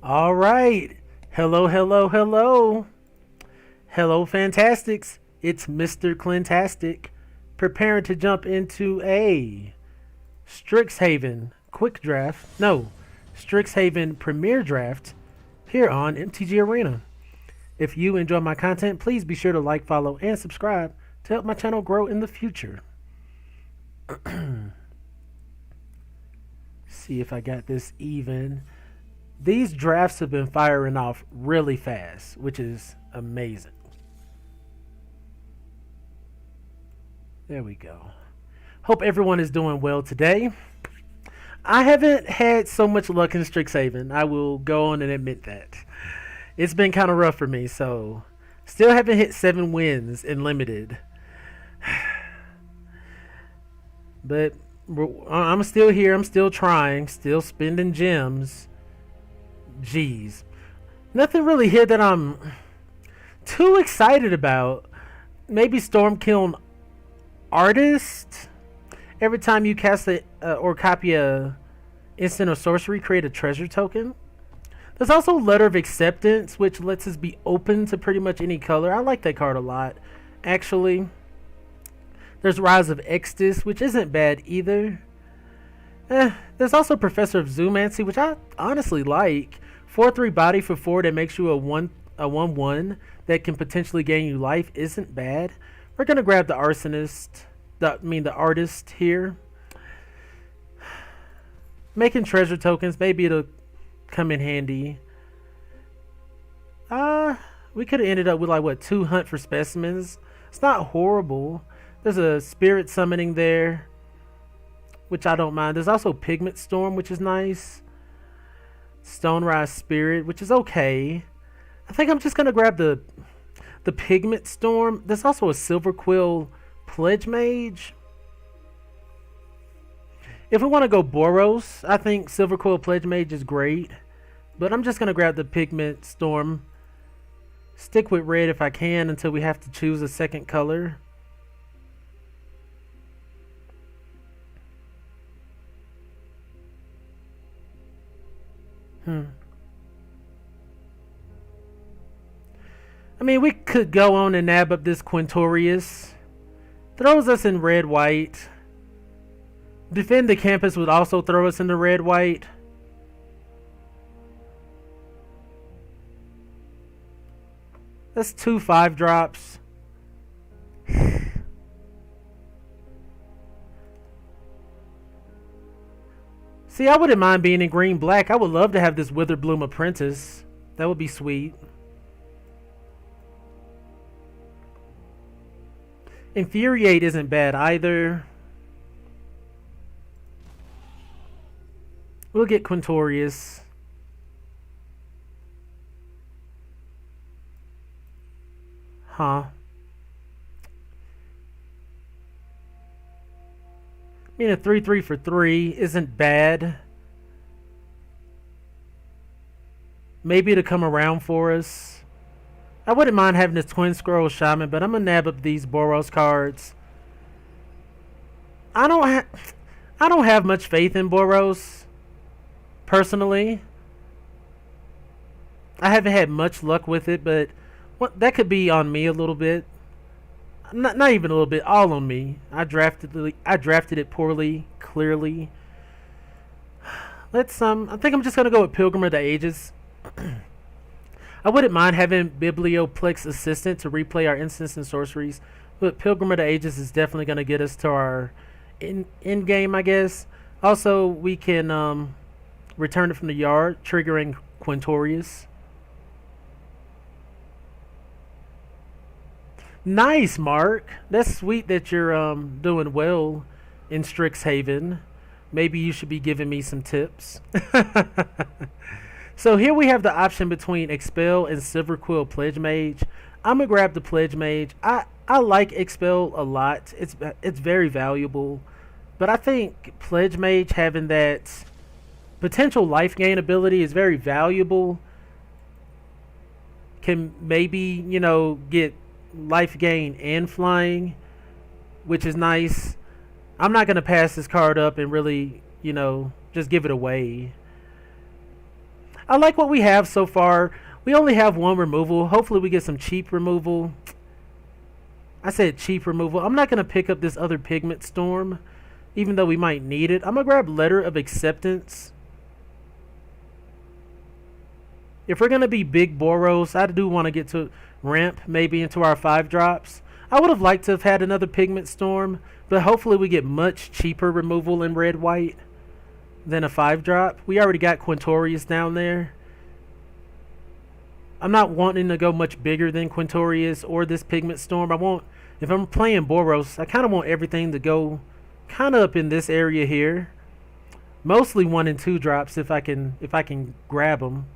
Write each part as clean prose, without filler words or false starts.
All right. Hello, hello, hello. Hello, Fantastics. It's Mr. Clintastik, preparing to jump into a Strixhaven quick draft. No, Strixhaven Premier Draft here on MTG Arena. If you enjoy my content, please be sure to like, follow, and subscribe to help my channel grow in the future. See if I got this even. These drafts have been firing off really fast, which is amazing. There we go. Hope everyone is doing well today. I haven't had so much luck in Strixhaven. I will go on and admit that. It's been kind of rough for me, so still haven't hit 7 wins in limited. But I'm still here. I'm still trying. Still spending gems. Jeez. Nothing really here that I'm too excited about. Maybe Stormkiln Artist. Every time you cast or copy a instant or sorcery, create a treasure token. There's also Letter of Acceptance, which lets us be open to pretty much any color. I like that card a lot, actually. There's Rise of Extus, which isn't bad either. There's also Professor of Zoomancy, which I honestly like. 4/3 body for 4 that makes you a 1/1 that can potentially gain you life isn't bad. We're gonna grab the Arsonist, the artist here. Making treasure tokens, maybe it'll come in handy. We could have ended up with like what 2 hunt for specimens. It's not horrible. There's a spirit summoning there, which I don't mind. There's also Pigment Storm, which is nice. Stone Rise Spirit, which is okay. I think I'm just gonna grab the Pigment Storm. There's also a Silver Quill Pledge Mage. If we want to go Boros, I think Silver Quill Pledge Mage is great. But I'm just gonna grab the Pigment Storm. Stick with red if I can until we have to choose a second color. I mean, we could go on and nab up this Quintorius. Throws us in red-white. Defend the Campus would also throw us into red-white. That's 2 5-drops. See, I wouldn't mind being in green-black. I would love to have this Witherbloom Apprentice. That would be sweet. Infuriate isn't bad either. We'll get Quintorius. Huh. I mean, a 3/3 for 3 isn't bad. Maybe to come around for us. I wouldn't mind having this Twin Scroll Shaman, but I'm gonna nab up these Boros cards. I don't have much faith in Boros, personally. I haven't had much luck with it, but that could be on me a little bit. Not even a little bit, all on me. I drafted it poorly, clearly. I think I'm just gonna go with Pilgrim of the Ages. I wouldn't mind having Biblioplex Assistant to replay our instants and sorceries, but Pilgrim of the Ages is definitely gonna get us to our end game, I guess. Also, we can return it from the yard, triggering Quintorius. Nice, Mark. That's sweet that you're doing well in Strixhaven. Maybe you should be giving me some tips. So here we have the option between Expel and Silver Quill Pledge Mage. I'm gonna grab the Pledge Mage. I like Expel a lot. It's very valuable, but I think Pledge Mage having that potential life gain ability is very valuable. Can maybe get life gain and flying, which is nice. I'm not going to pass this card up and really, just give it away. I like what we have so far. We only have one removal. Hopefully we get some cheap removal. I said cheap removal. I'm not going to pick up this other pigment storm, even though we might need it. I'm going to grab letter of acceptance. If we're going to be big Boros, I do want to get to ramp maybe into our 5 drops. I would have liked to have had another pigment storm, but hopefully we get much cheaper removal in red white than a 5 drop. We already got Quintorius down there. I'm not wanting to go much bigger than Quintorius or this pigment storm. If I'm playing Boros, I kind of want everything to go kind of up in this area here. Mostly 1 and 2 drops if I can grab them.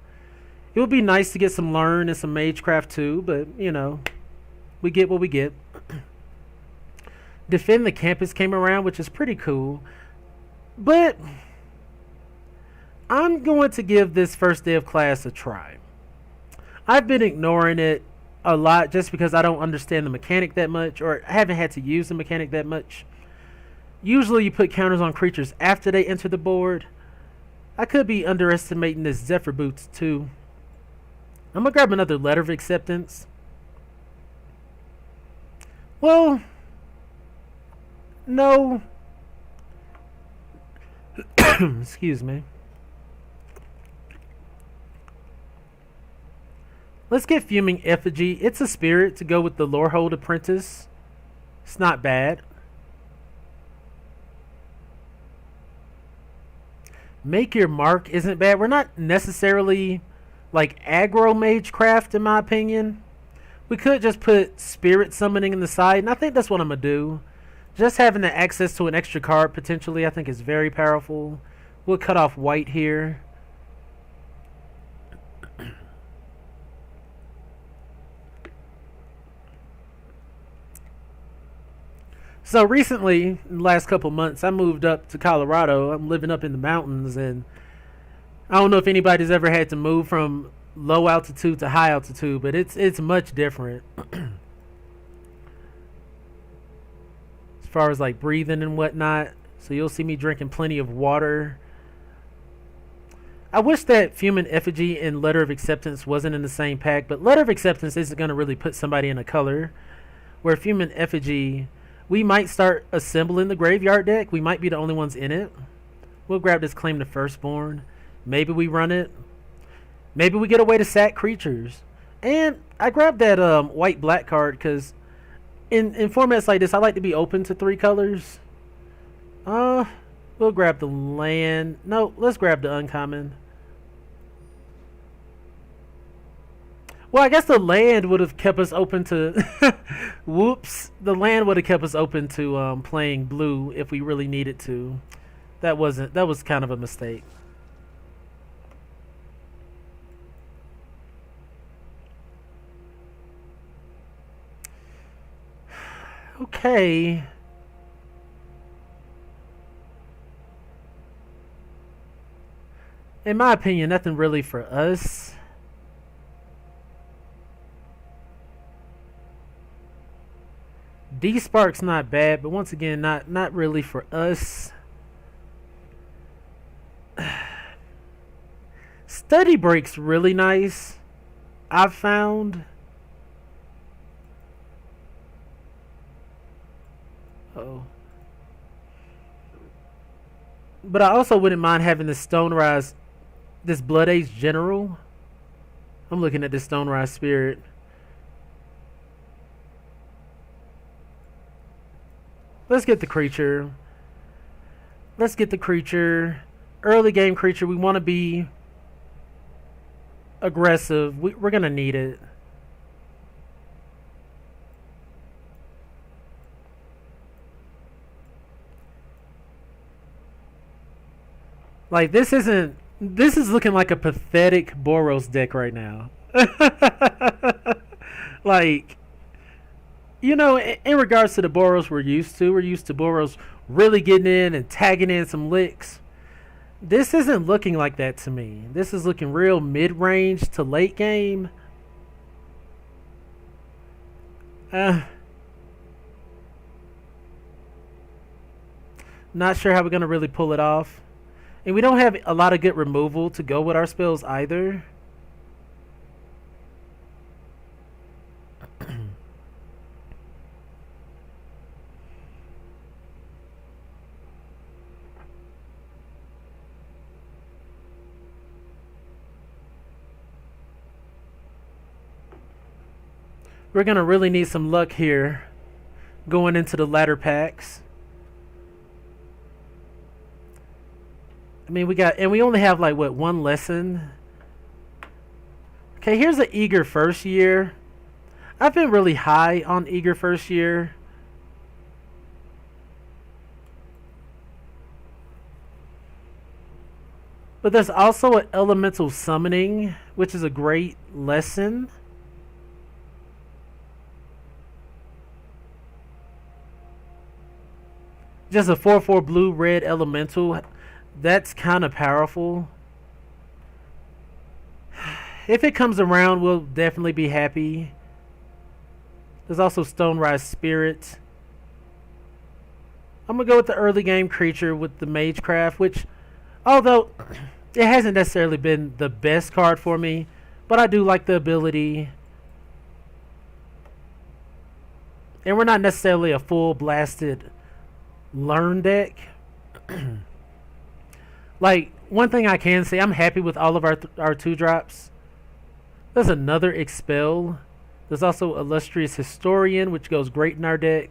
It would be nice to get some Learn and some Magecraft too, but you know, we get what we get. Defend the Campus came around, which is pretty cool. But I'm going to give this first day of class a try. I've been ignoring it a lot just because I don't understand the mechanic that much, or I haven't had to use the mechanic that much. Usually you put counters on creatures after they enter the board. I could be underestimating this Zephyr Boots too. I'm going to grab another letter of acceptance. Well, no. Excuse me. Let's get Fuming Effigy. It's a spirit to go with the Lorehold Apprentice. It's not bad. Make Your Mark isn't bad. We're not necessarily like aggro Magecraft in my opinion. We could just put Spirit Summoning in the side, and I think that's what I'm going to do. Just having the access to an extra card potentially I think is very powerful. We'll cut off white here. So recently, in the last couple months, I moved up to Colorado. I'm living up in the mountains, and I don't know if anybody's ever had to move from low altitude to high altitude, but it's much different. As far as like breathing and whatnot. So you'll see me drinking plenty of water. I wish that Fuming Effigy and Letter of Acceptance wasn't in the same pack, but Letter of Acceptance isn't going to really put somebody in a color. Where Fuming Effigy, we might start assembling the graveyard deck. We might be the only ones in it. We'll grab this Claim the Firstborn. Maybe we run it. Maybe we get a way to sack creatures. And I grabbed that white-black card because in formats like this, I like to be open to 3 colors. We'll grab the land. No, let's grab the uncommon. Well, I guess the land would have kept us open to... Whoops. The land would have kept us open to playing blue if we really needed to. That was kind of a mistake. Okay. In my opinion, nothing really for us. D-Spark's not bad, but once again, not really for us. Study Break's really nice, I've found. Uh-oh. But I also wouldn't mind having this Stonerise, this Blood Age General. I'm looking at this Stonerise Spirit. Let's get the creature. Let's get the creature. Early game creature. We want to be aggressive. We're going to need it. Like, this is looking like a pathetic Boros deck right now. Like, you know, in regards to the Boros we're used to Boros really getting in and tagging in some licks. This isn't looking like that to me. This is looking real mid-range to late game. Not sure how we're going to really pull it off. And we don't have a lot of good removal to go with our spells either. We're going to really need some luck here going into the latter packs. I mean, we only have like, what, one lesson? Okay, here's an eager first year. I've been really high on eager first year. But there's also an elemental summoning, which is a great lesson. Just a 4/4 blue red elemental. That's kind of powerful. If it comes around, we'll definitely be happy. There's also Stonerise Spirit. I'm going to go with the early game creature with the Magecraft, which, although it hasn't necessarily been the best card for me, but I do like the ability. And we're not necessarily a full blasted learn deck. Like, one thing I can say, I'm happy with all of our 2-drops. There's another Expel. There's also Illustrious Historian, which goes great in our deck.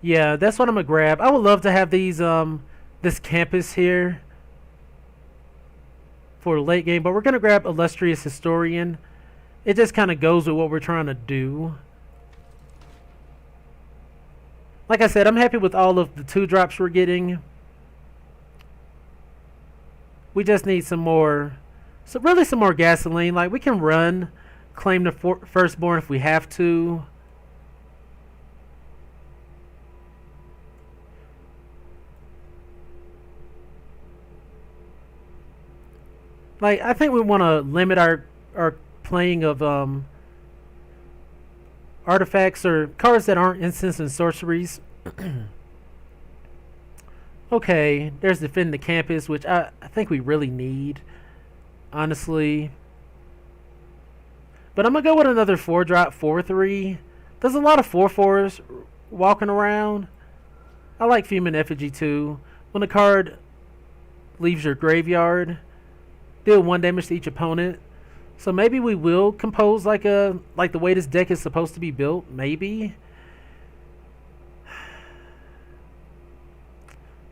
Yeah, that's what I'm gonna grab. I would love to have these this campus here for late game, but we're gonna grab Illustrious Historian. It just kind of goes with what we're trying to do. Like I said, I'm happy with all of the 2-drops we're getting. We just need some more, really some more gasoline. Like, we can run Claim the Firstborn if we have to. Like, I think we want to limit our playing of artifacts or cards that aren't instants and sorceries. Okay, there's Defend the Campus, which I think we really need, honestly. But I'm going to go with another 4-drop 4/3. There's a lot of 4/4s walking around. I like Fuming Effigy too. When a card leaves your graveyard, deal 1 damage to each opponent. So maybe we will compose like the way this deck is supposed to be built. Maybe.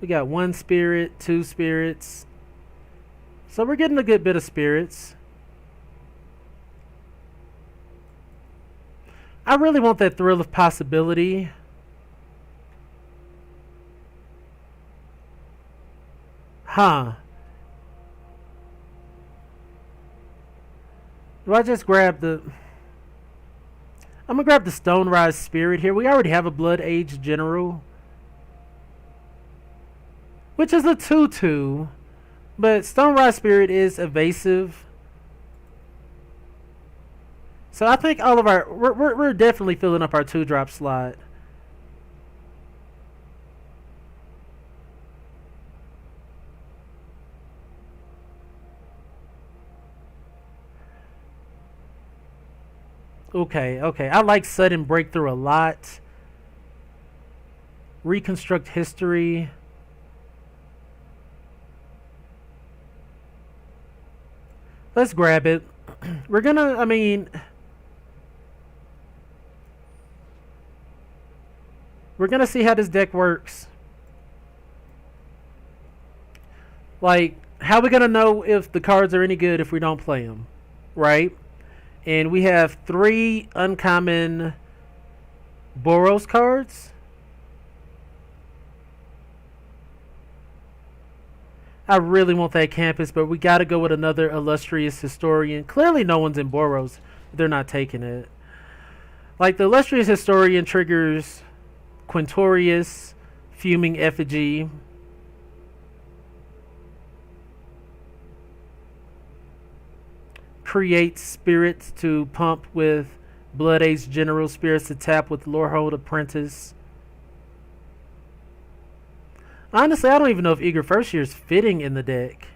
We got 1 spirit, 2 spirits. So we're getting a good bit of spirits. I really want that Thrill of Possibility. Huh. Do I just grab the... I'm going to grab the Stonerise Spirit here. We already have a Blood Age General, which is a 2/2. But Stonerise Spirit is evasive. So I think all of our... We're definitely filling up our 2-drop slot. Okay. I like Sudden Breakthrough a lot. Reconstruct History. Let's grab it. We're gonna, we're gonna see how this deck works. Like, how are we gonna know if the cards are any good if we don't play them? Right? And we have 3 uncommon Boros cards. I really want that Campus, but we got to go with another Illustrious Historian. Clearly no one's in Boros. They're not taking it. Like, the Illustrious Historian triggers Quintorius, Fuming Effigy. Creates spirits to pump with Blood Ace General Spirits to tap with Lorehold Apprentice. Honestly, I don't even know if Eager First Year is fitting in the deck.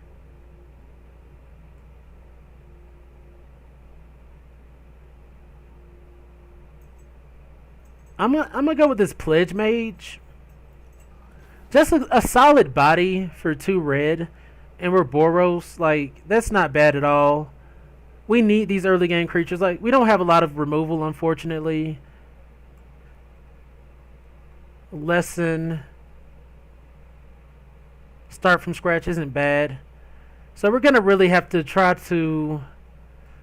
I'm gonna go with this Pledge Mage. Just a solid body for 2 red. And we're Boros. Like, that's not bad at all. We need these early game creatures. Like, we don't have a lot of removal, unfortunately. Lesson. Start from scratch isn't bad. So we're going to really have to try to...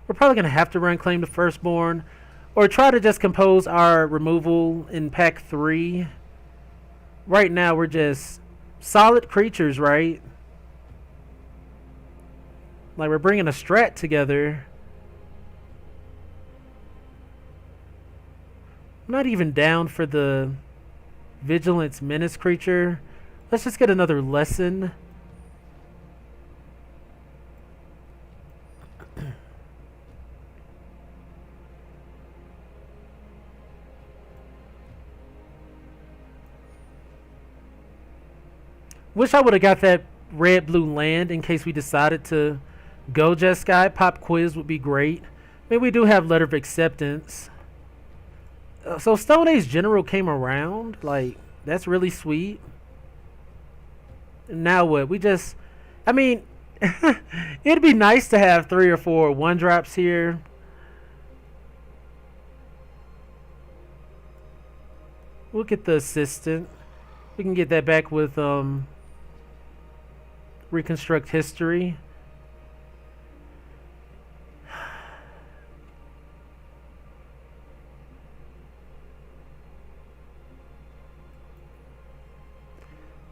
We're probably going to have to run Claim to Firstborn. Or try to just compose our removal in pack 3. Right now, we're just solid creatures, right? Like, we're bringing a strat together. I'm not even down for the Vigilance Menace creature. Let's just get another lesson. Wish I would have got that red-blue land in case we decided to go Jeskai. Pop Quiz would be great. Maybe we do have Letter of Acceptance. So Stone Age General came around. Like, that's really sweet. Now what? We just... I mean, it'd be nice to have 3 or 4 1-drops here. We'll get the Assistant. We can get that back with... Reconstruct History.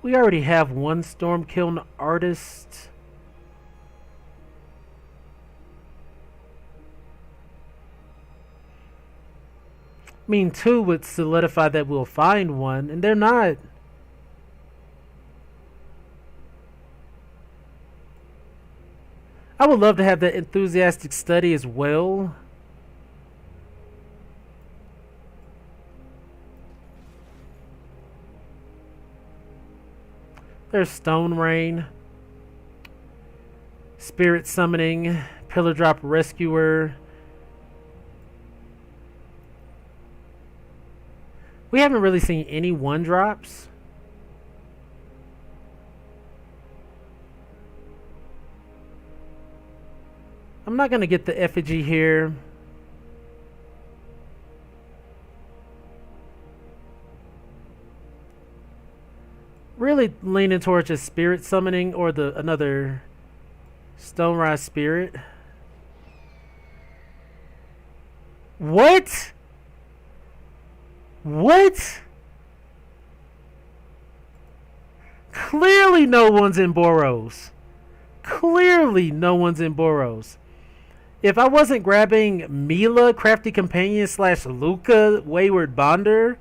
We already have 1 Stormkiln Artist. I mean, 2 would solidify that we'll find 1, and they're not. I would love to have that Enthusiastic Study as well. There's Stone Rain. Spirit Summoning. Pillar Drop Rescuer. We haven't really seen any 1-drops. I'm not going to get the effigy here. Really leaning towards just Spirit Summoning or the another Stonerise Spirit. What? What? Clearly no one's in Boros. Clearly no one's in Boros. If I wasn't grabbing Mila, Crafty Companion / Luca, Wayward Bonder,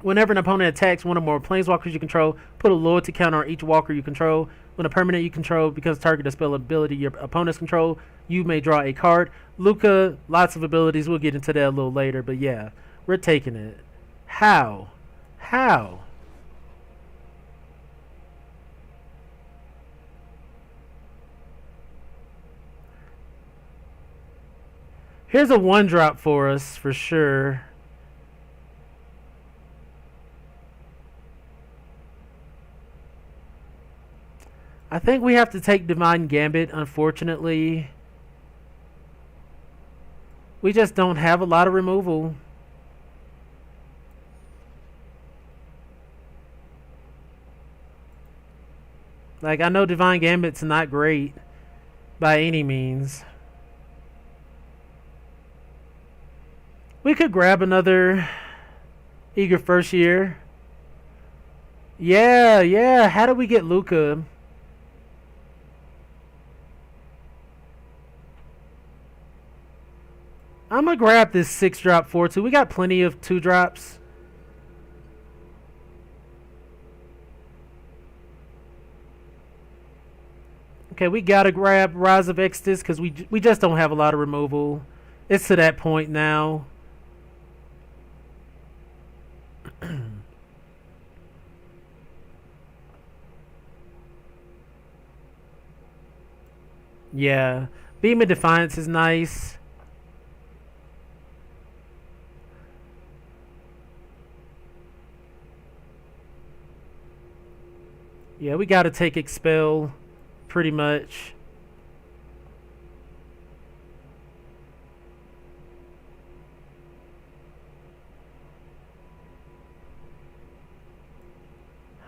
whenever an opponent attacks one or more planeswalkers you control, put a loyalty counter on each walker you control. When a permanent you control becomes target of spell ability your opponent's control, you may draw a card. Luca, lots of abilities. We'll get into that a little later, but yeah, we're taking it. How? How? Here's a 1-drop for us, for sure. I think we have to take Divine Gambit, unfortunately. We just don't have a lot of removal. Like, I know Divine Gambit's not great by any means. We could grab another Eager First Year. Yeah. How do we get Luca? I'm going to grab this 6-drop 4-2. We got plenty of 2-drops. Okay, we got to grab Rise of Exodus because we just don't have a lot of removal. It's to that point now. Yeah. Beam of Defiance is nice. Yeah, we gotta take Expel pretty much.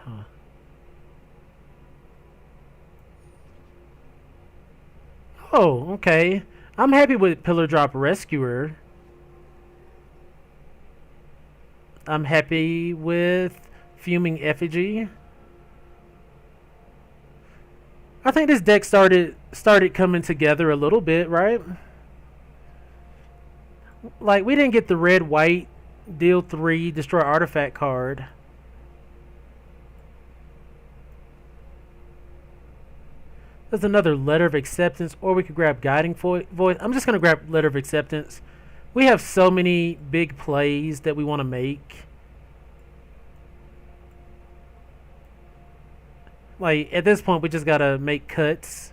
Huh. Oh, okay. I'm happy with Pillar Drop Rescuer. I'm happy with Fuming Effigy. I think this deck started coming together a little bit, right? Like we didn't get the red white deal 3 destroy artifact card. There's another Letter of Acceptance, or we could grab Guiding Voice. I'm just gonna grab Letter of Acceptance. We have so many big plays that we want to make. Like at this point, we just gotta make cuts,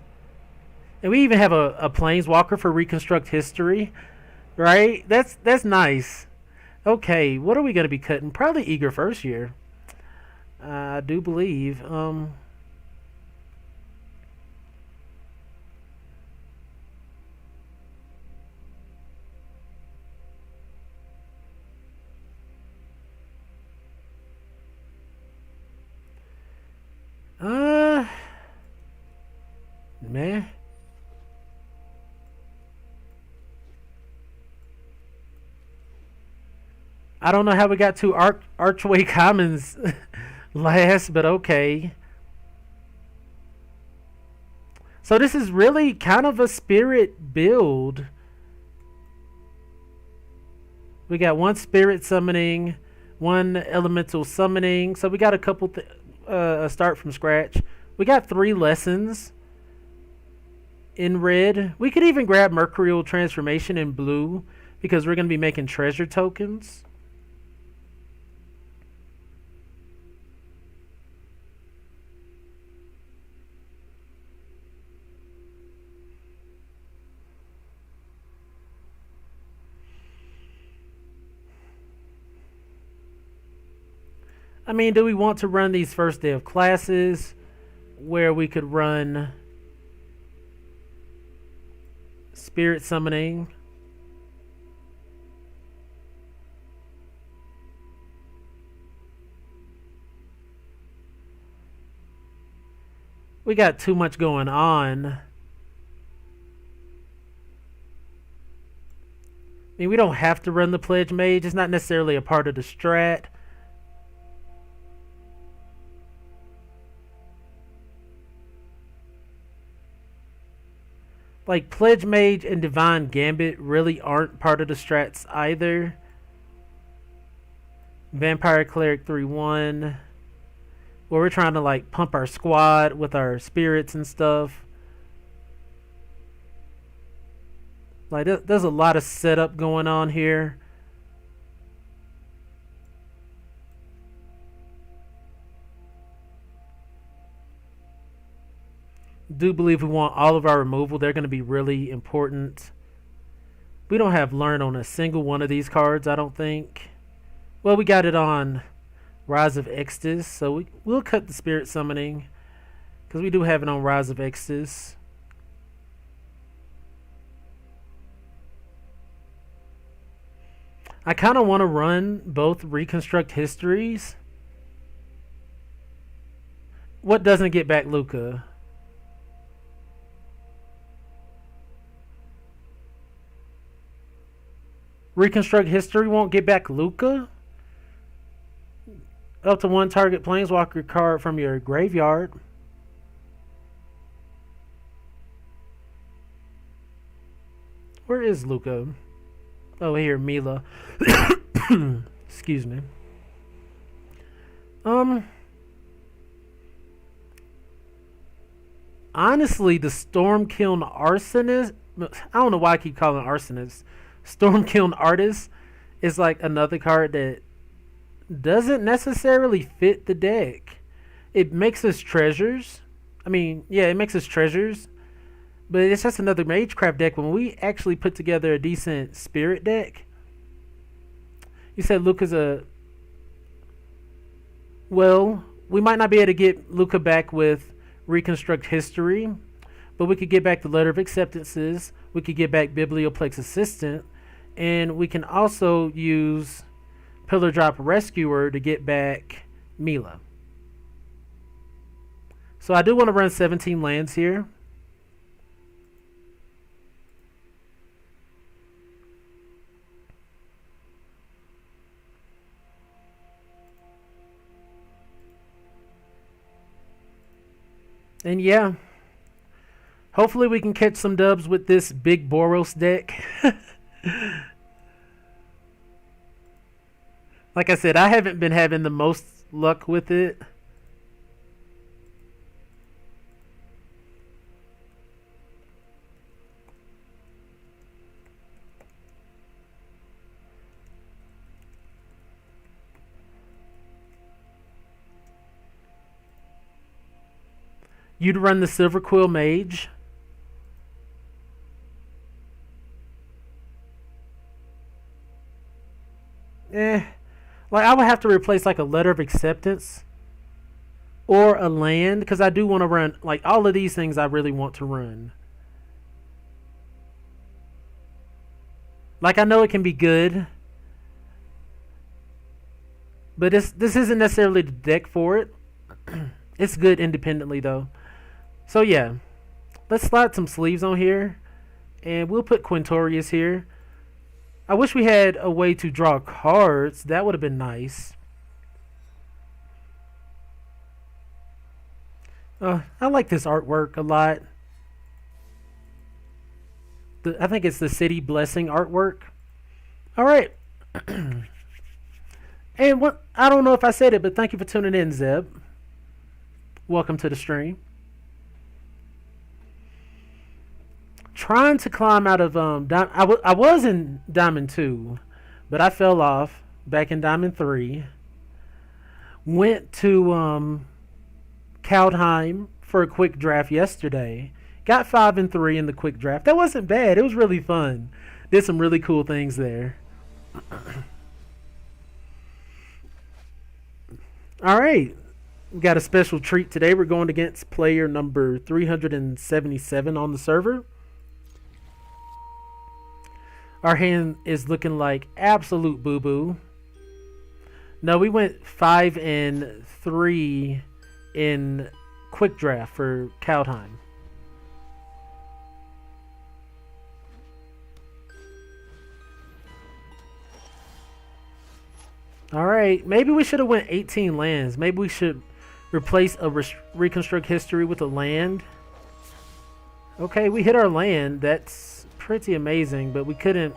and we even have a Planeswalker for Reconstruct History, right? That's nice. Okay, what are we gonna be cutting? Probably Eager First Year. I do believe. Uh, man. I don't know how we got two Archway Commons last, but okay. So this is really kind of a spirit build. We got one spirit summoning, one elemental summoning. So we got a couple start from scratch. We got 3 lessons in red. We could even grab Mercurial Transformation in blue because we're going to be making treasure tokens. I mean, do we want to run these first day of classes where we could run spirit summoning? We got too much going on. I mean, we don't have to run the Pledge Mage. It's not necessarily a part of the strat. Like, Pledge Mage and Divine Gambit really aren't part of the strats either. Vampire Cleric 3-1. Where we're trying to, like, pump our squad with our spirits and stuff. Like, there's a lot of setup going on here. Do believe we want all of our removal. They're going to be really important. We don't have Learn on a single one of these cards, I don't think. Well, we got it on Rise of Extus, so we'll cut the Spirit Summoning because we do have it on Rise of Extus. I kind of want to run both Reconstruct Histories. What doesn't get back Luca? Reconstruct History won't get back Luca? Up to 1 target Planeswalker card from your graveyard. Where is Luca? Oh, here, Mila. Excuse me. Honestly, the Stormkiln Arsonist. I don't know why I keep calling it Arsonist. Stormkiln Artist is like another card that doesn't necessarily fit the deck. It makes us treasures. I mean, yeah, it makes us treasures. But it's just another Magecraft deck. When we actually put together a decent Spirit deck, you said Luca's a... Well, we might not be able to get Luca back with Reconstruct History, but we could get back the Letter of Acceptances. We could get back Biblioplex Assistant. And we can also use Pillar Drop Rescuer to get back Mila. So I do want to run 17 lands here. And yeah, hopefully we can catch some dubs with this big Boros deck. Like I said, I haven't been having the most luck with it. You'd run the Silver Quill Mage. Like I would have to replace like a Letter of Acceptance or a land, because I do want to run like all of these things. I really want to run. Like I know it can be good, but this isn't necessarily the deck for it. It's good independently though. So yeah, let's slide some sleeves on here, and we'll put Quintorius here. I wish we had a way to draw cards. That would have been nice. I like this artwork a lot. I think it's the City Blessing artwork. All right. And what, I don't know if I said it, but thank you for tuning in, Zeb. Welcome to the stream. Trying to climb out of I was in Diamond 2, but I fell off back in Diamond 3. Went to Kaldheim for a quick draft yesterday. Got 5 and 3 in the quick draft. That wasn't bad. It was really fun. Did some really cool things there. All right. We got a special treat today. We're going against player number 377 on the server. Our hand is looking like absolute boo-boo. No, we went 5 and 3 in quick draft for Kaldheim. Alright, maybe we should have went 18 lands. Maybe we should replace a Reconstruct History with a land. Okay, we hit our land. That's pretty amazing, but we couldn't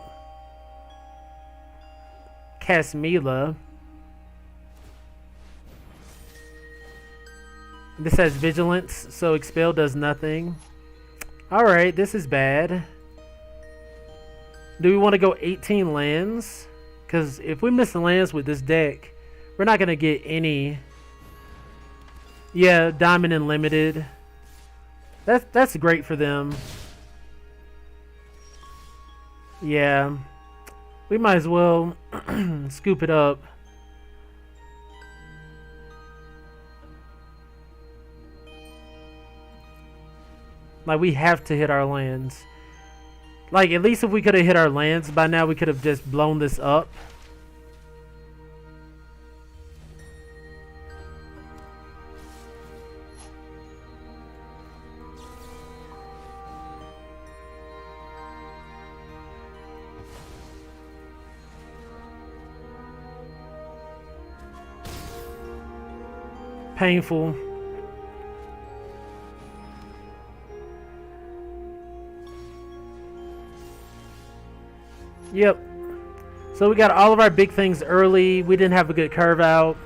cast Mila. This has Vigilance, so Expel does nothing. Alright, this is bad. Do we want to go 18 lands? Because if we miss the lands with this deck, we're not going to get any. Yeah, Diamond and Limited. That's great for them. Yeah. We might as well scoop it up. Like, we have to hit our lands. Like, at least if we could have hit our lands by now, we could have just blown this up. Painful. Yep. So we got all of our big things early. We didn't have a good curve out.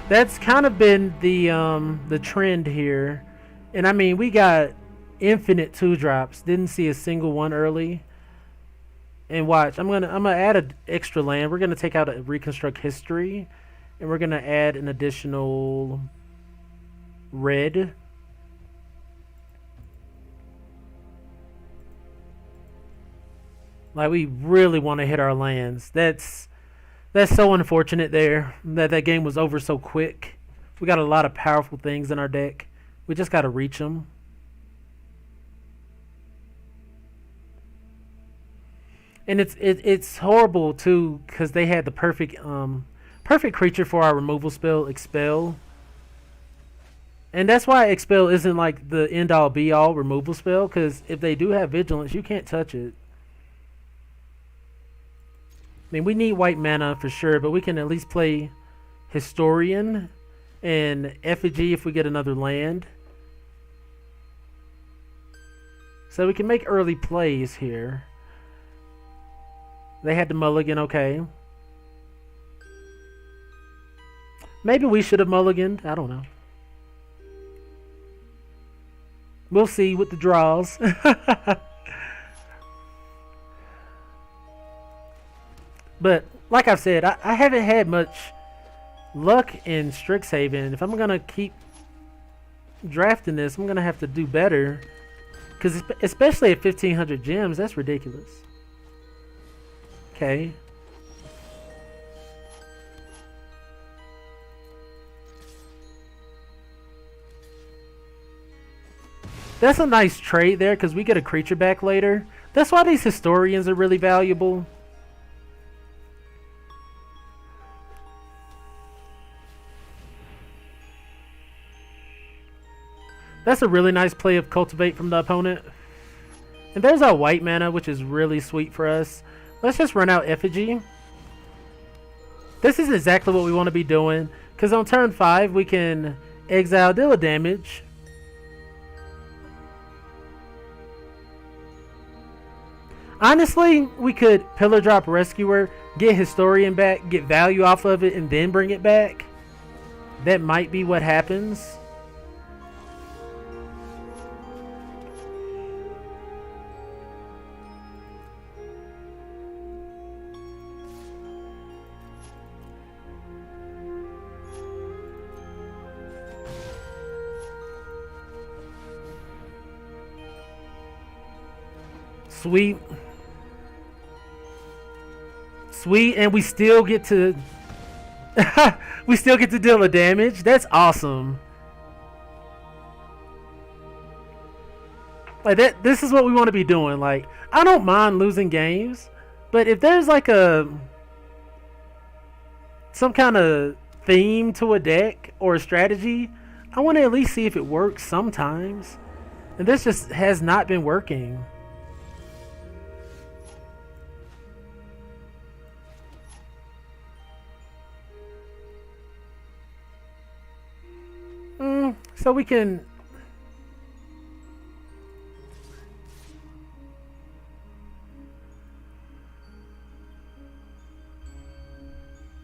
That's kind of been the trend here. And I mean, we got infinite 2-drops. Didn't see a single one early. And watch, I'm gonna add an extra land. We're gonna take out a reconstruct history, and we're gonna add an additional red. Like we really want to hit our lands. That's so unfortunate there that that game was over so quick. We got a lot of powerful things in our deck. We just got to reach them. And it's horrible too because they had the perfect creature for our removal spell, expel. And that's why expel isn't like the end all be all removal spell, because if they do have vigilance, you can't touch it. I mean, we need white mana for sure, but we can at least play Historian and Effigy if we get another land. So we can make early plays here. They had to mulligan, okay. Maybe we should have mulliganed. I don't know. We'll see with the draws. But like I've said, I haven't had much luck in Strixhaven. If I'm going to keep drafting this, I'm going to have to do better. Because especially at 1,500 gems, that's ridiculous. Okay. That's a nice trade there because we get a creature back later. That's why these historians are really valuable. That's a really nice play of Cultivate from the opponent. And there's our white mana, which is really sweet for us. Let's just run out Effigy. This is exactly what we want to be doing. Because on turn 5, we can exile, deal a damage. Honestly, we could Pillar Drop Rescuer, get Historian back, get value off of it, and then bring it back. That might be what happens. Sweet. Sweet, and we still get to we still get to deal a damage. That's awesome. Like that, this is what we want to be doing. Like, I don't mind losing games, but if there's like some kind of theme to a deck or a strategy, I want to at least see if it works sometimes. And this just has not been working. So we can...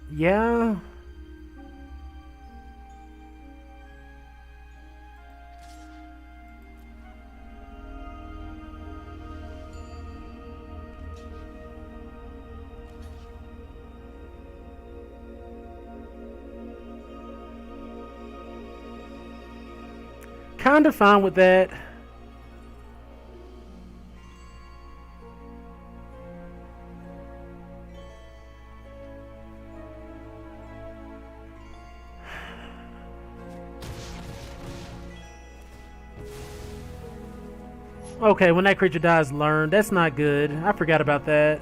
Yeah. Kind of fine with that. Okay, when that creature dies, learn. That's not good. I forgot about that.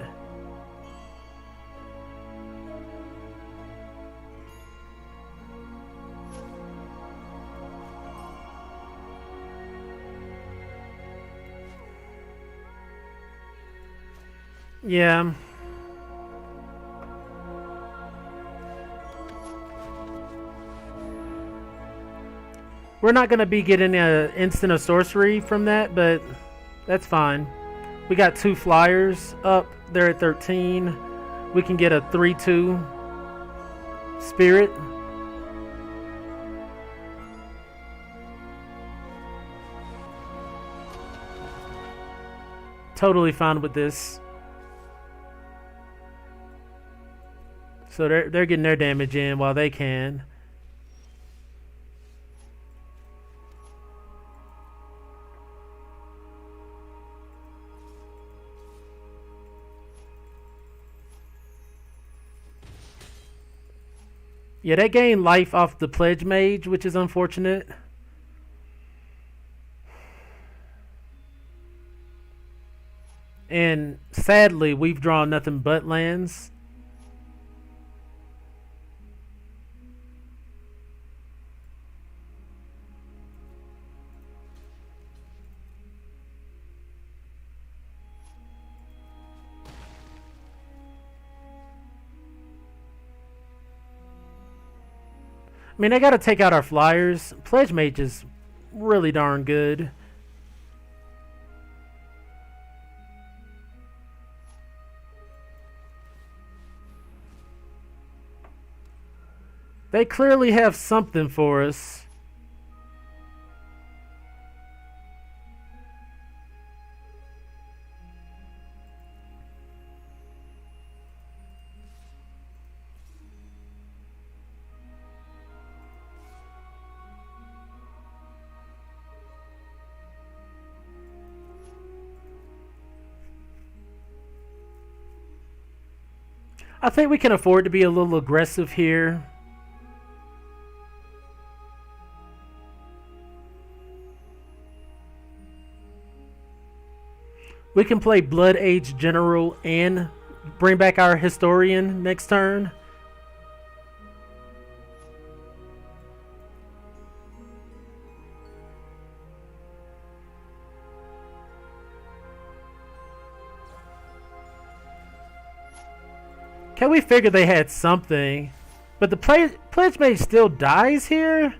Yeah. We're not going to be getting an instant of sorcery from that, but that's fine. We got 2 flyers up. They're at 13. We can get a 3/2 spirit. Totally fine with this. So they're getting their damage in while they can. Yeah, they gain life off the Pledge Mage, which is unfortunate. And sadly, we've drawn nothing but lands. I mean, they got to take out our flyers. Pledge Mage is really darn good. They clearly have something for us. I think we can afford to be a little aggressive here. We can play Blood Age General and bring back our Historian next turn. Can we figure they had something? But the Pledge Mage still dies here,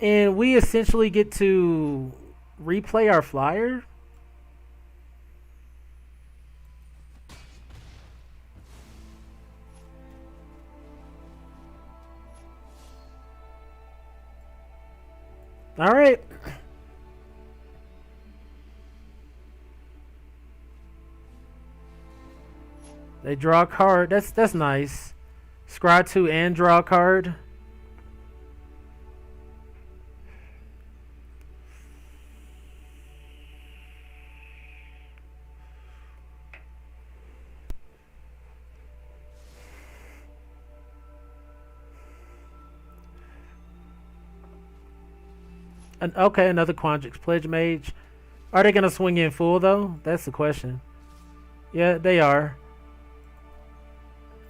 and we essentially get to replay our flyer? All right. They draw a card. That's nice. Scry 2 and draw a card. Okay, another Quandrix Pledge Mage. Are they going to swing in full, though? That's the question. Yeah, they are.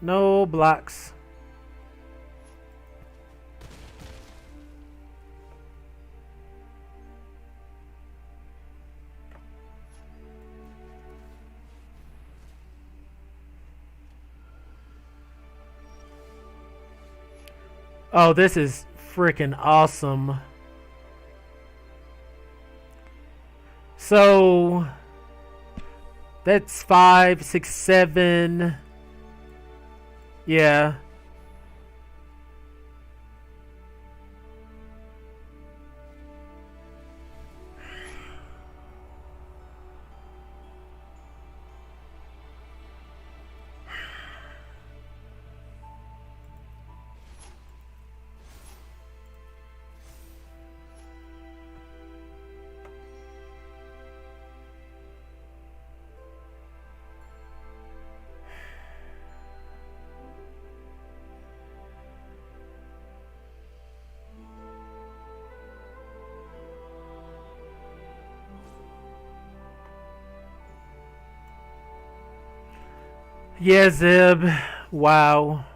No blocks. Oh, this is freaking awesome. So that's 5, 6, 7. Yeah. Yeah, Zeb. Wow.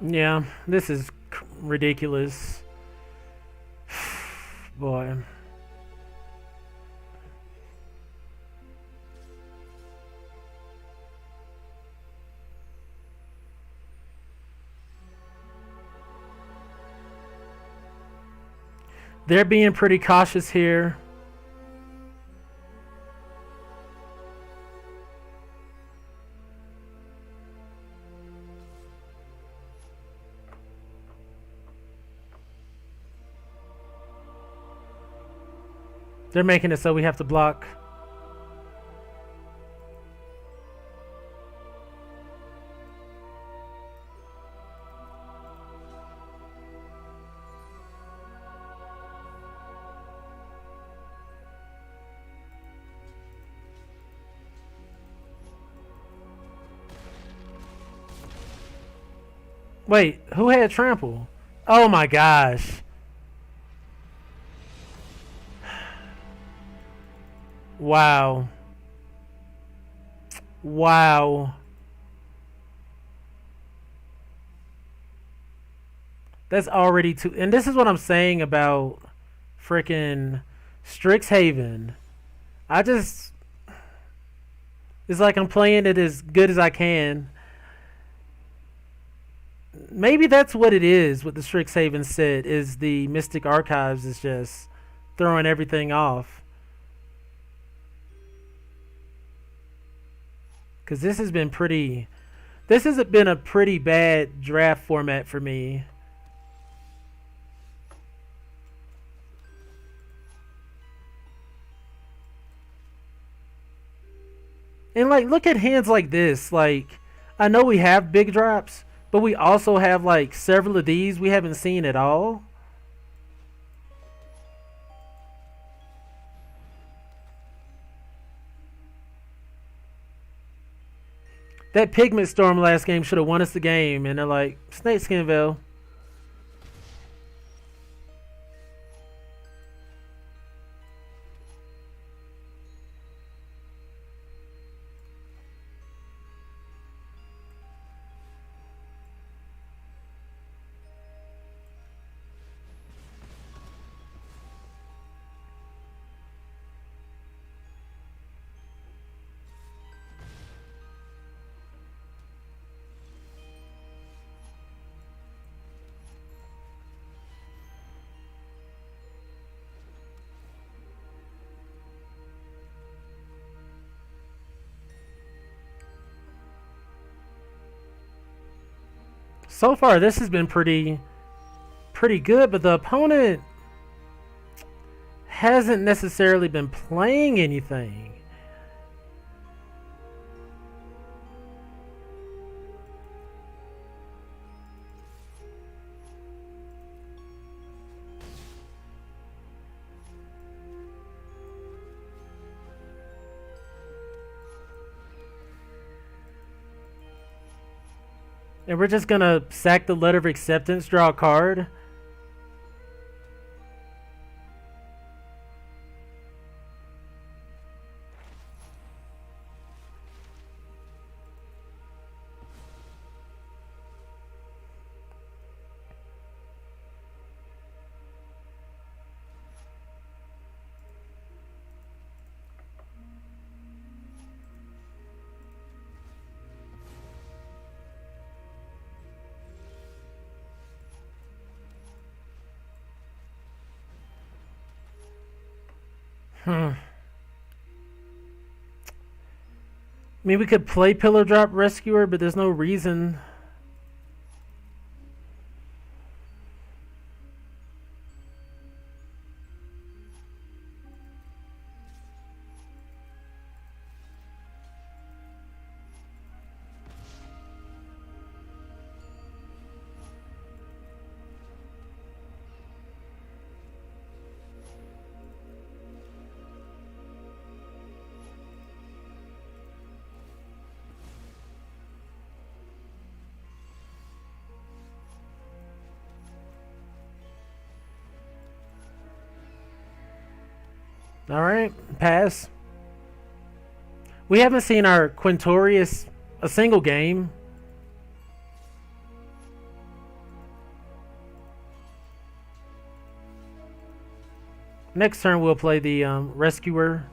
Yeah, this is ridiculous. Boy. They're being pretty cautious here. They're making it so we have to block. Wait, who had trample? Oh my gosh. Wow. Wow. That's already too. And this is what I'm saying about freaking Strixhaven. I just. It's like I'm playing it as good as I can. Maybe that's what it is. What the Strixhaven said is the Mystic Archives is just throwing everything off. Because this has been pretty. This has been a pretty bad draft format for me. And like, look at hands like this. Like, I know we have big drops, but we also have like several of these we haven't seen at all. That Pigment Storm last game should have won us the game, and they're like, Snakeskinville. So far, this has been pretty good, but the opponent hasn't necessarily been playing anything. And we're just gonna sack the letter of acceptance, draw a card. I mean, we could play Pillar Drop Rescuer, but there's no reason. All right, pass. We haven't seen our Quintorius a single game. Next turn we'll play the Rescuer.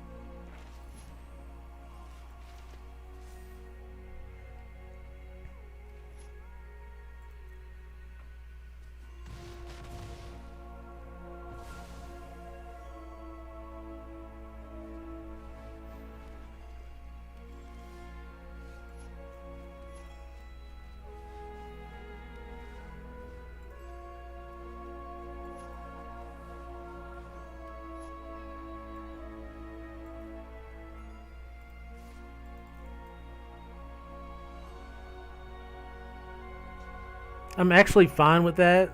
I'm actually fine with that.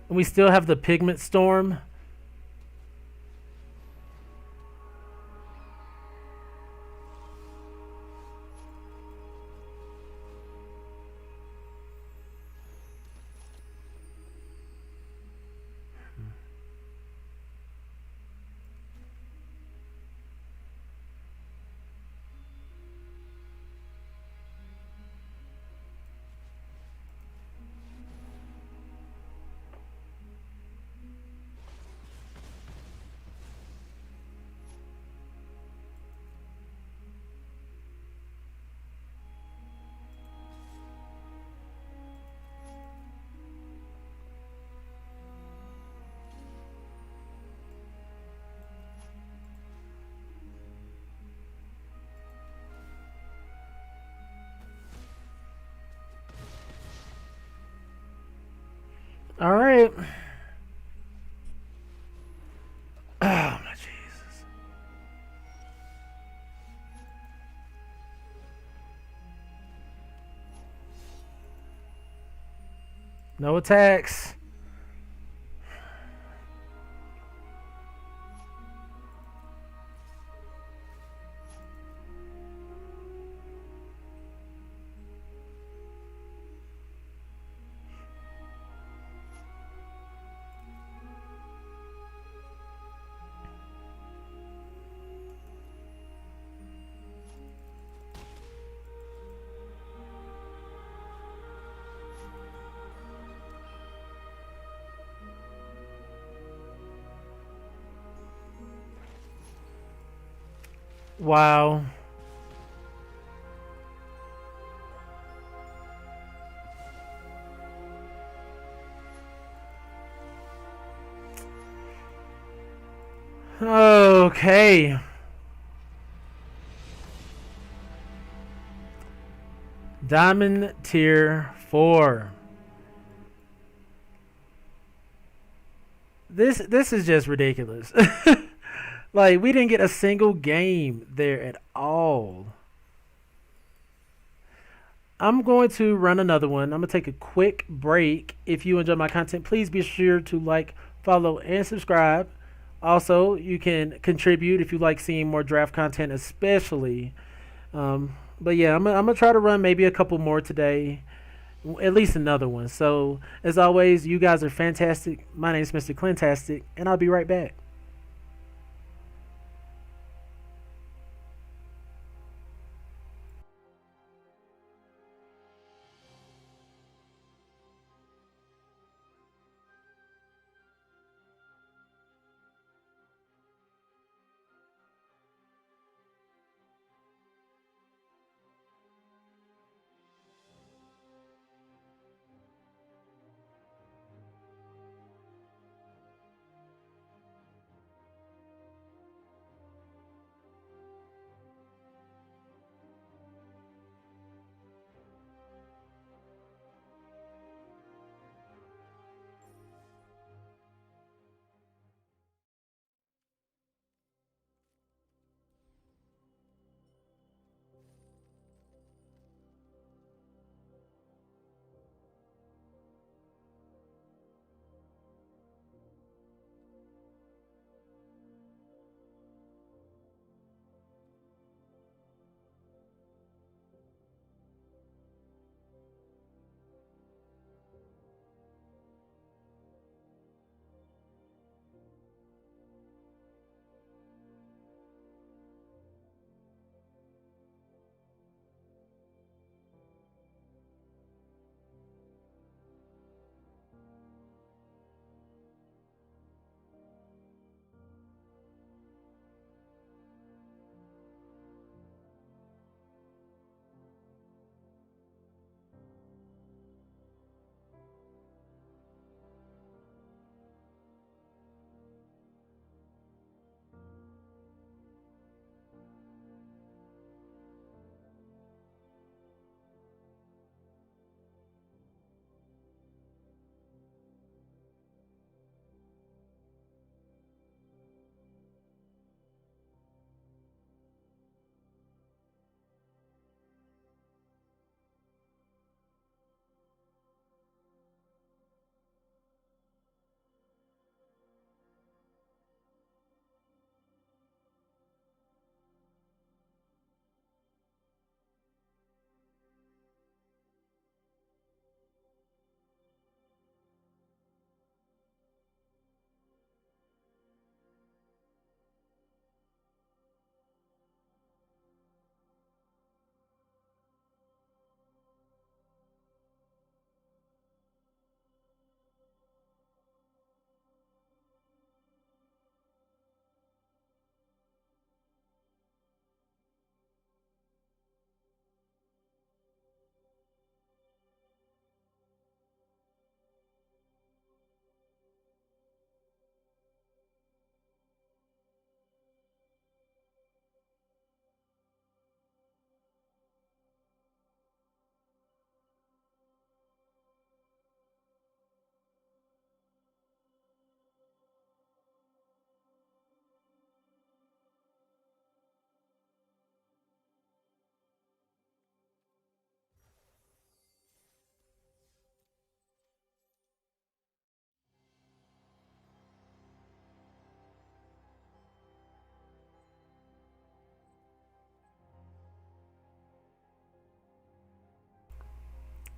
And we still have the pigment storm. All right. Oh my Jesus. No attacks. Wow. Okay. Diamond tier 4. This is just ridiculous. Like we didn't get a single game there at all. I'm going to run another one. I'm going to take a quick break. If you enjoy my content, please be sure to like, follow, and subscribe. Also, you can contribute if you like seeing more draft content, especially. But yeah, I'm gonna try to run maybe a couple more today, at least another one. So as always, you guys are fantastic. My name is Mr. Clintastik, and I'll be right back.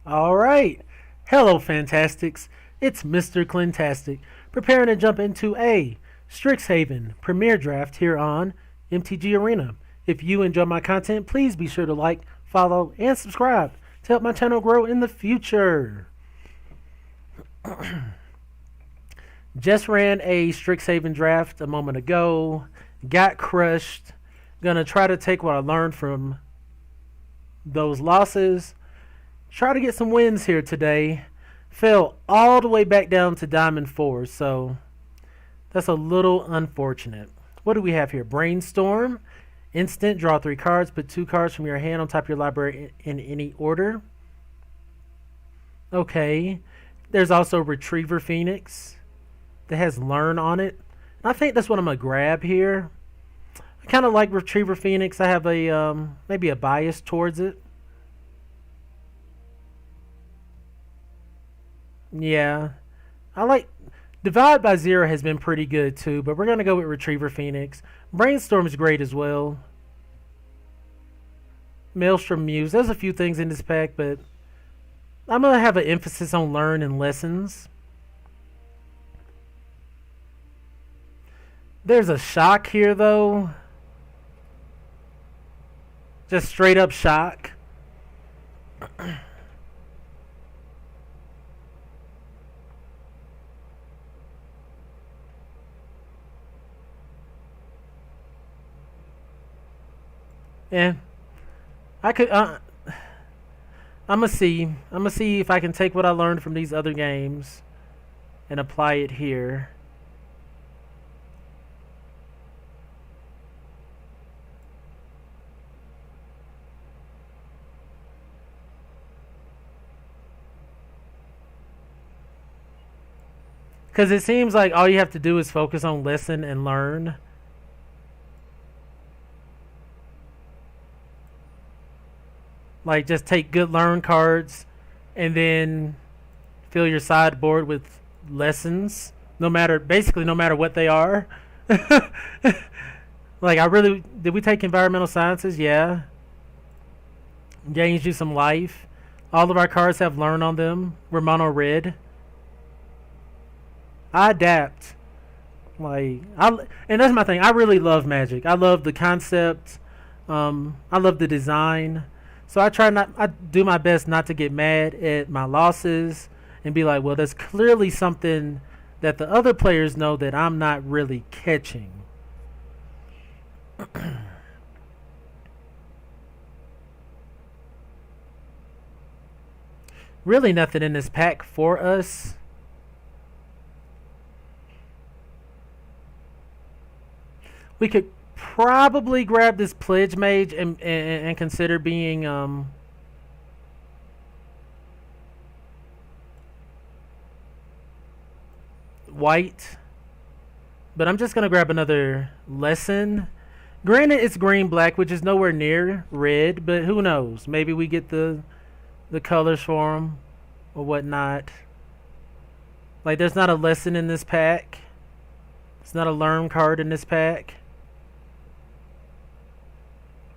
All right. Hello, Fantastics. It's Mr. Clintastik, preparing to jump into a Strixhaven Premier Draft here on MTG Arena. If you enjoy my content, please be sure to like, follow, and subscribe to help my channel grow in the future. Just ran a Strixhaven draft a moment ago. Got crushed. Gonna try to take what I learned from those losses. Try to get some wins here today. Fell all the way back down to Diamond 4, so that's a little unfortunate. What do we have here? Brainstorm. Instant, draw 3 cards. Put 2 cards from your hand on top of your library in any order. Okay. There's also Retriever Phoenix that has Learn on it. And I think that's what I'm going to grab here. I kind of like Retriever Phoenix. I have a maybe a bias towards it. Yeah. I like Divide by Zero has been pretty good too, but we're going to go with Retriever Phoenix. Brainstorm is great as well. Maelstrom Muse. There's a few things in this pack, but I'm going to have an emphasis on Learn and Lessons. There's a Shock here though. Just straight up Shock. Yeah, I could. I'm gonna see. I'm gonna see if I can take what I learned from these other games and apply it here. Because it seems like all you have to do is focus on listen and learn. Like, just take good learn cards and then fill your sideboard with lessons. Basically, no matter what they are. Like, did we take environmental sciences? Yeah. Gains you some life. All of our cards have learn on them. We're mono red. I adapt. And that's my thing. I really love Magic. I love the concept. I love the design. So I do my best not to get mad at my losses and be like, well, there's clearly something that the other players know that I'm not really catching. Really nothing in this pack for us. We could probably grab this Pledge Mage and consider being white. But I'm just going to grab another Lesson. Granted, it's green-black, which is nowhere near red, but who knows? Maybe we get the colors for them or whatnot. Like, there's not a Lesson in this pack. There's not a Learn card in this pack.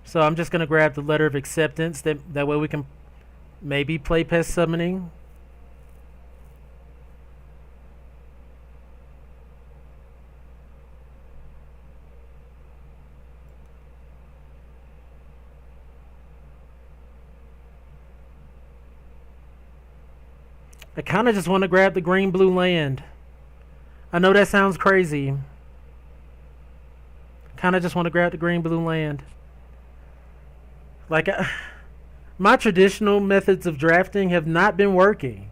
So I'm just going to grab the Letter of Acceptance. That way we can maybe play Pest Summoning. I kind of just want to grab the green-blue land. I know that sounds crazy. Kind of just want to grab the green-blue land. Like, my traditional methods of drafting have not been working.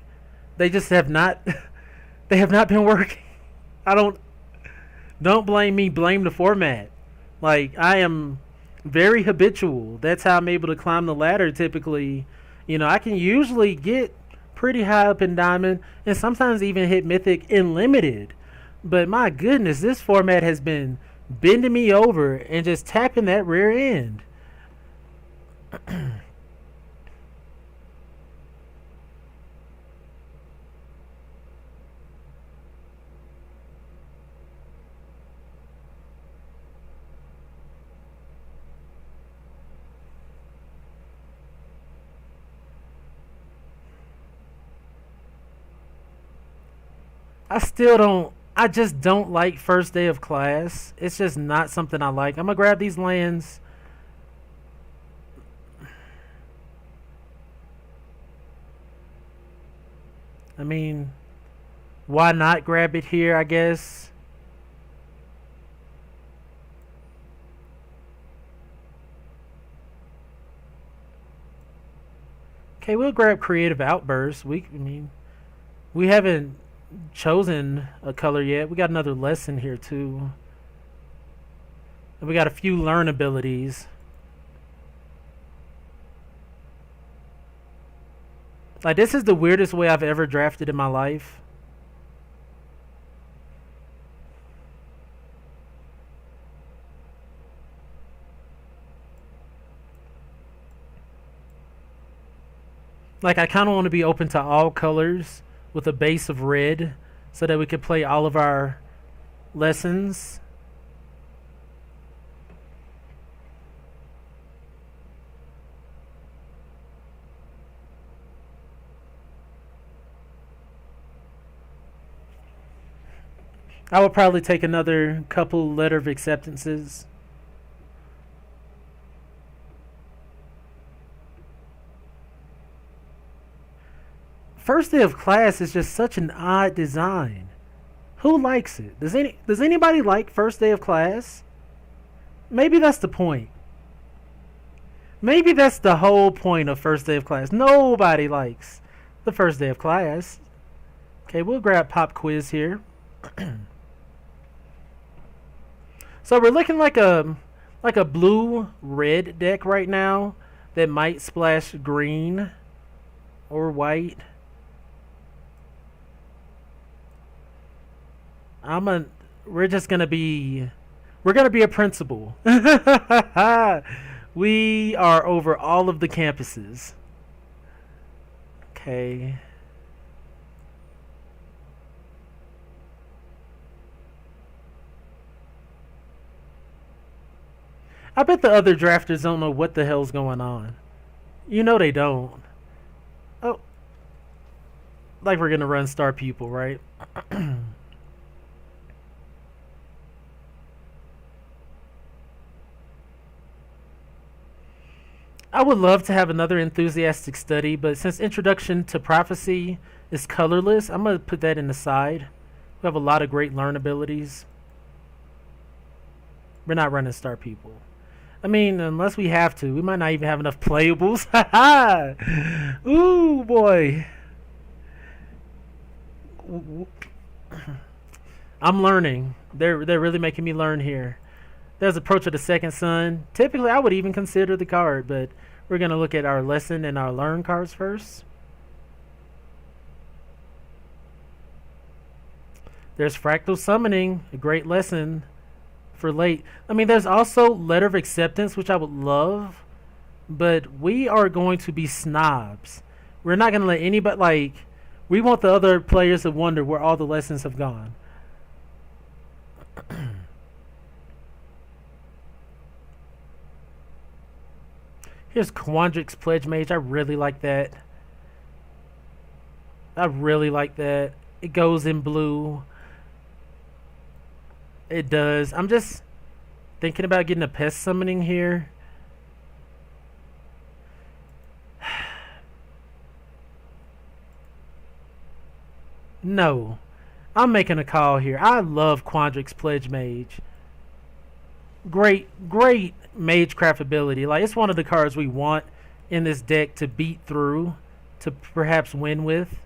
They just have not. They have not been working. I don't blame me. Blame the format. Like, I am very habitual. That's how I'm able to climb the ladder. Typically, I can usually get pretty high up in Diamond and sometimes even hit Mythic in Limited. But my goodness, this format has been bending me over and just tapping that rear end. I still don't. I just don't like first day of class. It's just not something I like. I'm gonna grab these lands. I mean, why not grab it here, I guess? Okay, we'll grab Creative Outburst. I mean, we haven't chosen a color yet. We got another lesson here, too. And we got a few learn abilities. Like, this is the weirdest way I've ever drafted in my life. Like, I kind of want to be open to all colors with a base of red so that we could play all of our lessons. I would probably take another couple letter of acceptances. First day of class is just such an odd design. Who likes it? Does anybody like first day of class? Maybe that's the point. Maybe that's the whole point of first day of class. Nobody likes the first day of class. Okay, we'll grab pop quiz here. So we're looking like a blue red deck right now that might splash green or white. I'm a we're just gonna be we're gonna be a principal. We are over all of the campuses. Okay. I bet the other drafters don't know what the hell's going on. You know they don't. Oh, like we're gonna run Star Pupil, right? I would love to have another enthusiastic study, but since Introduction to Prophecy is colorless, I'm gonna put that in the side. We have a lot of great learn abilities. We're not running Star Pupil. I mean, unless we have to, we might not even have enough playables. Ooh boy. I'm learning. They're really making me learn here. There's Approach of the Second Sun. Typically, I would even consider the card, but we're going to look at our lesson and our learn cards first. There's Fractal Summoning, a great lesson for late. I mean, there's also Letter of Acceptance, which I would love, but we are going to be snobs. We're not going to let anybody, like, we want the other players to wonder where all the lessons have gone. Here's Quandrix Pledge Mage. I really like that. I really like that. It goes in blue. It does. I'm just thinking about getting a pest summoning here. No. I'm making a call here. I love Quandrix Pledge Mage. Great Magecraft ability. Like, it's one of the cards we want in this deck to beat through, to perhaps win with.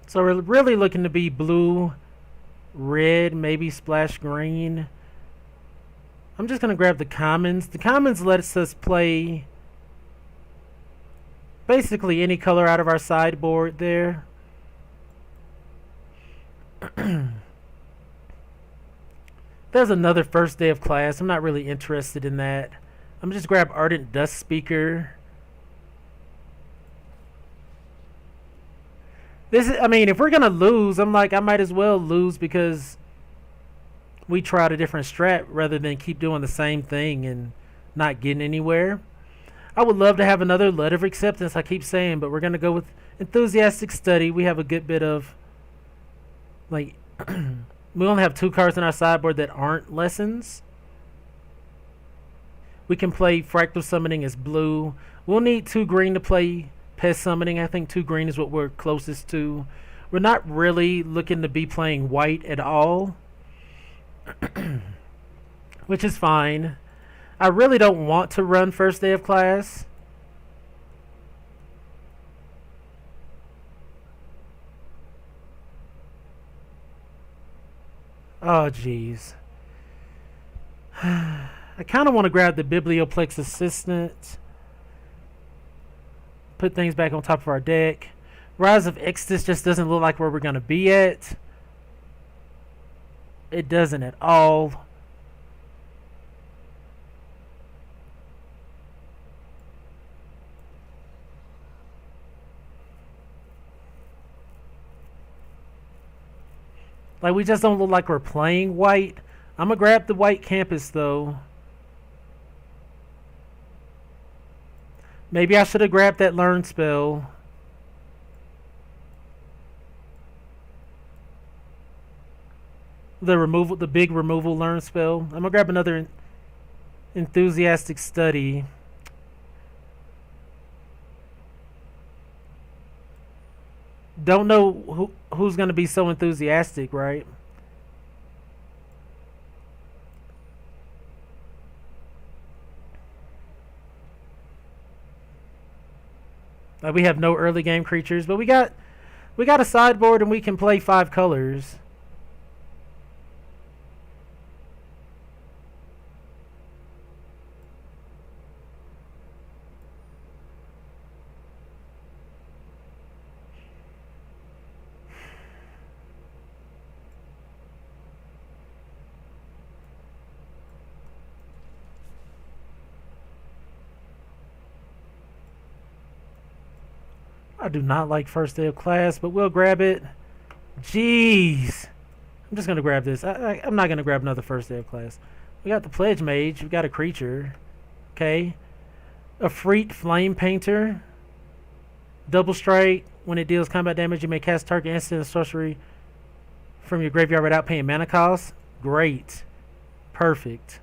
So we're really looking to be blue, red, maybe splash green. I'm just going to grab the commons. The commons lets us play basically any color out of our sideboard there. There's another first day of class. I'm not really interested in that. I'm just grab Ardent Dust Speaker. This is, I mean, if we're gonna lose, I'm like, I might as well lose because we tried a different strat rather than keep doing the same thing and not getting anywhere. I would love to have another letter of acceptance, I keep saying, but we're gonna go with enthusiastic study. We have a good bit of like we only have 2 cards in our sideboard that aren't lessons. We can play fractal summoning as blue. We'll need 2 green to play pest summoning. I think 2 green is what we're closest to. We're not really looking to be playing white at all, which is fine. I really don't want to run first day of class. Oh, jeez. I kind of want to grab the Biblioplex Assistant. Put things back on top of our deck. Rise of Exodus just doesn't look like where we're going to be at. It doesn't at all. Like, we just don't look like we're playing white. I'm going to grab the white campus, though. Maybe I should have grabbed that learn spell. The big removal learn spell. I'm going to grab another enthusiastic study. Don't know who's going to be so enthusiastic, right? We have no early game creatures, but we got a sideboard and we can play 5 colors. I do not like first day of class, but we'll grab it. Jeez. I'm just going to grab this. I'm not going to grab another first day of class. We got the Pledge Mage. We got a creature. Okay. A Freet Flame Painter. Double strike. When it deals combat damage, you may cast target instant and sorcery from your graveyard without paying mana cost. Great. Perfect.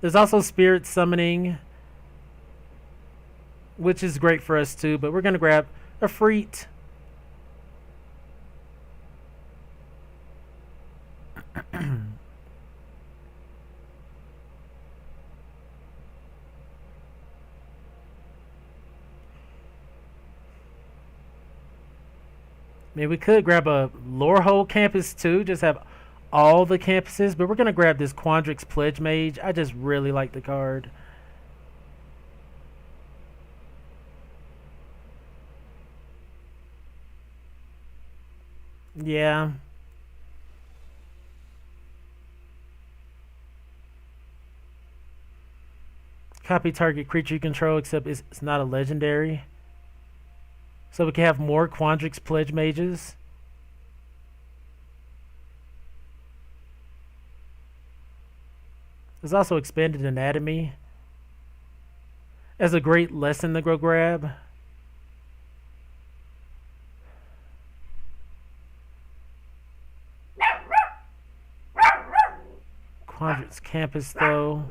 There's also Spirit Summoning, which is great for us too, but we're going to grab a Freet. Maybe we could grab a Lorehole campus too, just have all the campuses, but we're going to grab this Quandrix Pledge Mage. I just really like the card. Yeah. Copy target creature you control, except it's not a legendary. So we can have more Quandrix Pledge Mages. There's also Expanded Anatomy as a great lesson to go grab. Quandrix Campus, though.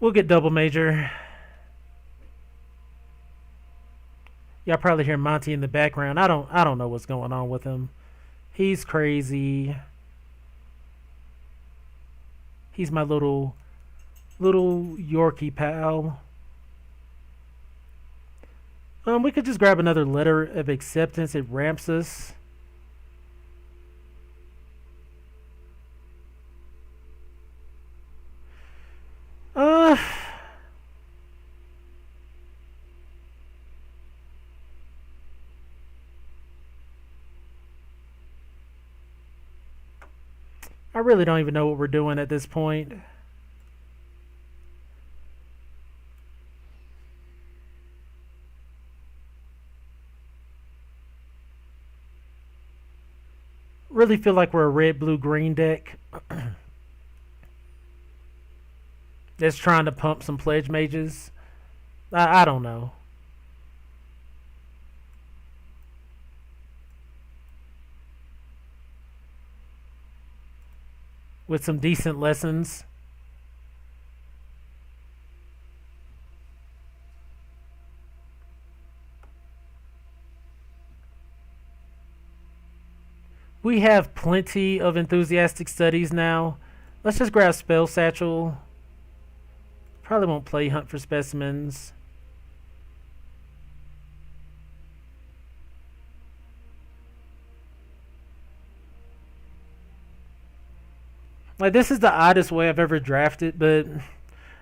We'll get Double Major. Y'all probably hear Monty in the background. I don't know what's going on with him. He's crazy. He's my little Yorkie pal. We could just grab another letter of acceptance. It ramps us. I really don't even know what we're doing at this point. really feel like we're a red, blue, green deck that's trying to pump some pledge mages. I don't know. With some decent lessons. We have plenty of enthusiastic studies now. Let's just grab Spell Satchel. Probably won't play Hunt for Specimens. Like, this is the oddest way I've ever drafted, but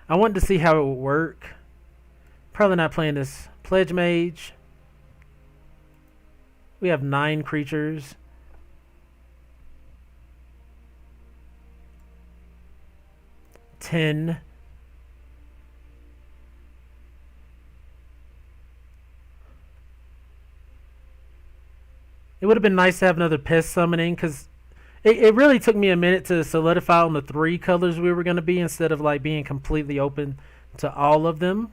I wanted to see how it would work. Probably not playing this Pledge Mage. We have 9 creatures. Ten. It would have been nice to have another pest summoning, because it really took me a minute to solidify on the 3 colors we were going to be, instead of like being completely open to all of them.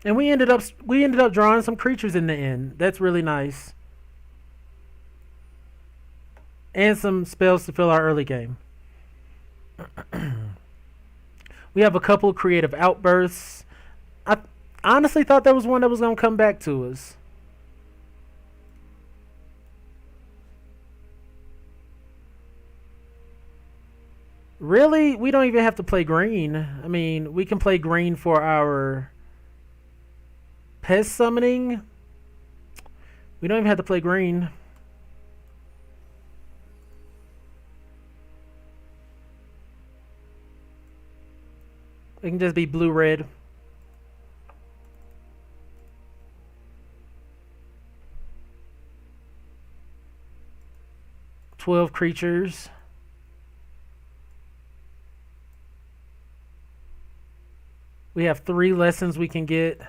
And we ended up drawing some creatures in the end. That's really nice. And some spells to fill our early game. We have a couple of creative outbursts. I honestly thought that was one that was going to come back to us. Really? We don't even have to play green. I mean, we can play green for our pest summoning. We don't even have to play green. It can just be blue-red. "12 creatures. We have 3 lessons we can get.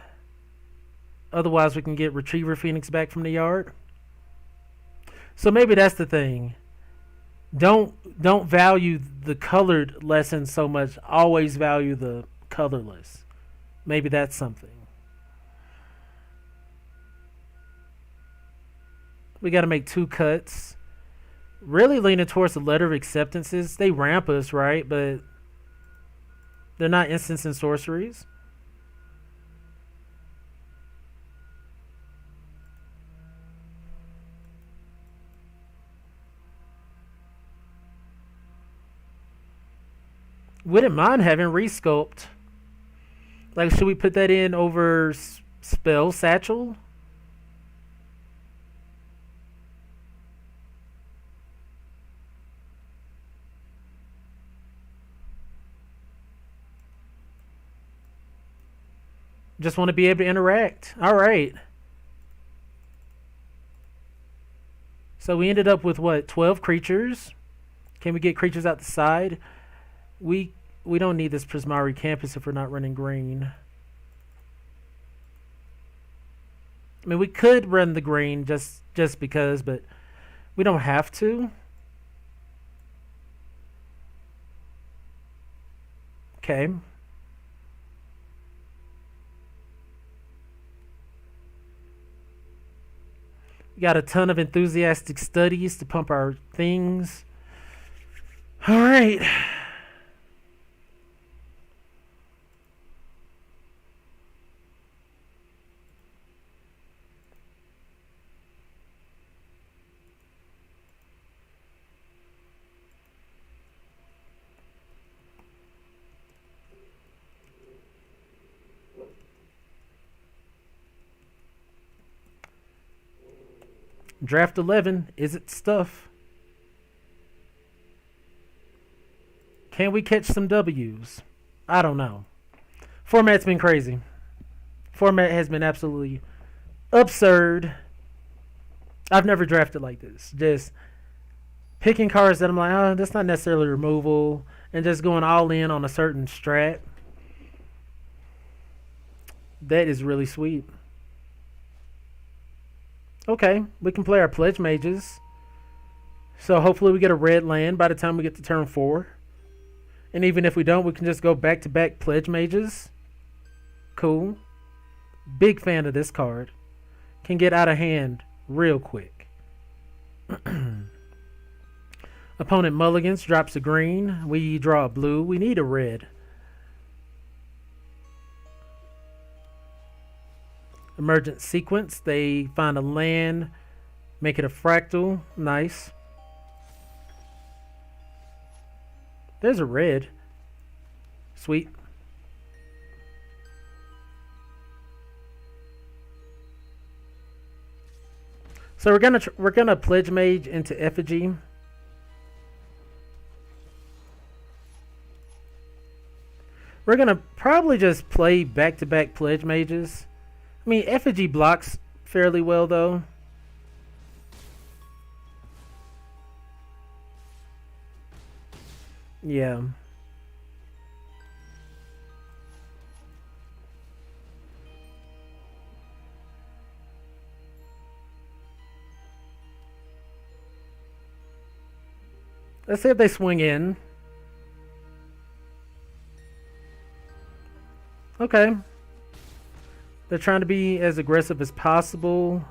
Otherwise, we can get Retriever Phoenix back from the yard. So maybe that's the thing. Don't value the colored lessons so much. Always value the colorless. Maybe that's something. We got to make 2 cuts. Really leaning towards the letter of acceptances. They ramp us, right? But they're not instants and sorceries. Wouldn't mind having Resculpt. Like, should we put that in over Spell Satchel? Just want to be able to interact. Alright. So we ended up with what? 12 creatures? Can we get creatures out the side? We don't need this Prismari Campus if we're not running green. I mean, we could run the green just because, but we don't have to. Okay. We got a ton of enthusiastic studies to pump our things. All right. Draft 11, is it stuff? Can we catch some W's? I don't know. Format's been crazy. Format has been absolutely absurd. I've never drafted like this. Just picking cards that I'm like, oh, that's not necessarily removal, and just going all in on a certain strat. That is really sweet. Okay, we can play our Pledge Mages. So hopefully we get a red land by the time we get to turn 4. And even if we don't, we can just go back-to-back Pledge Mages. Cool. Big fan of this card. Can get out of hand real quick. Opponent mulligans, drops a green. We draw a blue. We need a red. Emergent sequence. They find a land, make it a fractal. Nice. There's a red. Sweet. So we're gonna Pledge Mage into Effigy. We're gonna probably just play back-to-back Pledge Mages. I mean, Effigy blocks fairly well though. Yeah. Let's see if they swing in. Okay. They're trying to be as aggressive as possible.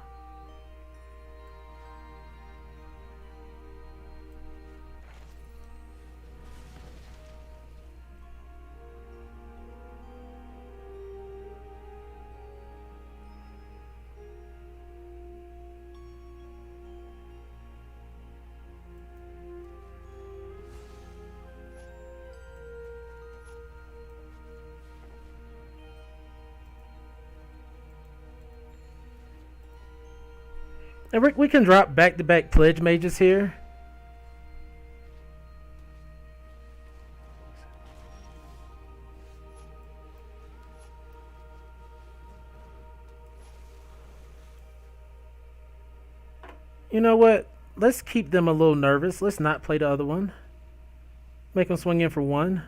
And we can drop back-to-back Pledge Mages here. You know what? Let's keep them a little nervous. Let's not play the other one. Make them swing in for 1.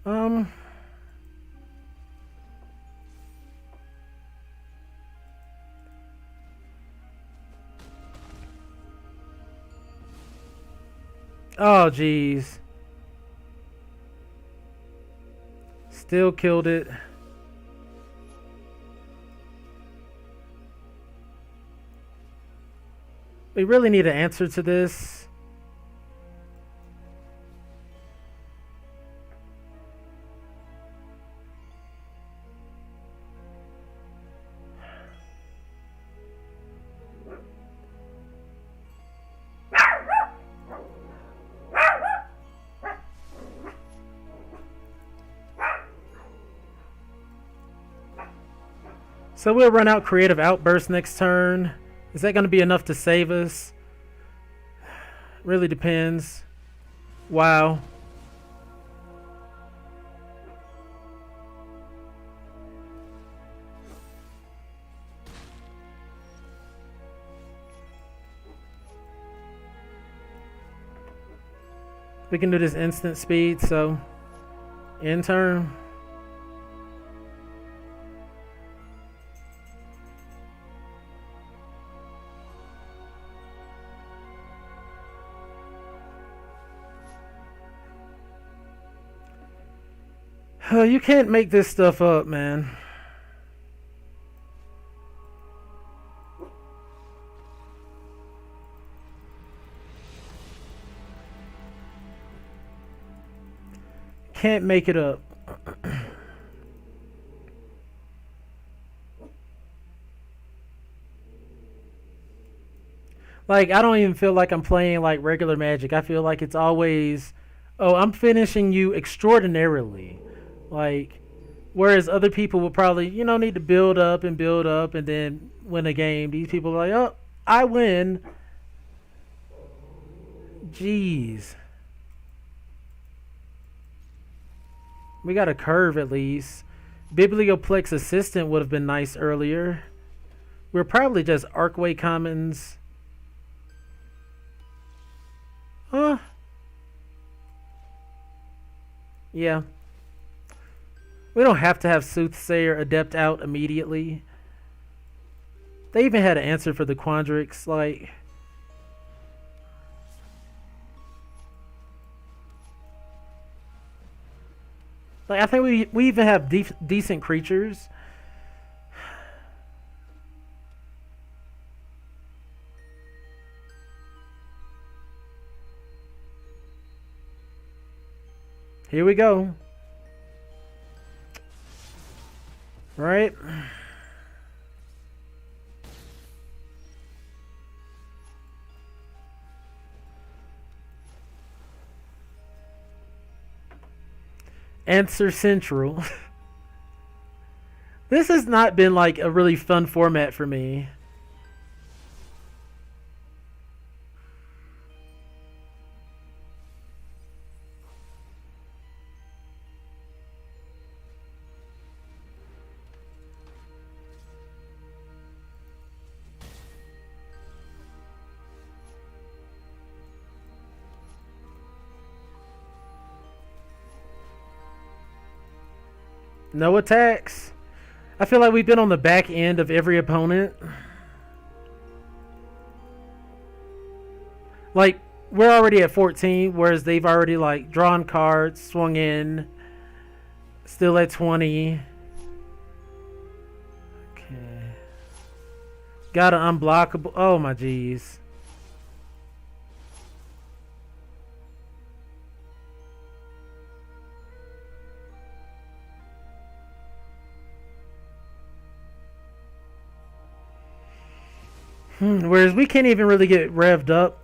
Um. Oh, jeez. Still killed it. We really need an answer to this. So we'll run out Creative Outburst next turn. Is that going to be enough to save us? Really depends. Wow. We can do this instant speed, so end turn. You can't make this stuff up, man. Can't make it up. Like, I don't even feel like I'm playing like regular Magic. I feel like it's always, oh, I'm finishing you extraordinarily. Like, whereas other people would probably, need to build up and then win a game. These people are like, oh, I win. Jeez. We got a curve at least. Biblioplex Assistant would have been nice earlier. We're probably just Arcway Commons. Huh? Yeah. We don't have to have Soothsayer Adept out immediately. They even had an answer for the Quandrix, like... Like, I think we even have decent creatures. Here we go. Right? Answer Central. This has not been like a really fun format for me. No attacks. I feel like we've been on the back end of every opponent. Like, we're already at 14, whereas they've already, like, drawn cards, swung in. Still at 20. Okay. Got an unblockable. Oh, my jeez. Whereas we can't even really get revved up.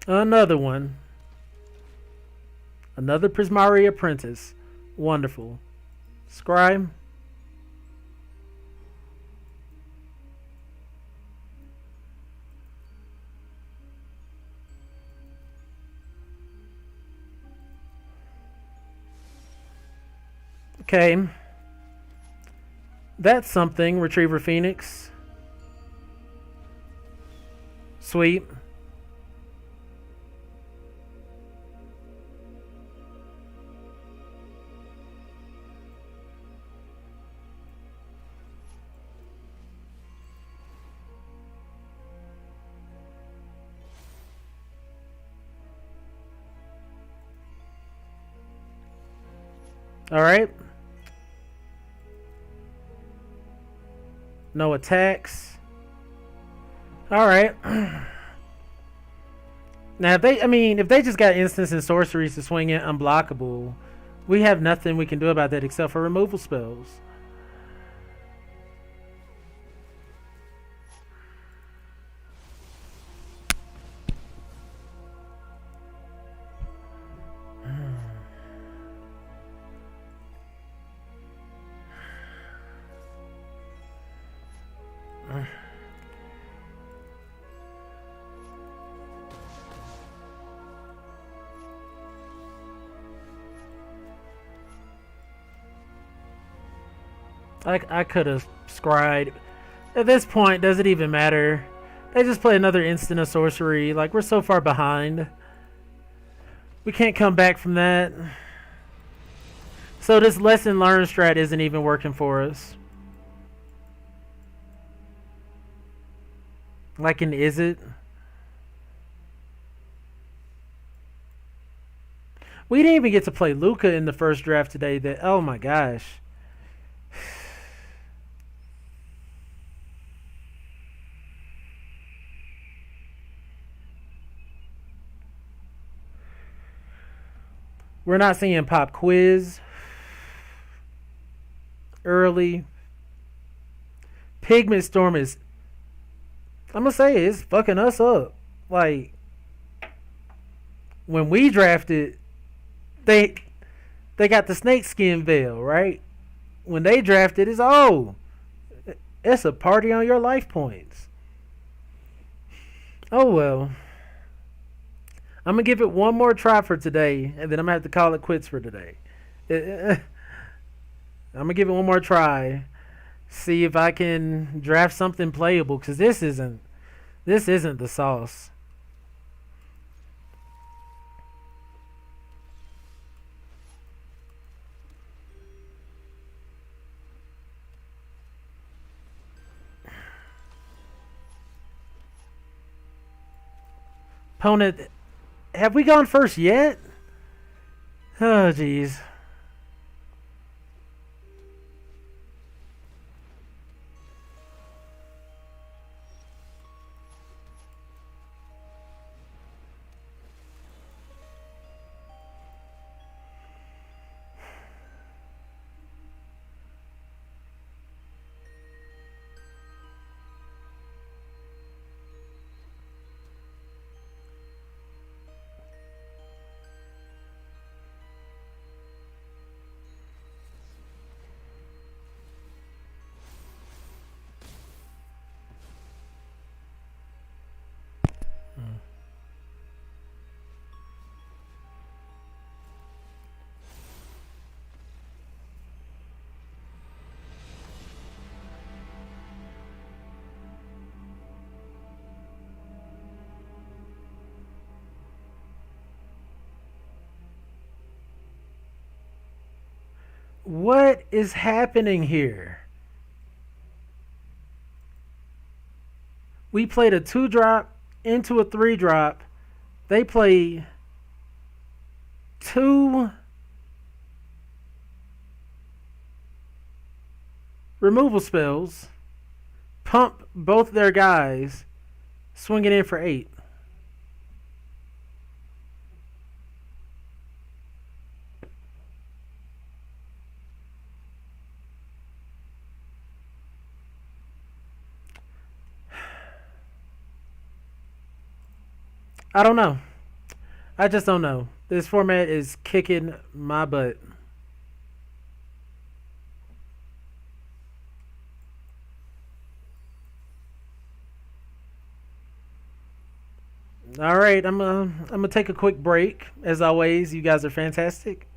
Another one. Another Prismari Apprentice. Wonderful. Scribe. Okay. That's something, Retriever Phoenix. Sweet. All right. No attacks. All right. Now, if they just got instants and sorceries to swing in unblockable, we have nothing we can do about that except for removal spells. I could have scried. At this point, does it even matter? They just play another instant of sorcery. Like, we're so far behind. We can't come back from that. So this lesson learned strat isn't even working for us. Like, and is it? We didn't even get to play Luca in the first draft today. That oh my gosh. We're not seeing pop quiz early. Pigment Storm is. I'm gonna say it's fucking us up. Like when we drafted, they they got the snakeskin veil, right? When they drafted, it's a party on your life points. Oh well. I'm gonna give it one more try for today, and then I'm gonna have to call it quits for today. I'm gonna give it one more try, see if I can draft something playable, because this isn't the sauce. Opponent, have we gone first yet? Oh jeez. What is happening here? We played a 2 drop into a 3 drop. They play two removal spells, pump both their guys, swing it in for 8. I don't know. I just don't know. This format is kicking my butt. All right, I'm gonna take a quick break. As always, you guys are fantastic.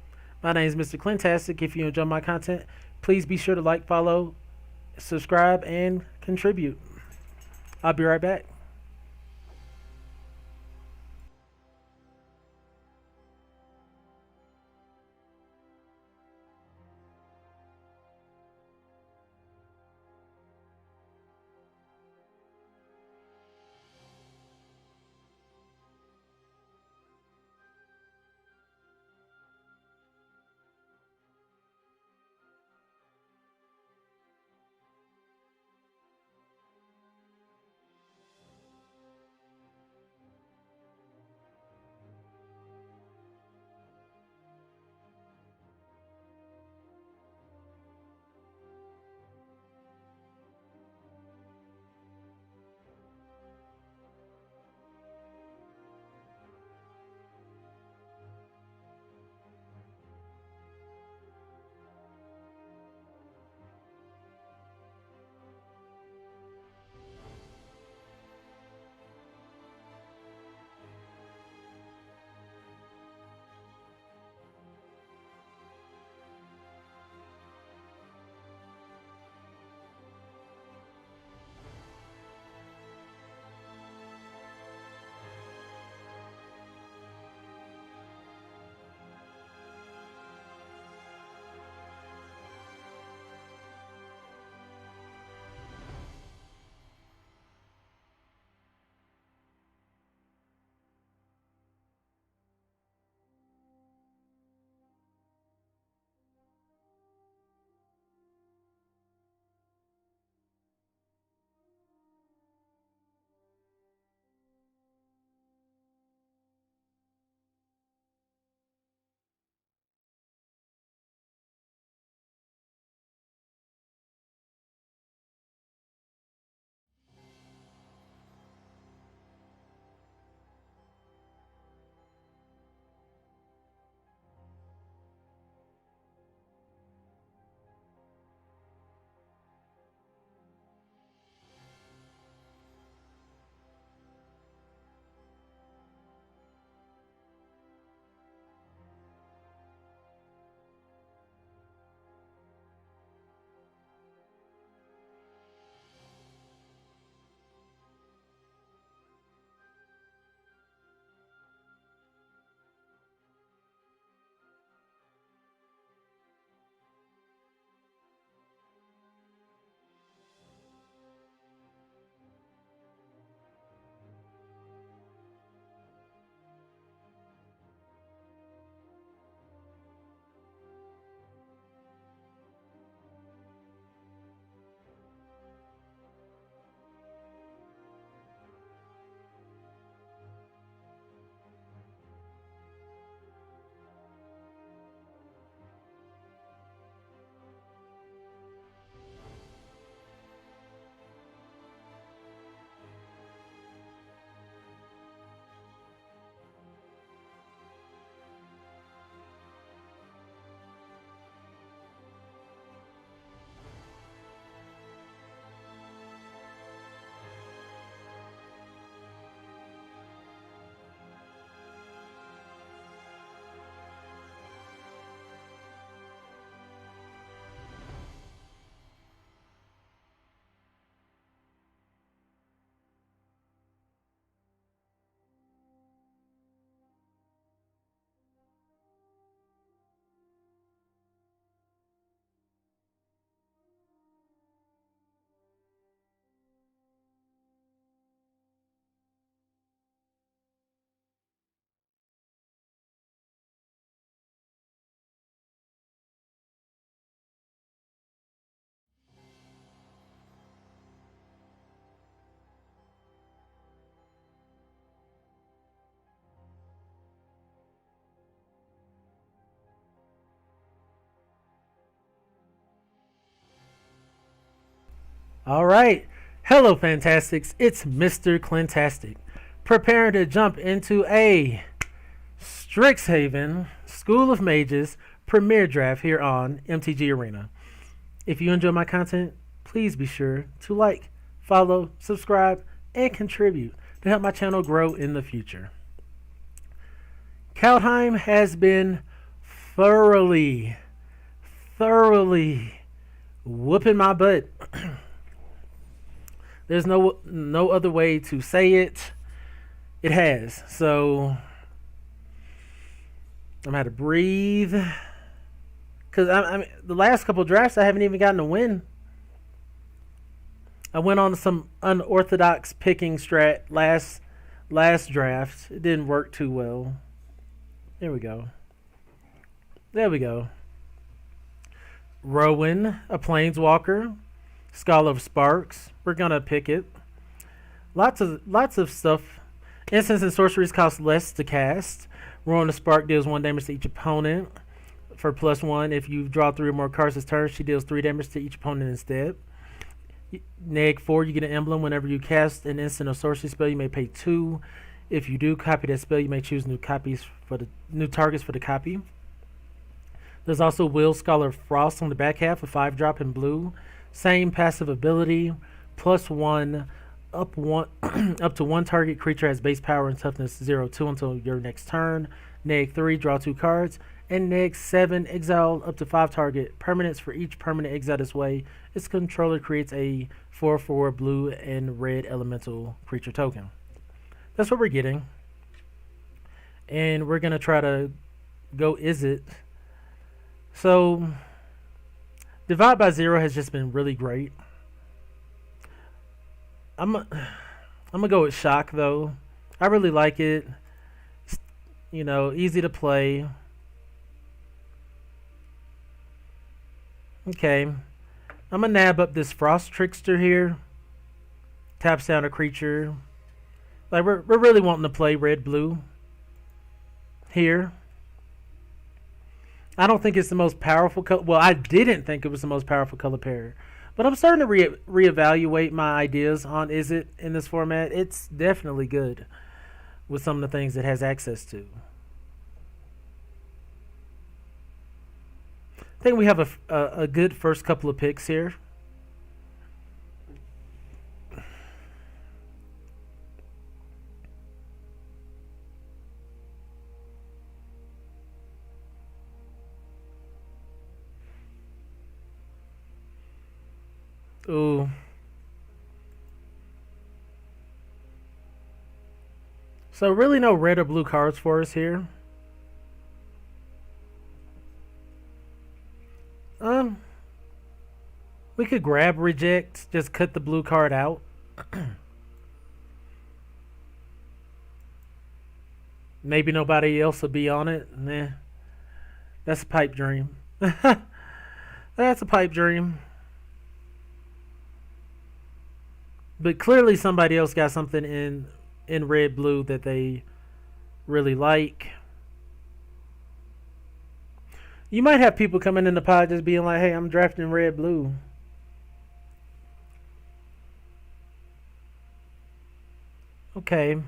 My name is Mr. Clintastik. If you enjoy my content, please be sure to like, follow, subscribe, and contribute. I'll be right back. All right. Hello, Fantastics. It's Mr. Clintastik, preparing to jump into a Strixhaven School of Mages premiere draft here on MTG Arena. If you enjoy my content, please be sure to like, follow, subscribe, and contribute to help my channel grow in the future. Kaldheim has been thoroughly whooping my butt. There's no other way to say it. It has. So I'm gonna have to breathe, because I mean, the last couple drafts I haven't even gotten a win. I went on some unorthodox picking strat last draft. It didn't work too well. There we go. Rowan, a Planeswalker, Scholar of Sparks. We're gonna pick it. Lots of stuff. Instants and sorceries cost less to cast. Rowan the Spark deals 1 damage to each opponent for +1. If you draw 3 or more cards this turn, she deals 3 damage to each opponent instead. -4, you get an emblem. Whenever you cast an instant or sorcery spell, you may pay 2. If you do copy that spell, you may choose new targets for the copy. There's also Will, Scholar of Frost on the back half, a 5-drop in blue. Same passive ability, +1, up to 1 target creature has base power and toughness 0-2 until your next turn. -3, draw 2 cards. And -7, exile up to 5 target permanents. For each permanent exiled this way, its controller creates a 4/4 blue and red elemental creature token. That's what we're getting. And we're going to try to go Izzet. So, Divide by Zero has just been really great. I'm going to go with Shock, though. I really like it. It's, easy to play. Okay. I'm going to nab up this Frost Trickster here. Taps down a creature. Like, we're really wanting to play red-blue here. I don't think it's the most powerful color. Well, I didn't think it was the most powerful color pair. But I'm starting to reevaluate my ideas on Izzet in this format. It's definitely good with some of the things it has access to. I think we have a good first couple of picks here. Ooh. So really no red or blue cards for us here. We could grab reject, just cut the blue card out. Maybe nobody else will be on it. Nah. That's a pipe dream. That's a pipe dream. But clearly somebody else got something in red-blue that they really like. You might have people coming in the pod just being like, hey, I'm drafting red-blue. Okay.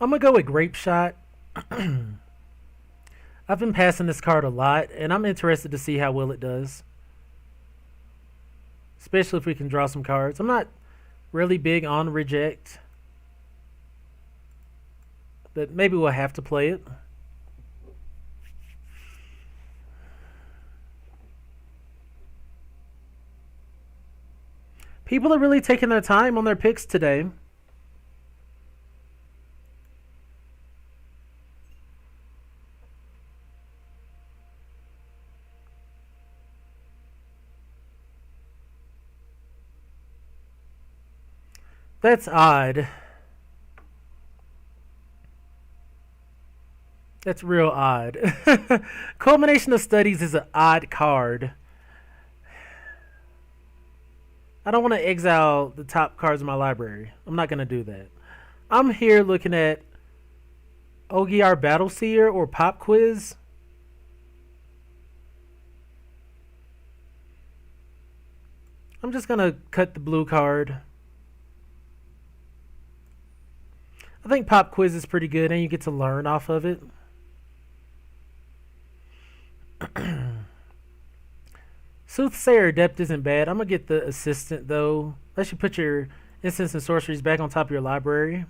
I'm going to go with Grape Shot. I've been passing this card a lot, and I'm interested to see how well it does. Especially if we can draw some cards. I'm not really big on reject, but maybe we'll have to play it. People are really taking their time on their picks today. That's odd. That's real odd. Culmination of Studies is an odd card. I don't want to exile the top cards in my library. I'm not going to do that. I'm here looking at Ogier Battleseer or Pop Quiz. I'm just going to cut the blue card. I think Pop Quiz is pretty good and you get to learn off of it. Soothsayer Adept isn't bad. I'm going to get the Assistant though. Let you put your instants and sorceries back on top of your library.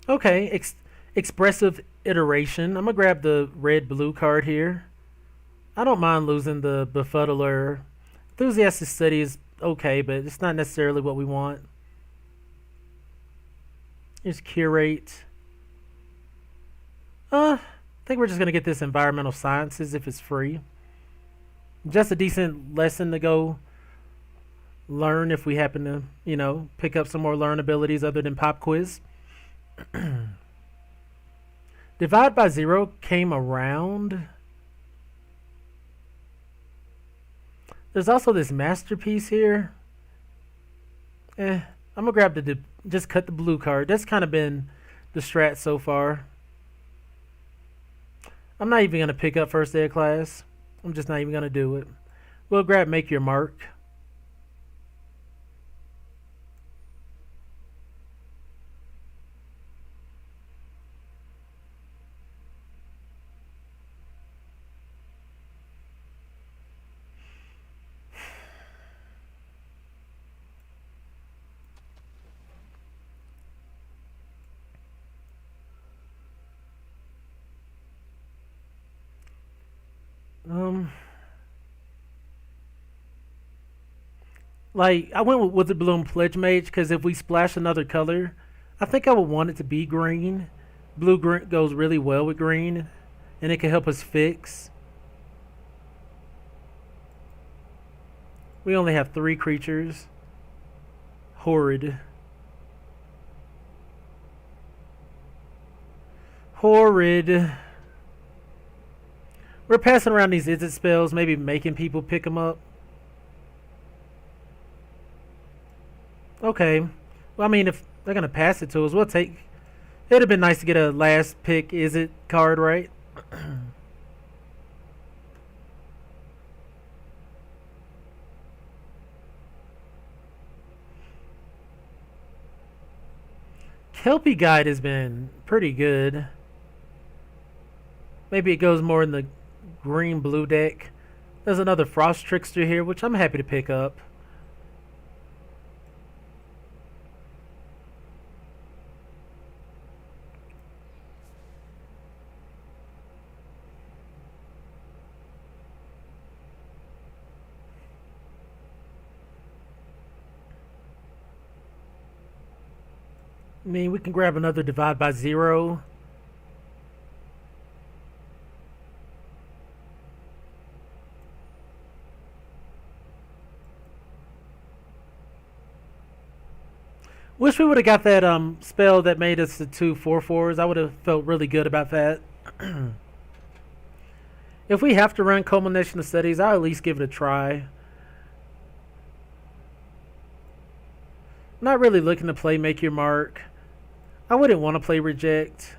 Okay, Expressive Iteration. I'm going to grab the red-blue card here. I don't mind losing the Befuddler. Enthusiastic Study is okay, but it's not necessarily what we want. Here's Curate. I think we're just going to get this Environmental Sciences if it's free. Just a decent lesson to go learn if we happen to, pick up some more learn abilities other than Pop Quiz. Divide by Zero came around. There's also this Masterpiece here. I'm gonna grab just cut the blue card. That's kind of been the strat so far. I'm not even gonna pick up first day of class. I'm just not even gonna do it. We'll grab Make Your Mark. Like, I went with Wizard Bloom Pledge Mage because if we splash another color, I think I would want it to be green. Blue goes really well with green, and it can help us fix. We only have 3 creatures. Horrid. Horrid. We're passing around these Izzet spells, maybe making people pick them up. Okay. Well, I mean, if they're going to pass it to us, we'll take... It would have been nice to get a last pick Izzet card, right? Kelpie Guide has been pretty good. Maybe it goes more in the green-blue deck. There's another Frost Trickster here, which I'm happy to pick up. I mean, we can grab another Divide by Zero. Wish we would have got that spell that made us the 2 4/4s. I would have felt really good about that. If we have to run Culmination of Studies, I'll at least give it a try. Not really looking to play Make Your Mark. I wouldn't want to play Reject.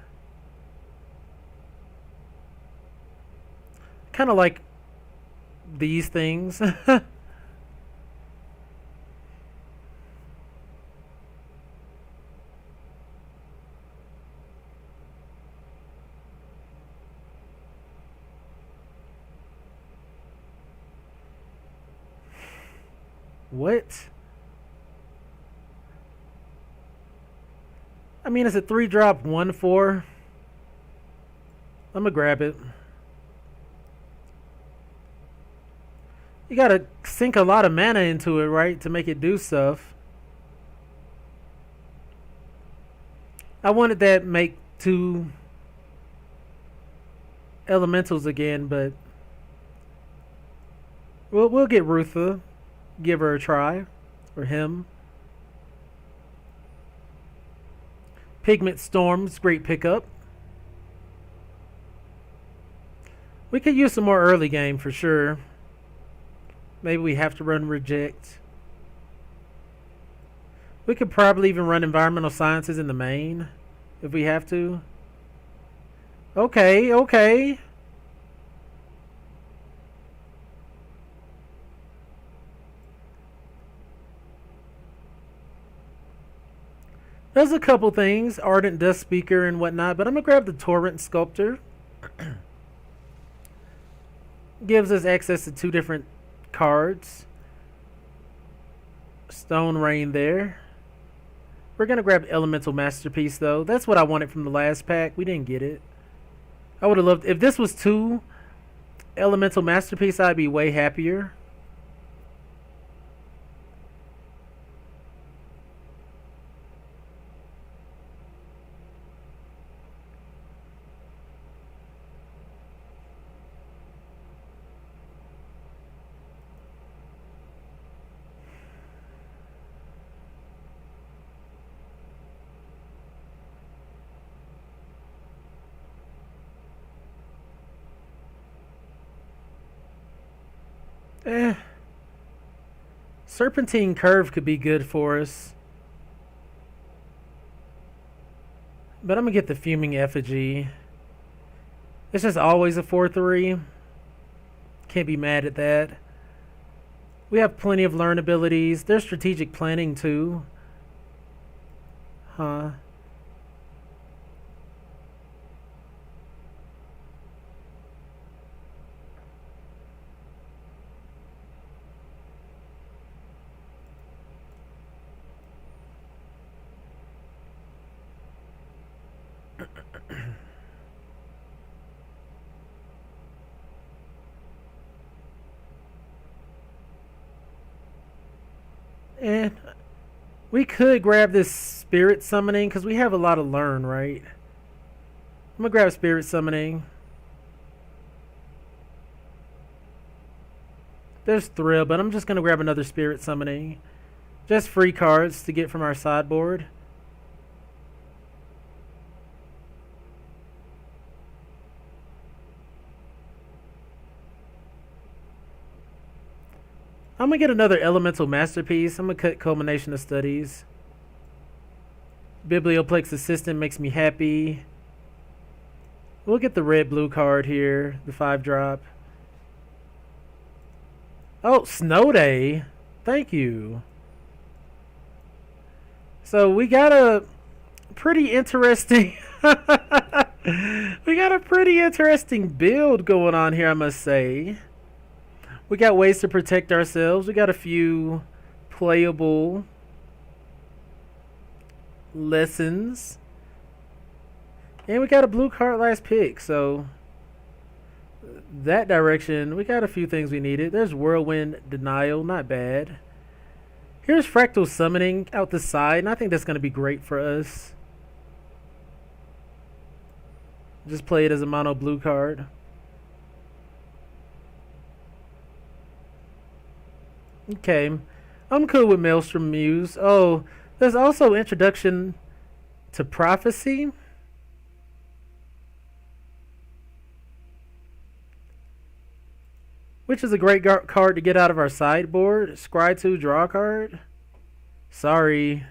Kind of like these things. What? I mean, it's a 3-drop 1/4. I'm gonna grab it. You gotta sink a lot of mana into it, right, to make it do stuff. I wanted that make 2 elementals again, but we'll get Rutha. Give her a try, or him. Pigment Storms, great pickup. We could use some more early game for sure. Maybe we have to run reject. We could probably even run environmental sciences in the main if we have to. Okay, okay. There's a couple things, Ardent Dust Speaker and whatnot, but I'm gonna grab the Torrent Sculptor. Gives us access to 2 different cards. Stone Rain there. We're gonna grab Elemental Masterpiece though. That's what I wanted from the last pack. We didn't get it. I would have loved if this was 2 Elemental Masterpiece. I'd be way happier. Eh. Serpentine Curve could be good for us. But I'm going to get the Fuming Effigy. It's just always a 4-3. Can't be mad at that. We have plenty of learn abilities. There's strategic planning too. Huh. And we could grab this Spirit Summoning because we have a lot of learn, right? I'm going to grab Spirit Summoning. There's Thrill, but I'm just going to grab another Spirit Summoning. Just free cards to get from our sideboard. I'm going to get another Elemental Masterpiece. I'm going to cut Culmination of Studies. Biblioplex Assistant makes me happy. We'll get the red-blue card here. The 5-drop. Oh, Snow Day. Thank you. So we got a pretty interesting... we got a pretty interesting build going on here, I must say. We got ways to protect ourselves. We got a few playable lessons. And we got a blue card last pick. So that direction, we got a few things we needed. There's Whirlwind Denial. Not bad. Here's Fractal Summoning out the side. And I think that's going to be great for us. Just play it as a mono blue card. Okay, I'm cool with Maelstrom Muse. Oh, there's also Introduction to Prophecy. Which is a great card to get out of our sideboard. Scry 2, draw a card. Sorry.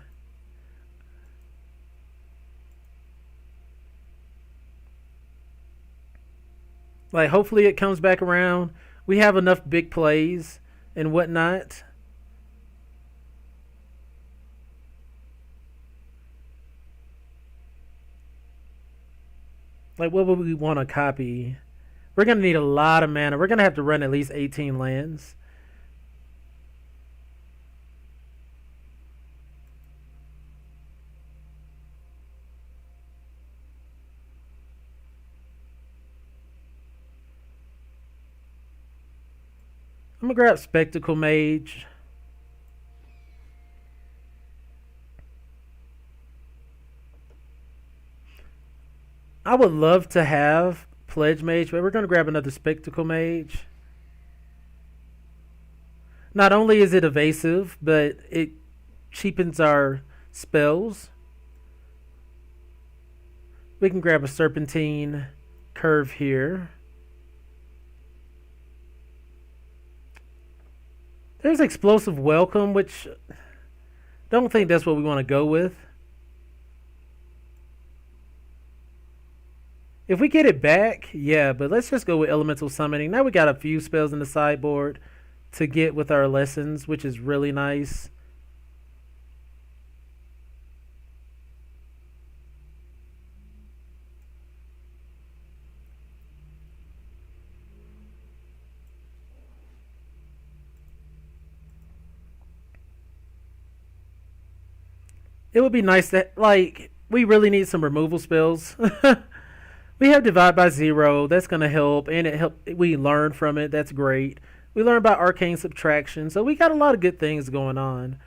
Like, hopefully it comes back around. We have enough big plays and whatnot. Like, what would we want to copy? We're going to need a lot of mana. We're going to have to run at least 18 lands. I'm going to grab Spectacle Mage. I would love to have Pledge Mage, but we're going to grab another Spectacle Mage. Not only is it evasive, but it cheapens our spells. We can grab a Serpentine Curve here. There's explosive welcome, which don't think that's what we want to go with. If we get it back, yeah, but let's just go with elemental summoning. Now we got a few spells in the sideboard to get with our lessons, which is really nice. It would be nice that, like, we really need some removal spells. We have divide by zero. That's gonna help, and it help. We learn from it. That's great. We learn about arcane subtraction, so we got a lot of good things going on.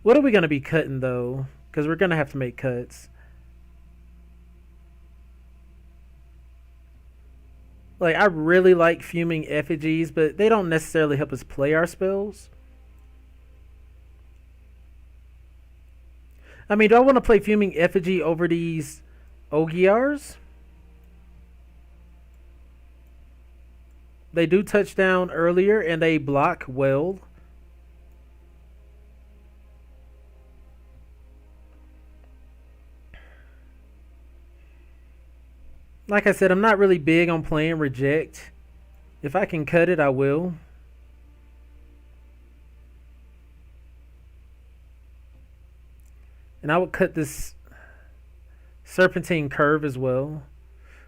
What are we gonna be cutting though? Because we're gonna have to make cuts. Like I really like fuming effigies, but they don't necessarily help us play our spells. I mean, do I want to play fuming effigy over these Ogiars? They do touch down earlier and they block well. Like I said, I'm not really big on playing reject. If I can cut it, I will. And I would cut this serpentine curve as well.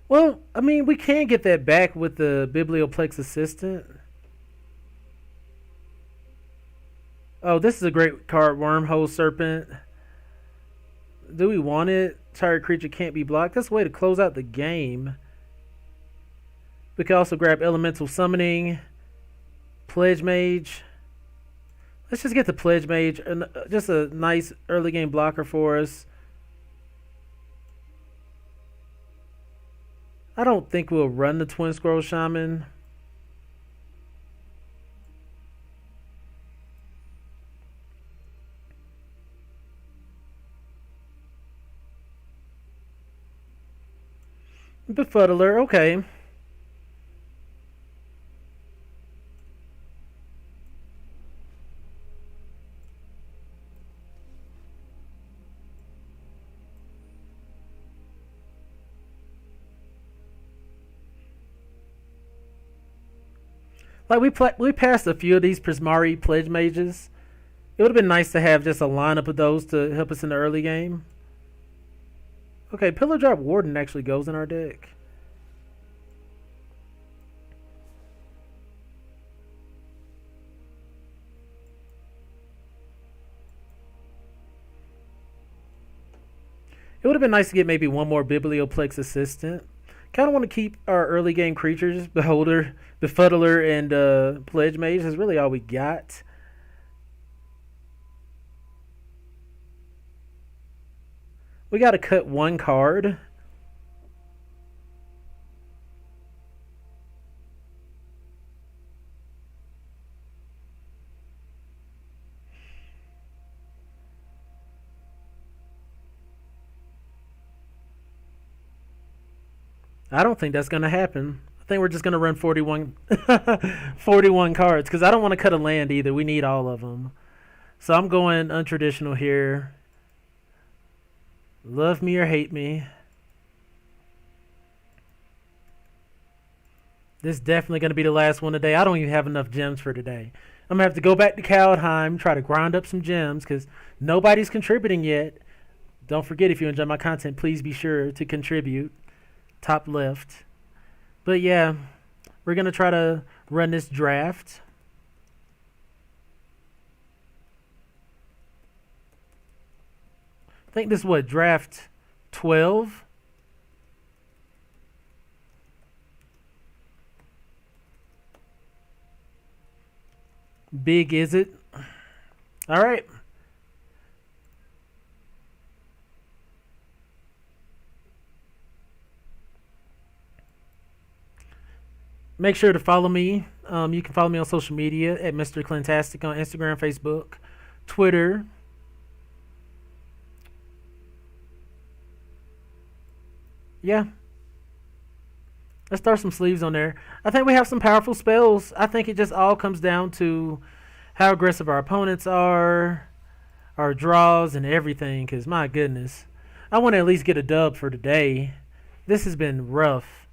Well, I mean, we can get that back with the Biblioplex Assistant. Oh, this is a great card, Wormhole Serpent. Do we want it? Target creature can't be blocked. That's a way to close out the game. We can also grab Elemental Summoning, Pledge Mage. Let's just get the Pledge Mage. Just a nice early game blocker for us. I don't think we'll run the Twin Scroll Shaman. Befuddler, okay. Like we passed a few of these Prismari Pledge Mages. It would have been nice to have just a lineup of those to help us in the early game. Okay, Pillar Drop Warden actually goes in our deck. It would have been nice to get maybe one more Biblioplex Assistant. Kind of want to keep our early game creatures, Beholder, Befuddler, and Pledge Mage. Is really all we got. We got to cut one card. I don't think that's going to happen. I think we're just going to run 41, 41 cards because I don't want to cut a land either. We need all of them. So I'm going untraditional here. Love me or hate me. This is definitely going to be the last one today. I don't even have enough gems for today. I'm going to have to go back to Kaldheim, try to grind up some gems because nobody's contributing yet. Don't forget, if you enjoy my content, please be sure to contribute. Top left. But yeah, we're going to try to run this draft. I think this is what, draft 12? Big is it? All right. Make sure to follow me. You can follow me on social media at Mr.Clintastik on Instagram, Facebook, Twitter. Yeah, let's throw some sleeves on there. I think we have some powerful spells. I think it just all comes down to how aggressive our opponents are, our draws, and everything. Because my goodness, I want to at least get a dub for today. This has been rough.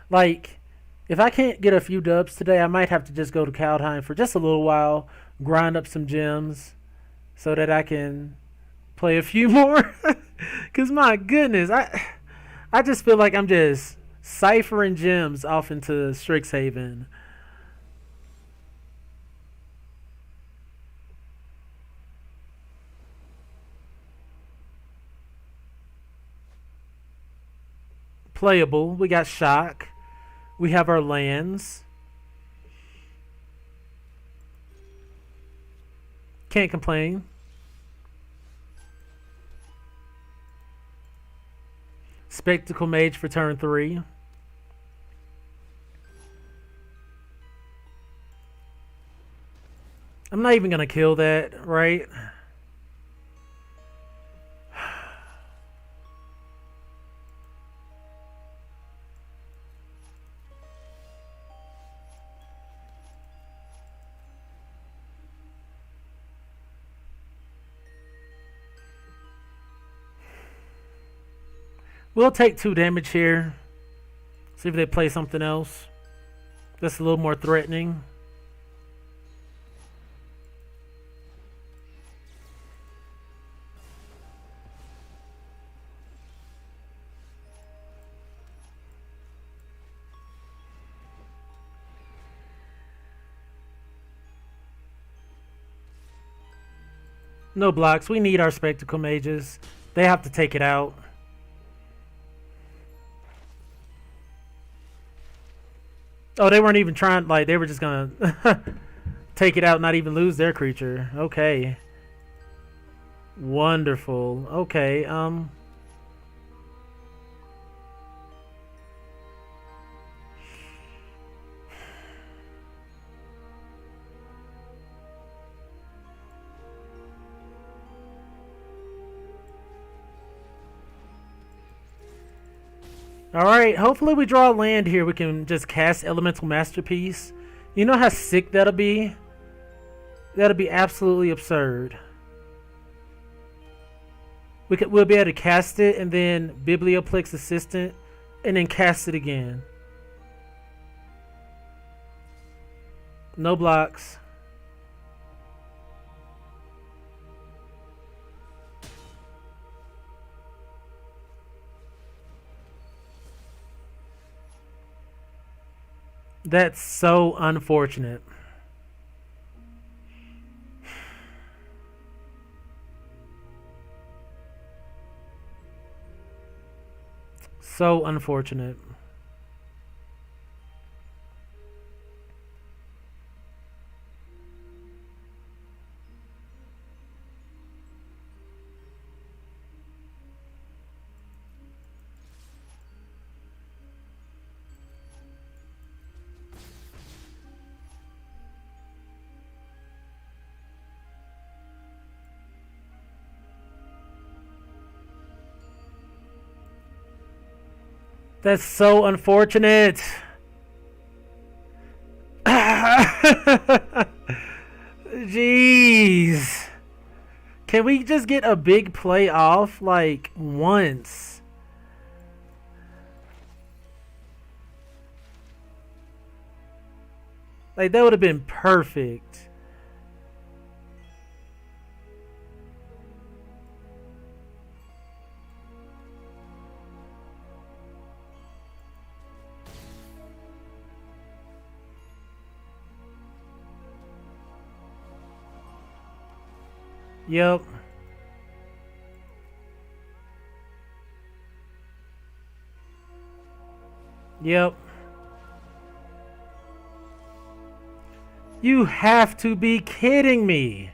Like, if I can't get a few dubs today, I might have to just go to Kaldheim for just a little while, grind up some gems, so that I can play a few more. Cause my goodness, I just feel like I'm just ciphering gems off into Strixhaven. Playable. We got shock. We have our lands. Can't complain. Spectacle Mage for turn 3. I'm not even going to kill that, right? We'll take 2 damage here. See if they play something else that's a little more threatening. No blocks. We need our Spectacle Mages. They have to take it out. Oh, they weren't even trying. Like, they were just going to take it out, not even lose their creature. Okay. Wonderful. Okay, Alright, hopefully we draw a land here. We can just cast Elemental Masterpiece. You know how sick that'll be? That'll be absolutely absurd. We'll be able to cast it and then Biblioplex Assistant and then cast it again. No blocks. That's so unfortunate. So unfortunate. That's so unfortunate. Jeez. Can we just get a big play off like once? Like that would have been perfect. Yep. Yep. You have to be kidding me.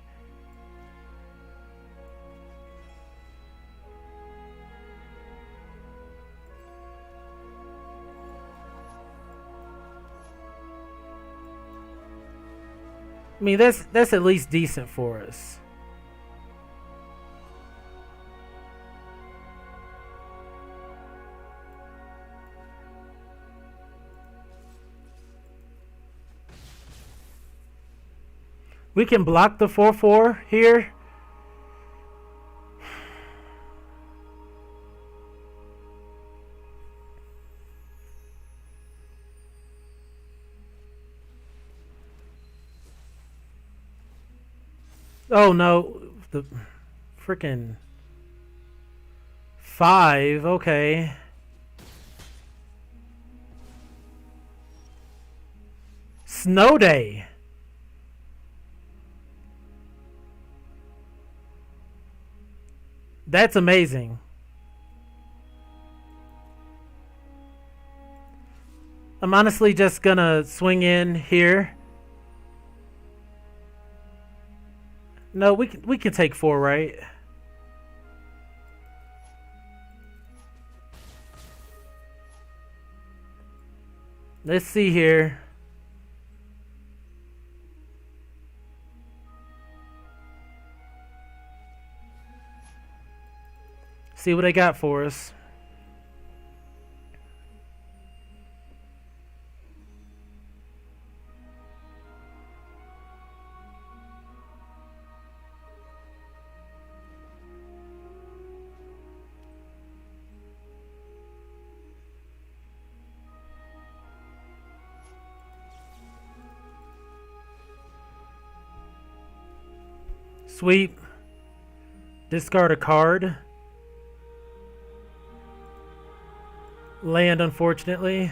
I mean, that's at least decent for us. We can block the 4/4 here. Oh no, the freaking 5. Okay. Snow day. That's amazing. I'm honestly just gonna swing in here. No, we can take 4, right? Let's see here. See what they got for us. Sweet. Discard a card. Land, unfortunately.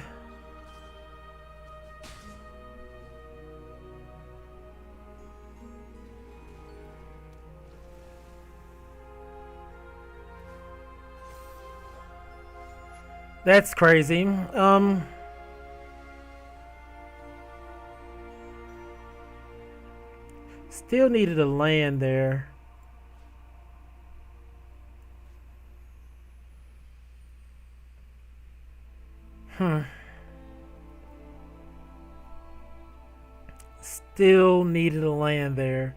That's crazy. Still needed a land there. Still needed a land there.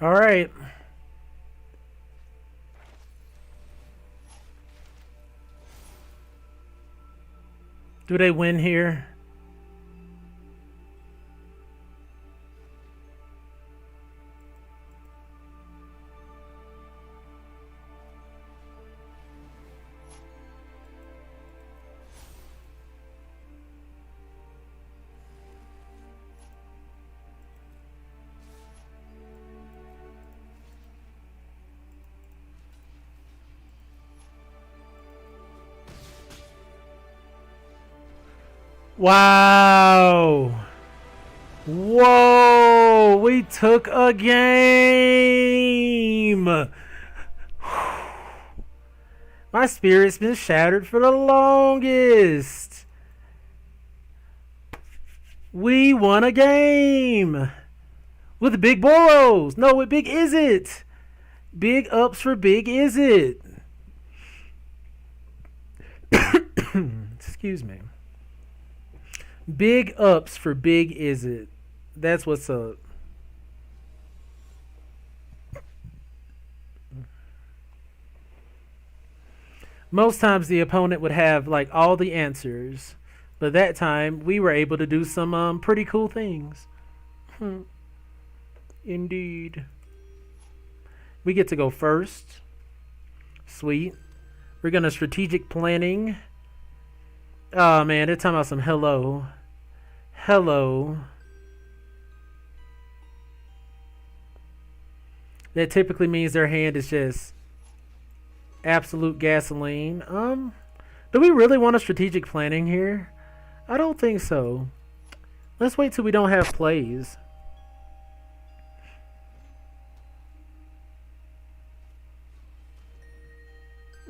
All right. Do they win here? Wow. Whoa. We took a game. My spirit's been shattered for the longest. We won a game. With Big Boros. No, with Big Is It. Big ups for Big Is It. Excuse me. Big ups for Big Is It. That's what's up. Most times the opponent would have like all the answers, but that time we were able to do some pretty cool things. Indeed. We get to go first. Sweet. We're gonna strategic planning. Oh man, they're talking about some hello. Hello. That typically means their hand is just absolute gasoline. Do we really want a strategic planning here? I don't think so. Let's wait till we don't have plays.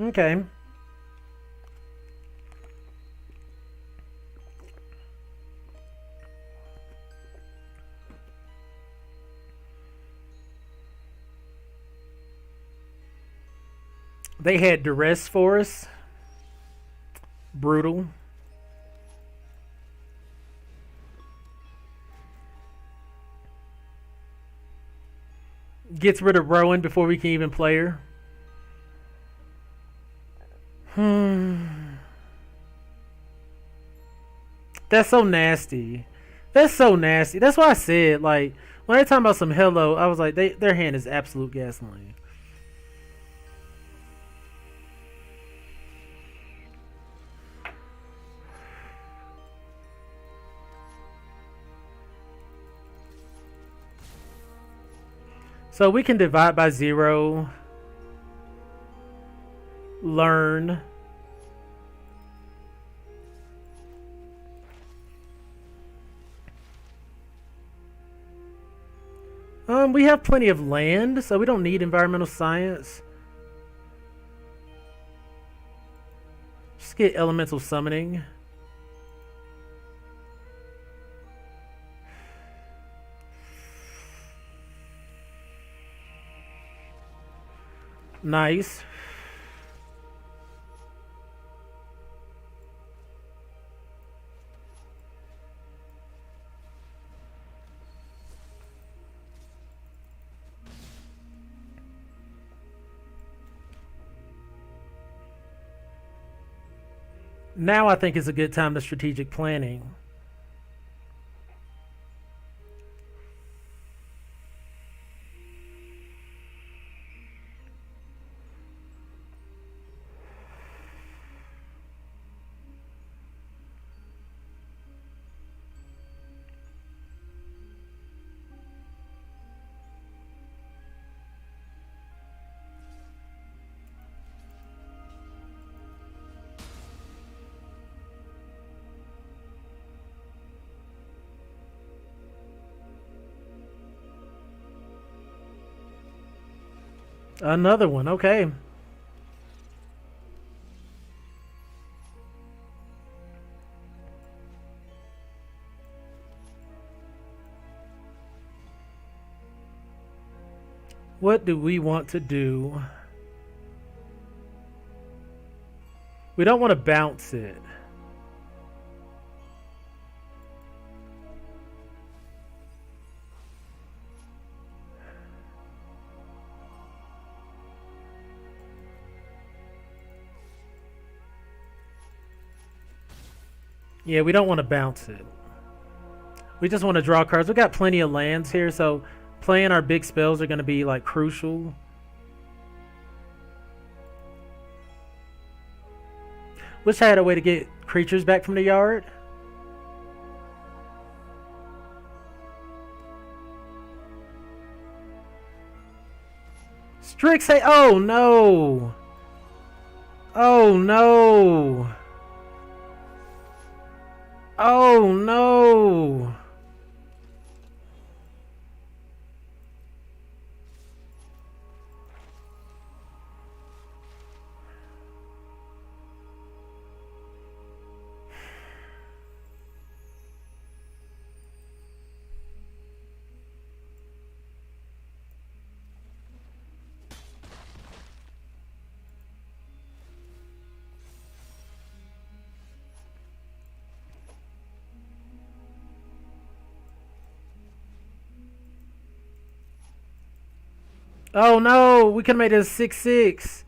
Okay. They had duress for us. Brutal. Gets rid of Rowan before we can even play her. That's so nasty. That's so nasty. That's why I said, like, when they're talking about some hello, I was like, their hand is absolute gasoline. So we can divide by 0. Learn. We have plenty of land, so we don't need environmental science. Just get elemental summoning. Nice. Now I think is a good time to strategic planning. Another one, okay. What do we want to do? We don't want to bounce it. Yeah, we don't want to bounce it. We just want to draw cards. We got plenty of lands here, so playing our big spells are going to be like crucial. Wish I had a way to get creatures back from the yard. Strixhaven. Oh no. Oh no. Oh no. Oh no, we could have made it a 6/6.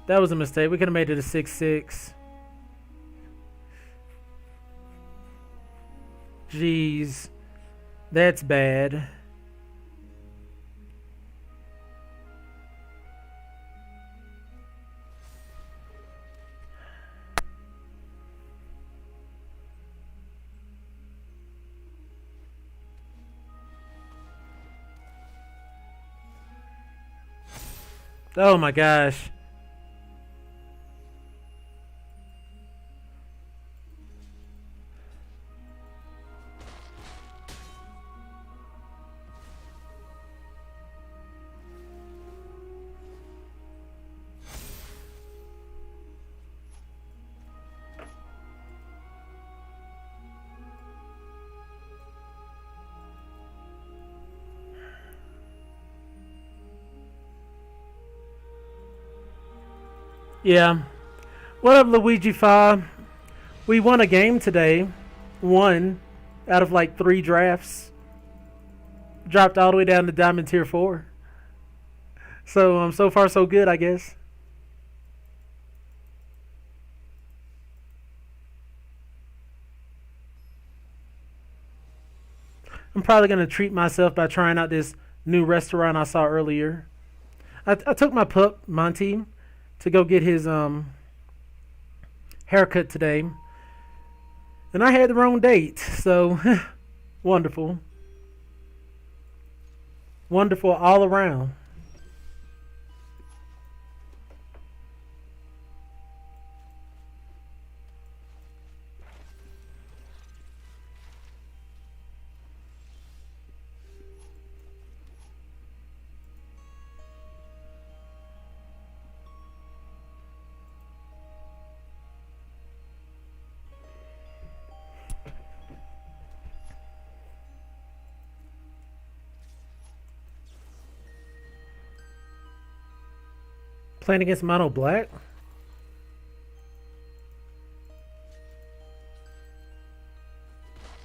That was a mistake. We could have made it a 6/6. Jeez. That's bad. Oh my gosh. Yeah. What up, Luigi Fa? We won a game today. One out of like 3 drafts. Dropped all the way down to Diamond Tier 4. So, so far so good, I guess. I'm probably going to treat myself by trying out this new restaurant I saw earlier. I took my pup, Monty, to go get his haircut today. And I had the wrong date, so wonderful. Wonderful all around. Playing against Mono Black?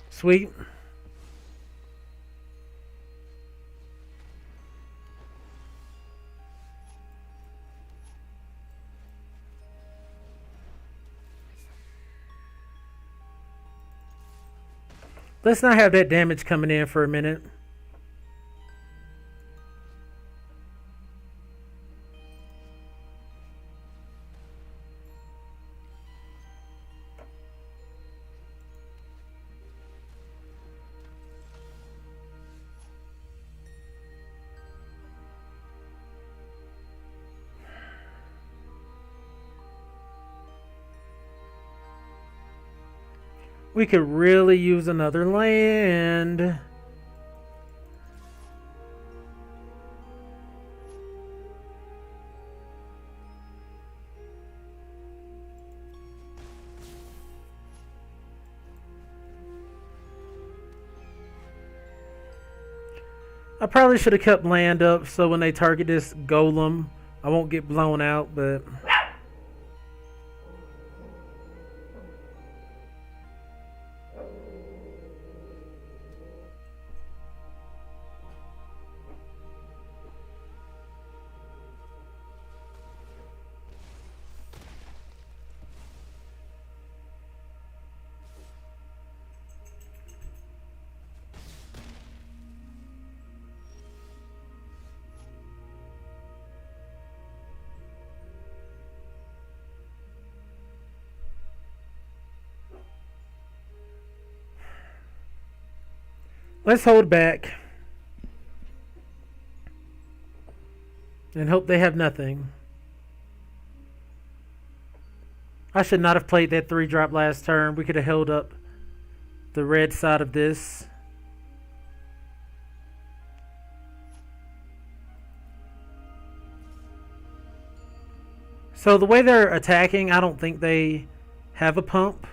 Sweet. Let's not have that damage coming in for a minute. We could really use another land. I probably should have kept land up so when they target this golem, I won't get blown out, but... Let's hold back and hope they have nothing. I should not have played that 3-drop last turn. We could have held up the red side of this. So the way they're attacking, I don't think they have a pump.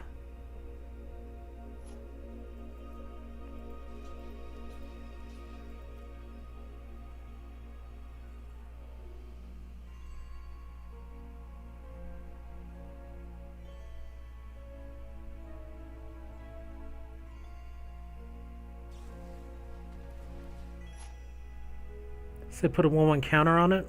So put a 1/1 counter on it.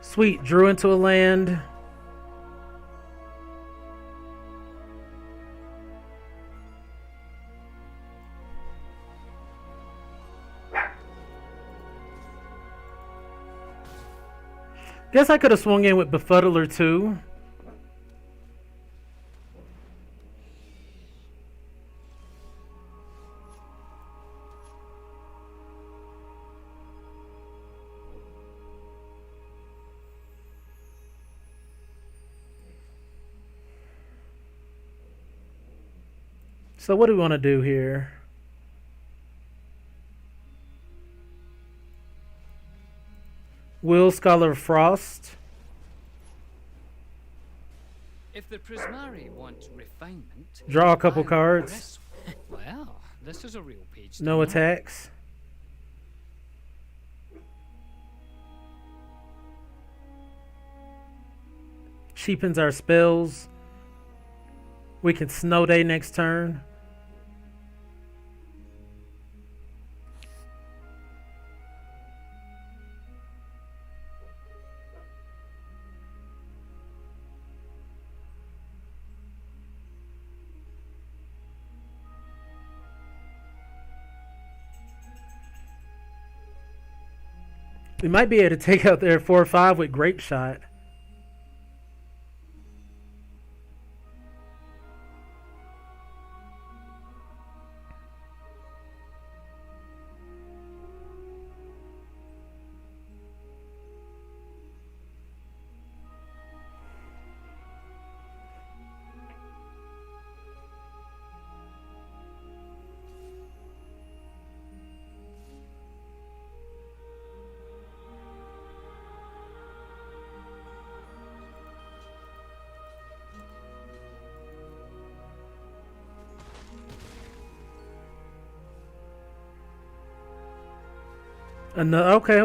Sweet, drew into a land. Guess I could have swung in with Befuddler too. So what do we want to do here? Will, Scholar of Frost. If the Prismari want refinement, Draw a couple I'll cards. press. Well, this is a real page. No turner. attacks. Cheapens our spells. We can Snow Day next turn. We might be able to take out their 4/5 with Grape Shot.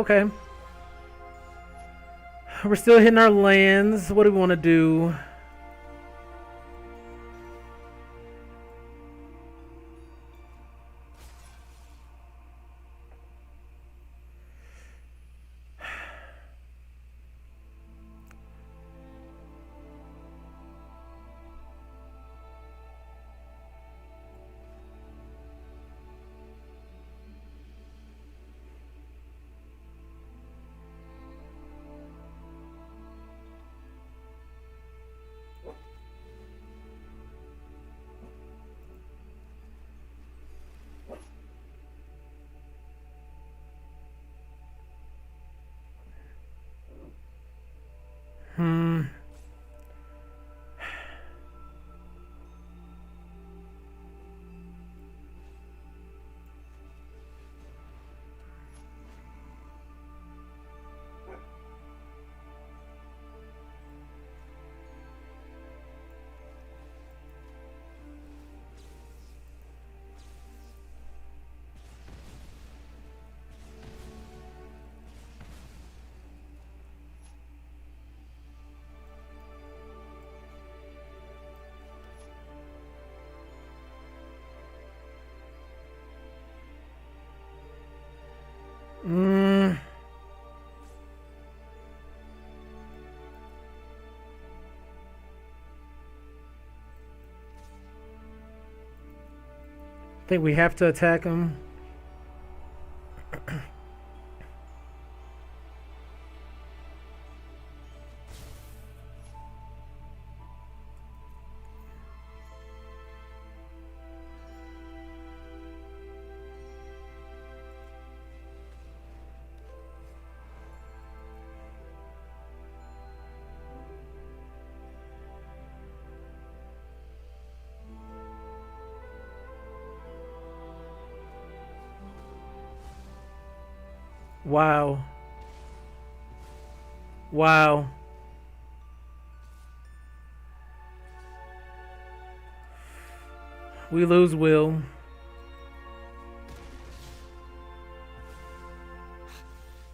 Okay. We're still hitting our lands. What do we want to do? Hmm. Mm. I think we have to attack him. Wow. Wow. We lose Will.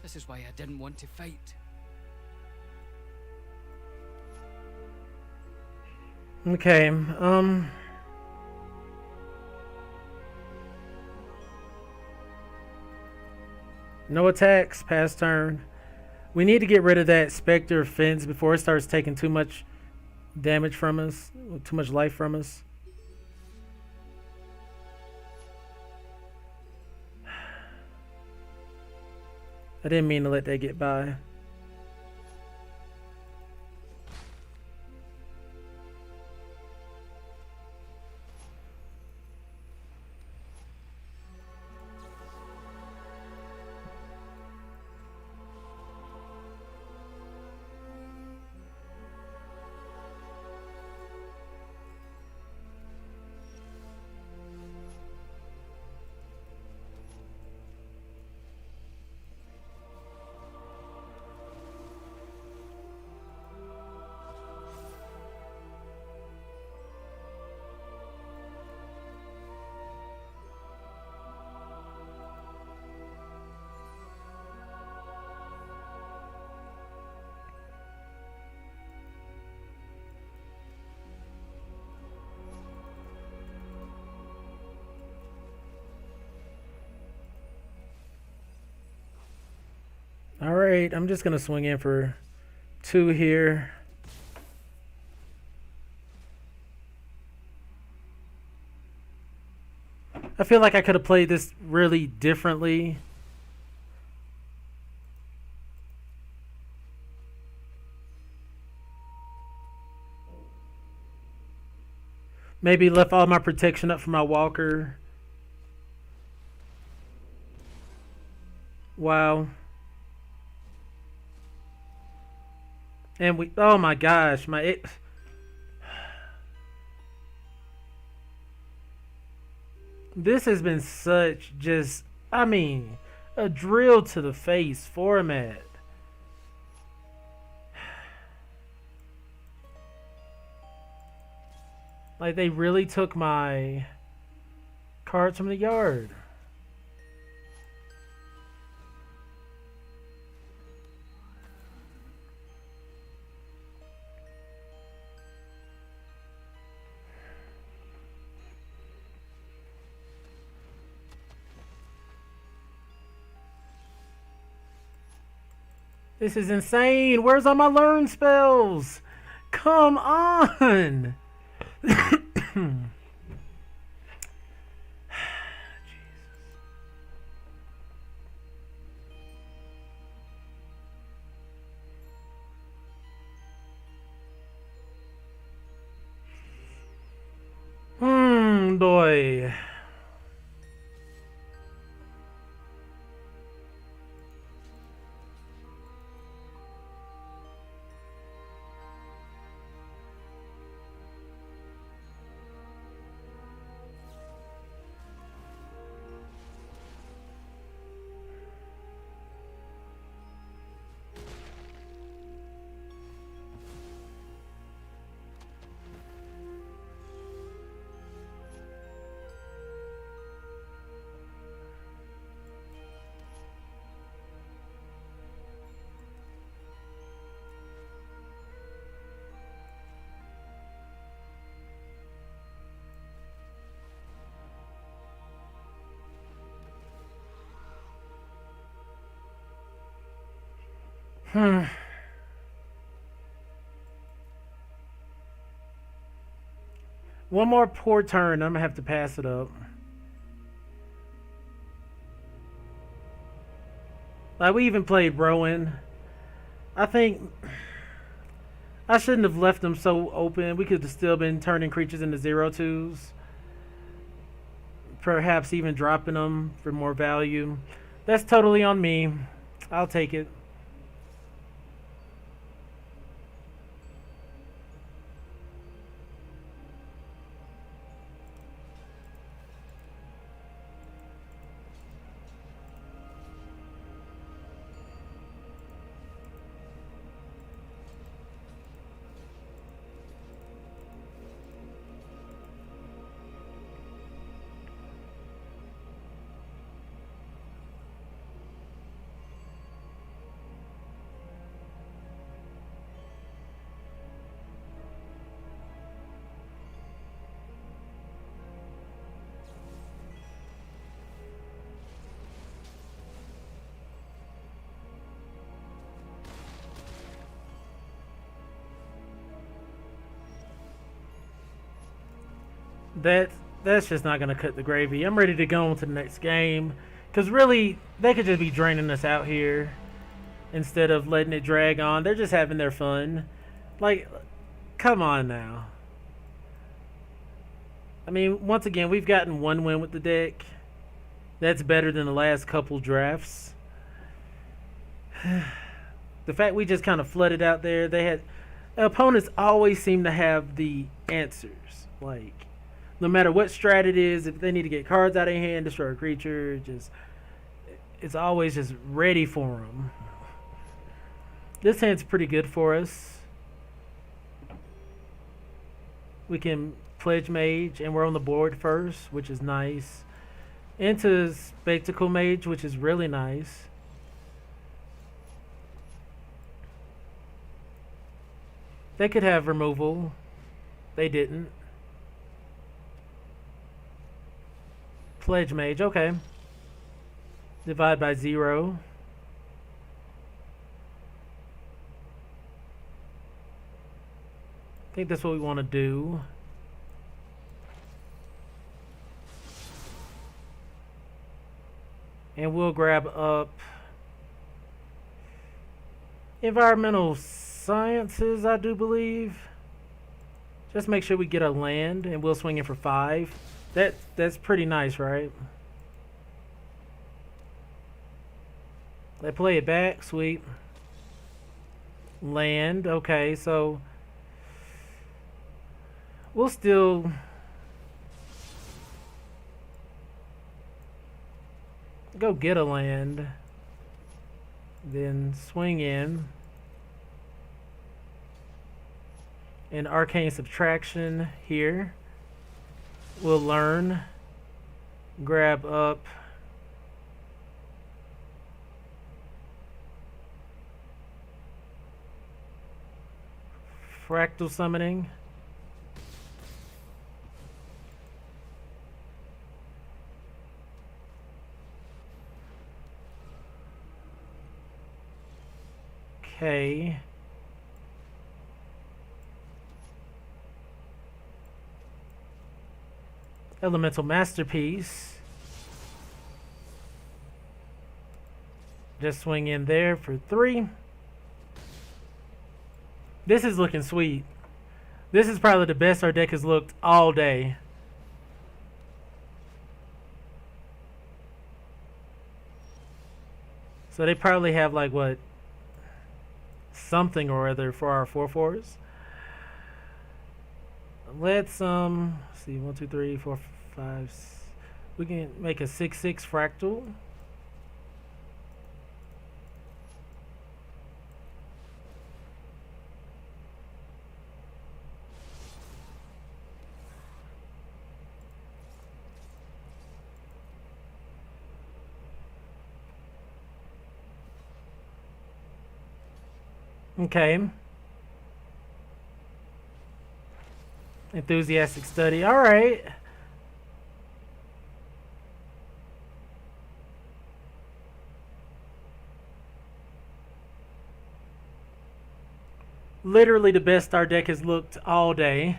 This is why I didn't want to fight. Okay. No attacks. Pass turn. We need to get rid of that Spectre Fence before it starts taking too much damage from us. Too much life from us. I didn't mean to let that get by. Alright, I'm just gonna swing in for 2 here. I feel like I could have played this really differently. Maybe left all my protection up for my walker. Wow. And we, oh my gosh, this has been such just, I mean, a drill to the face format. Like, they really took my cards from the yard. This is insane. Where's all my learn spells? Come on. Boy. One more poor turn, I'm gonna have to pass it up. Like, we even played Rowan. I think I shouldn't have left them so open. We could have still been turning creatures into 0/2s. Perhaps even dropping them for more value. That's totally on me. I'll take it. That that's just not gonna cut the gravy. I'm ready to go on to the next game, cause really they could just be draining us out here instead of letting it drag on. They're just having their fun. Like, come on now. I mean, once again, we've gotten 1 win with the deck. That's better than the last couple drafts. The fact we just kind of flooded out there, they had opponents always seem to have the answers. Like, no matter what strat it is, if they need to get cards out of hand, destroy a creature, just it's always just ready for them. This hand's pretty good for us. We can Pledge Mage, and we're on the board first, which is nice. Into Spectacle Mage, which is really nice. They could have removal. They didn't. Pledge Mage, okay. Divide by 0. think that's what we want to do. And we'll grab up environmental sciences, I do believe. Just make sure we get a land, and we'll swing in for 5. That's pretty nice, right? They play it back, sweet. Land, okay, so we'll still go get a land, then swing in. And arcane subtraction here. We'll learn. Grab up fractal summoning. Okay. Elemental Masterpiece. Just swing in there for 3. This is looking sweet. This is probably the best our deck has looked all day. So they probably have like what? Something or other for our 4/4s. Let's see, 1, 2, 3, 4, 5. We can make a 6/6 fractal. Okay. Enthusiastic study. All right. Literally the best our deck has looked all day.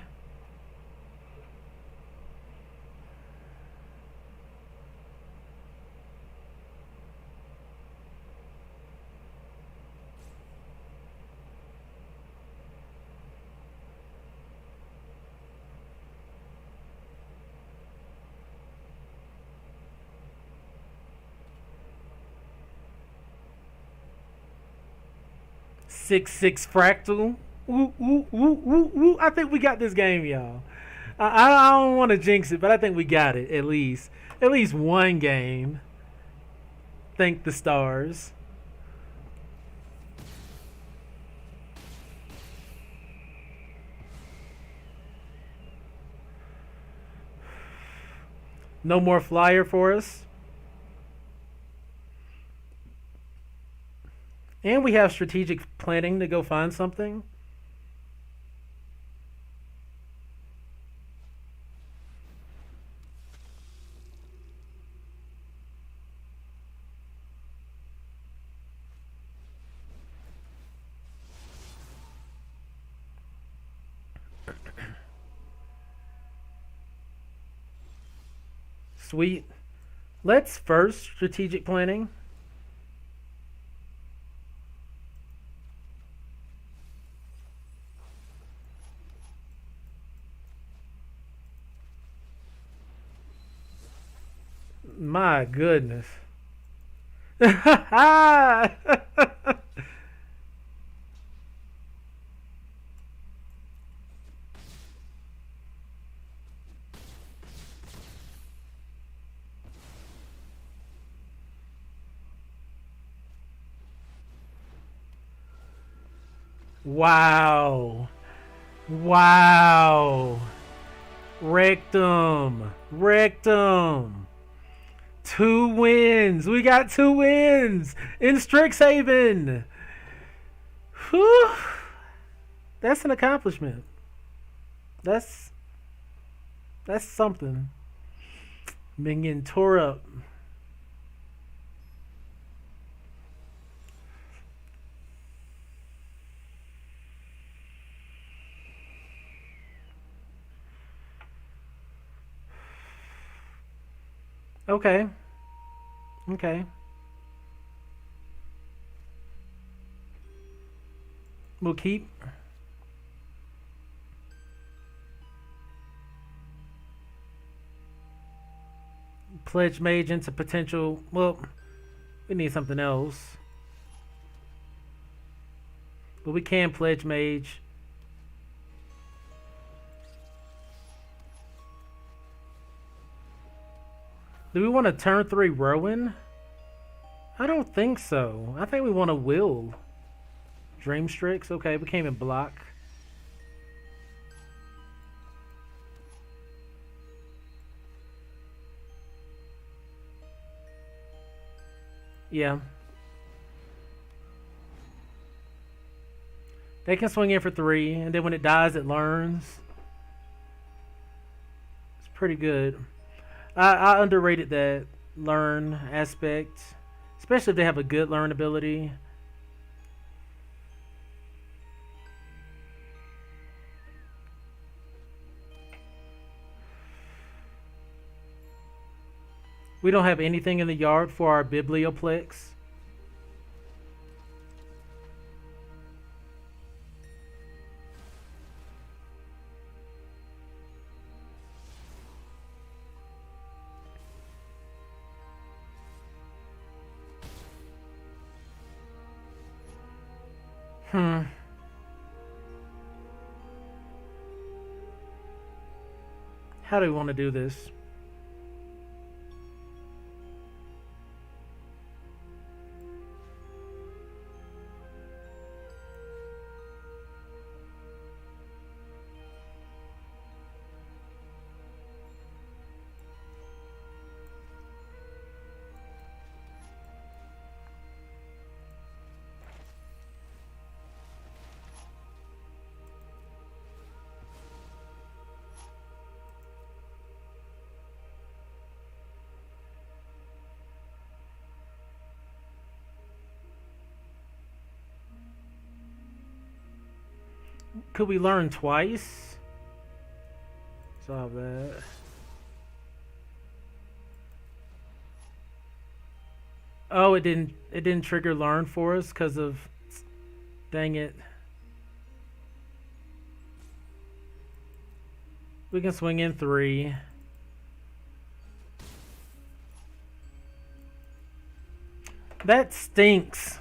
Six fractal. Ooh, ooh, ooh, ooh, ooh. I think we got this game, y'all. I don't want to jinx it, but I think we got it at least. At least one game. Thank the stars. No more flyer for us. And we have strategic planning to go find something. Sweet. Let's first strategic planning. My goodness. Wow. Wow. Rectum. Rectum. 2 wins. We got 2 wins in Strixhaven. Whew. That's an accomplishment. That's something. Minion tore up. Okay. Okay. We'll keep. Pledge mage into potential. Well, we need something else. But we can pledge mage. Do we want to turn 3 Rowan? I don't think so. I think we want to will. Dream Strix? Okay, we can't even block. Yeah. They can swing in for 3, and then when it dies, it learns. It's pretty good. I underrated that learn aspect, especially if they have a good learn ability. We don't have anything in the yard for our Biblioplex. Hmm. How do we want to do this? Could we learn twice? Solve that. Oh, it didn't. It didn't trigger learn for us because of. Dang it. We can swing in 3. That stinks.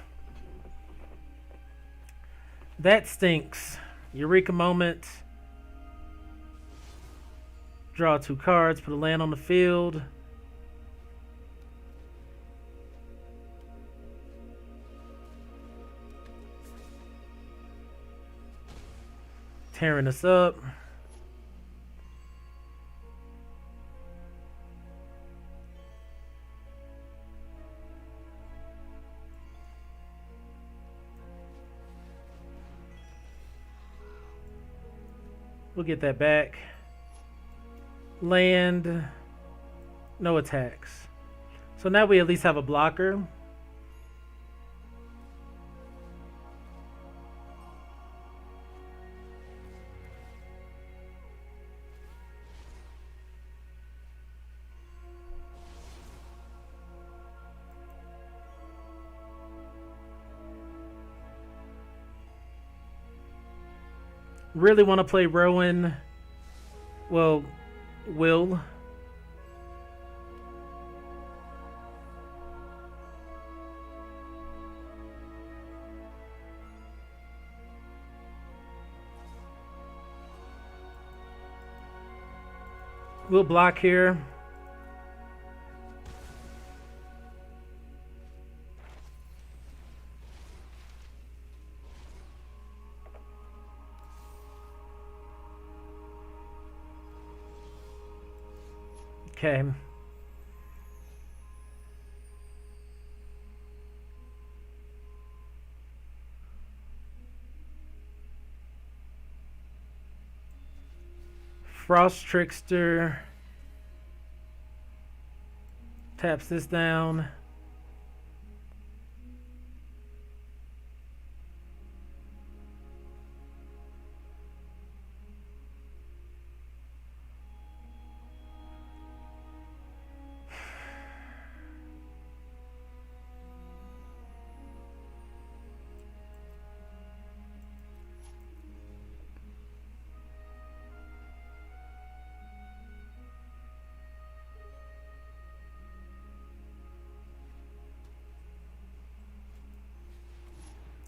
That stinks. Eureka moment. Draw 2 cards. Put a land on the field. Tearing us up. We'll get that back. Land. No attacks. So now we at least have a blocker. Really want to play Rowan. Well, Will. We'll block here. Okay. Frost Trickster. Taps this down.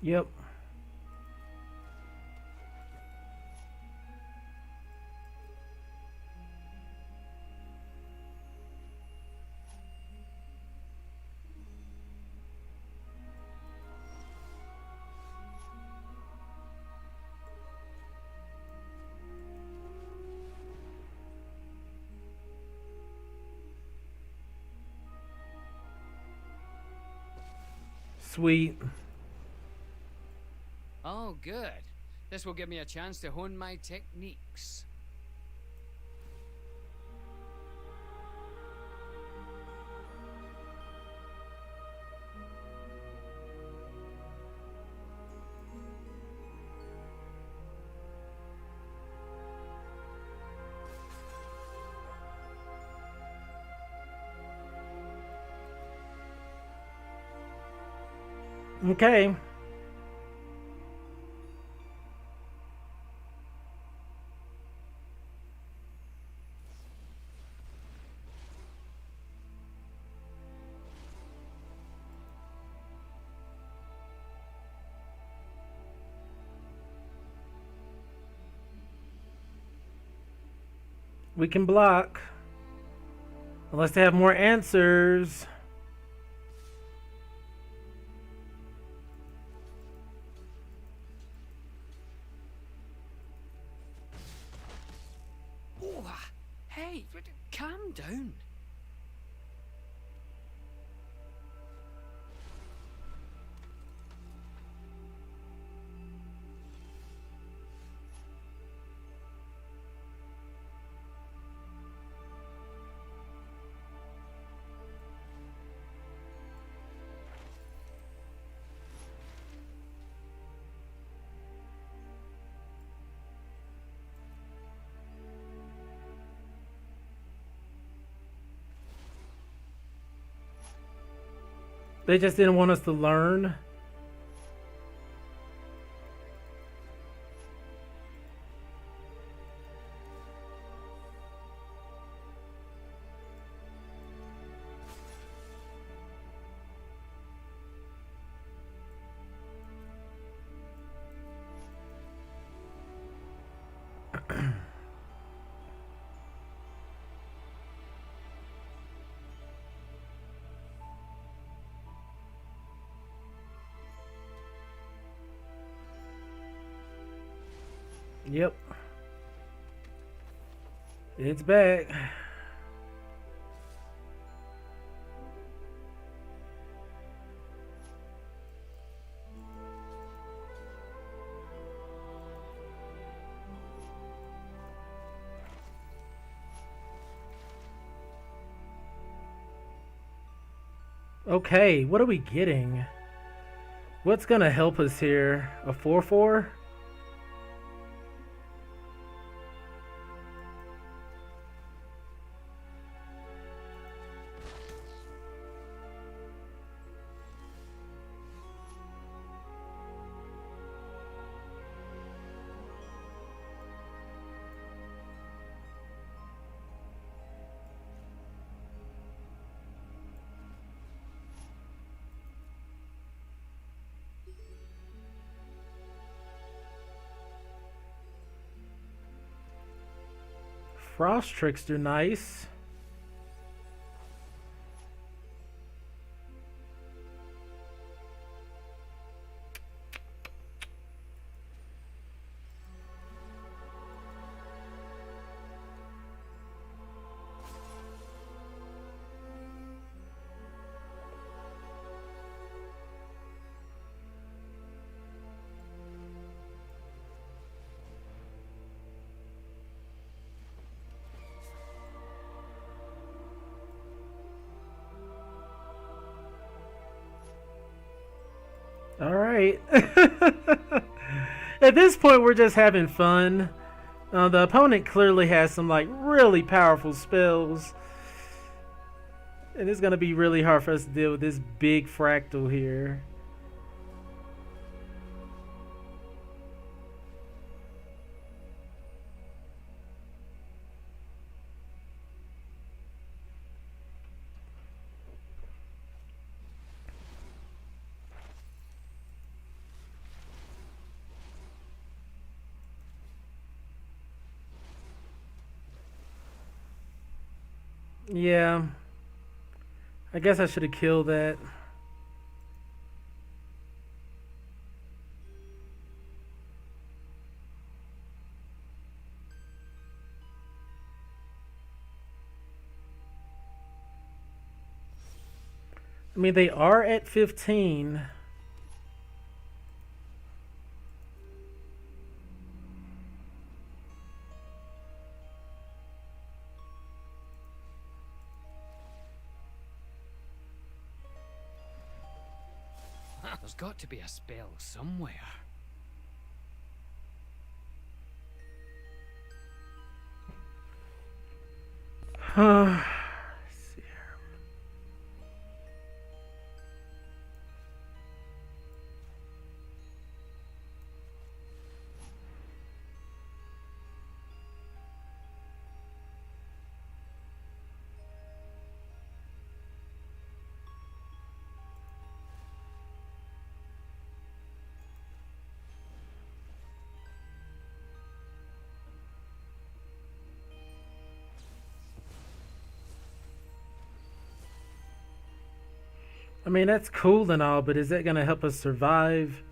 Yep. Sweet. Oh, good. This will give me a chance to hone my techniques. Okay. We can block. Unless they have more answers. Oh, hey, calm down. They just didn't want us to learn. Yep. It's back. Okay, what are we getting? What's gonna help us here? A 4/4? Frost Trickster, nice. All right. At this point, we're just having fun. The opponent clearly has some like really powerful spells, and it's gonna be really hard for us to deal with this big fractal here. Yeah. I guess I should have killed that. I mean, they are at 15. There's got to be a spell somewhere. Let's see here. I mean, that's cool and all, but is that going to help us survive?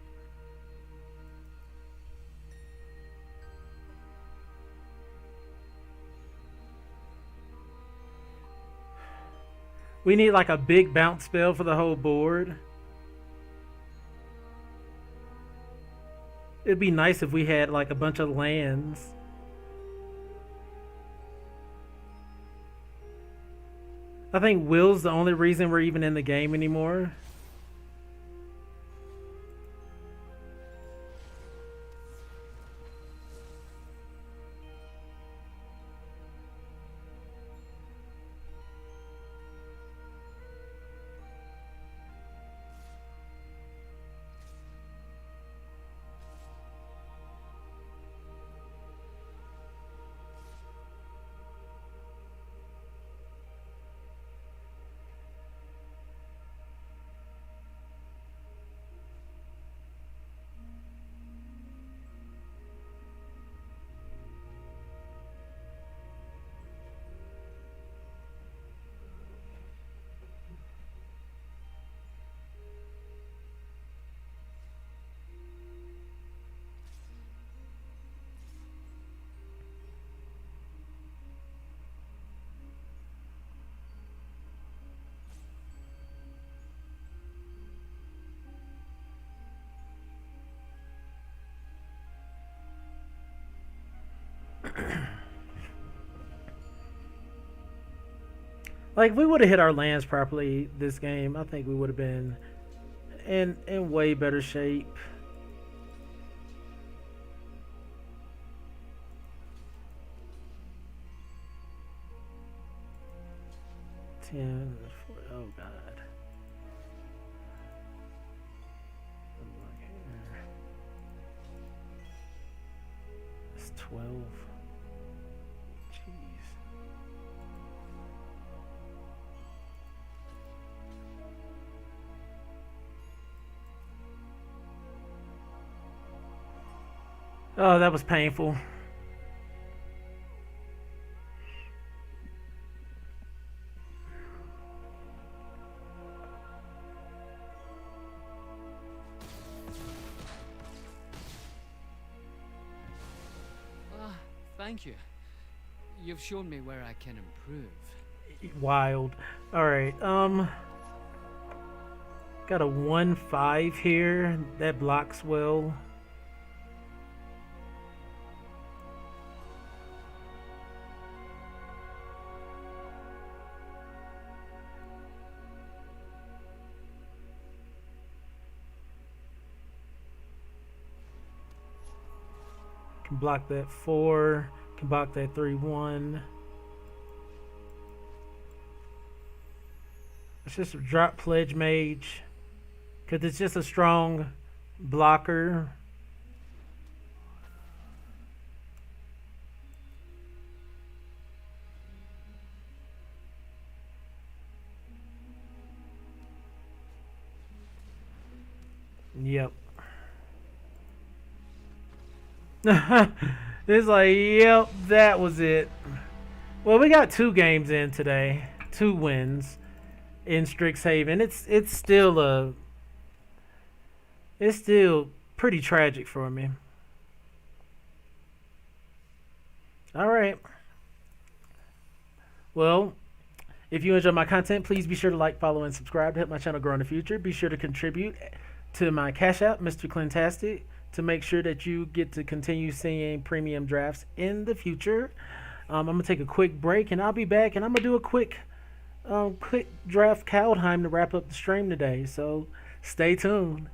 We need like a big bounce spell for the whole board. It'd be nice if we had like a bunch of lands. I think Will's the only reason we're even in the game anymore. Like, if we would have hit our lands properly this game, I think we would have been in way better shape. Oh god. It's 12. Jeez. Oh, that was painful. Thank you. You've shown me where I can improve. Wild. Alright, got a 1-5 here. That blocks well. Can block that 4. Can block that 3-1. It's just a drop Pledge Mage. Because it's just a strong blocker. Yep. It's like, yep, that was it. Well, we got 2 games in today, 2 wins in Strixhaven. It's still pretty tragic for me. All right. Well, if you enjoy my content, please be sure to like, follow, and subscribe to help my channel grow in the future. Be sure to contribute to my Cash App, Mr.Clintastik, to make sure that you get to continue seeing premium drafts in the future. I'm gonna take a quick break, and I'll be back, and I'm gonna do a quick draft Kaldheim to wrap up the stream today. So stay tuned.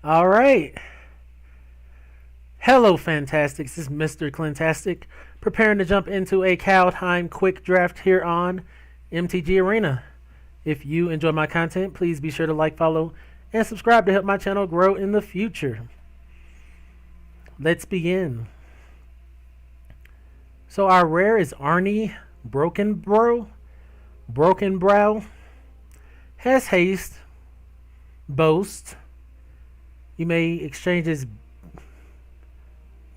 All right. Hello, Fantastics. This is Mr.Clintastik, preparing to jump into a Kaldheim quick draft here on MTG Arena. If you enjoy my content, please be sure to like, follow, and subscribe to help my channel grow in the future. Let's begin. So our rare is Arnie Broken Brow. Has haste, boast. You may exchange his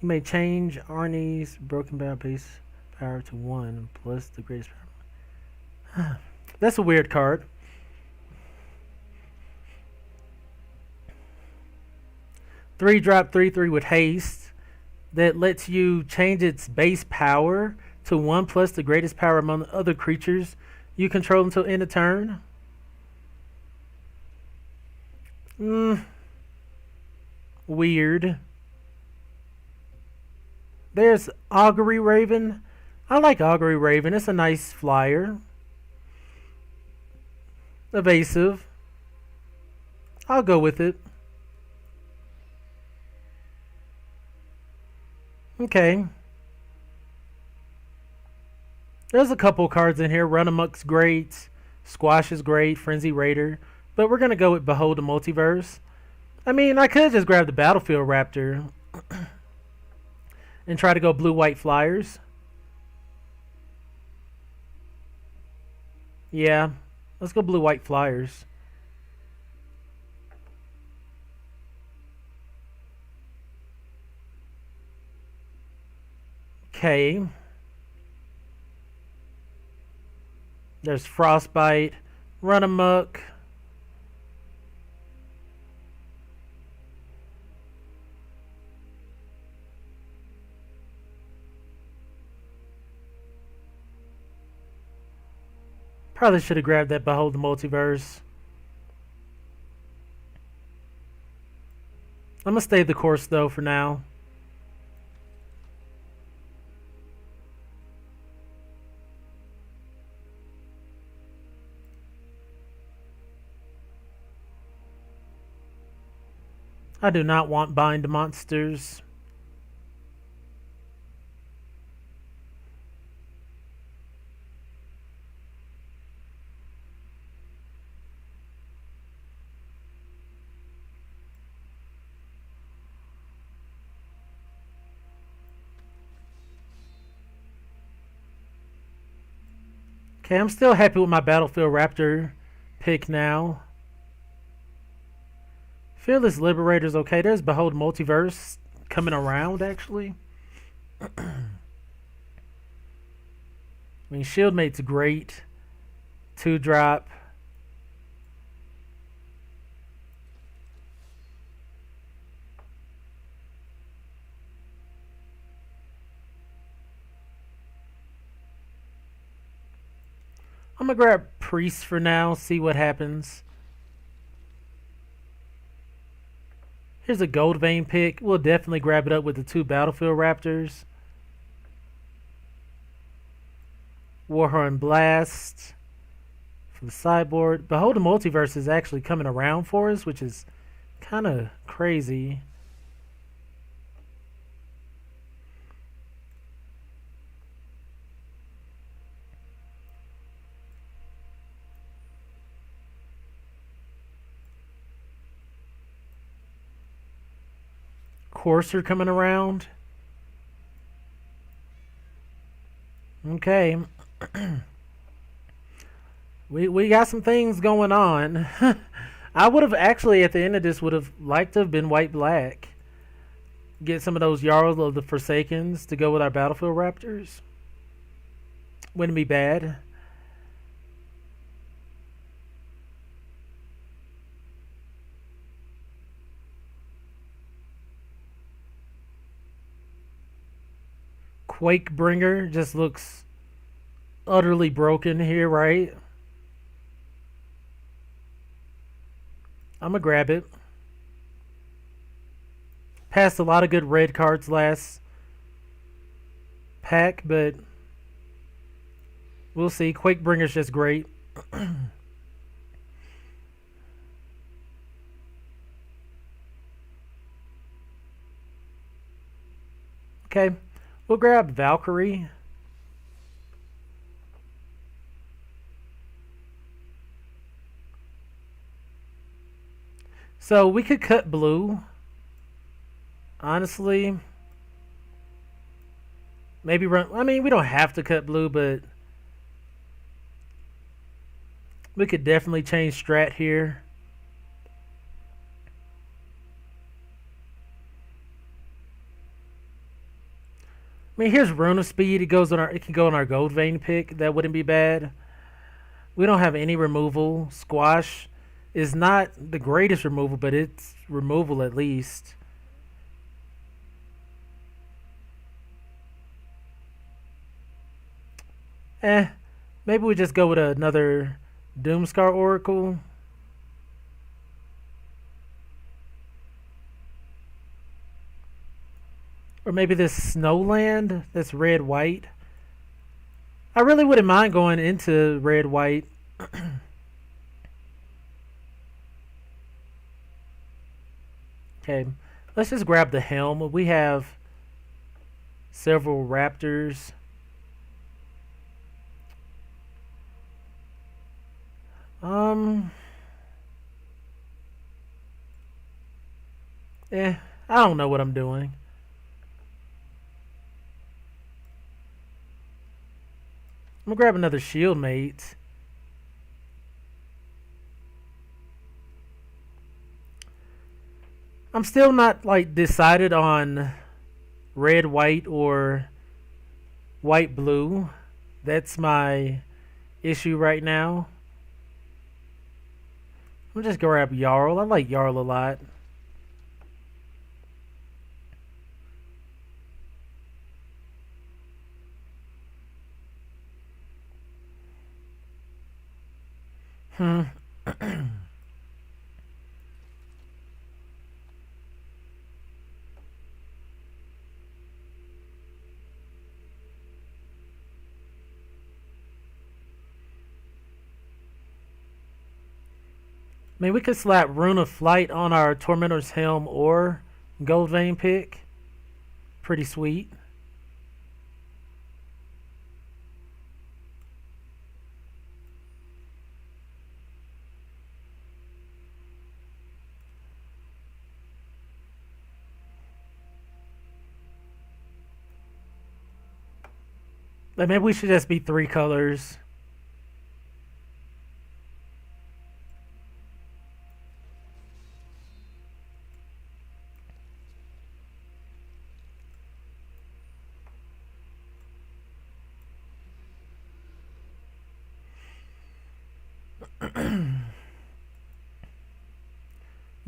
You may change Arnie's broken battle base power to 1 plus the greatest power. That's a weird card. Three drop 3/3 with haste that lets you change its base power to 1 plus the greatest power among other creatures you control until end of turn. Weird. There's Augury Raven. I like Augury Raven. It's a nice flyer. Evasive. I'll go with it. Okay. There's a couple cards in here. Run Amok's great. Squash is great. Frenzy Raider. But we're going to go with Behold the Multiverse. I mean, I could just grab the Battlefield Raptor and try to go blue-white flyers. Yeah. Let's go blue-white flyers. Okay. There's Frostbite, Run Amok. Probably should have grabbed that Behold the Multiverse. I'm going to stay the course though for now. I do not want Bind Monsters. Okay, I'm still happy with my Battlefield Raptor pick now. Fearless Liberator's okay. There's Behold Multiverse coming around, actually. I mean, Shieldmate's great. 2-drop. I'm going to grab Priest for now, see what happens. Here's a Gold Vein pick. We'll definitely grab it up with the 2 Battlefield Raptors. Warhorn Blast for the sideboard. Behold the Multiverse is actually coming around for us, which is kind of crazy. Courser coming around. Okay. we got some things going on. I would have actually at the end of this would have liked to have been white black. Get some of those Jarls of the Forsakens to go with our Battlefield Raptors. Wouldn't be bad. Quakebringer just looks utterly broken here, right? I'm going to grab it. Passed a lot of good red cards last pack, but we'll see. Quakebringer's just great. Okay. We'll grab Valkyrie. So we could cut blue. Honestly. Maybe run. I mean, we don't have to cut blue, but we could definitely change strat here. I mean, here's Runa Speed. It can go on our Gold Vein pick. That wouldn't be bad. We don't have any removal. Squash is not the greatest removal, but it's removal at least. Eh, maybe we just go with another Doomscar Oracle. Or maybe this Snowland that's red white. I really wouldn't mind going into red white. Okay, let's just grab the helm. We have several raptors. Um, I don't know what I'm doing. I'm gonna grab another shield mate. I'm still not like decided on red, white, or white, blue. That's my issue right now. I'm just gonna grab Jarl. I like Jarl a lot. Hmm. I mean, we could slap Rune of Flight on our Tormentor's Helm or Gold Vein pick. Pretty sweet. Like maybe we should just be 3 colors.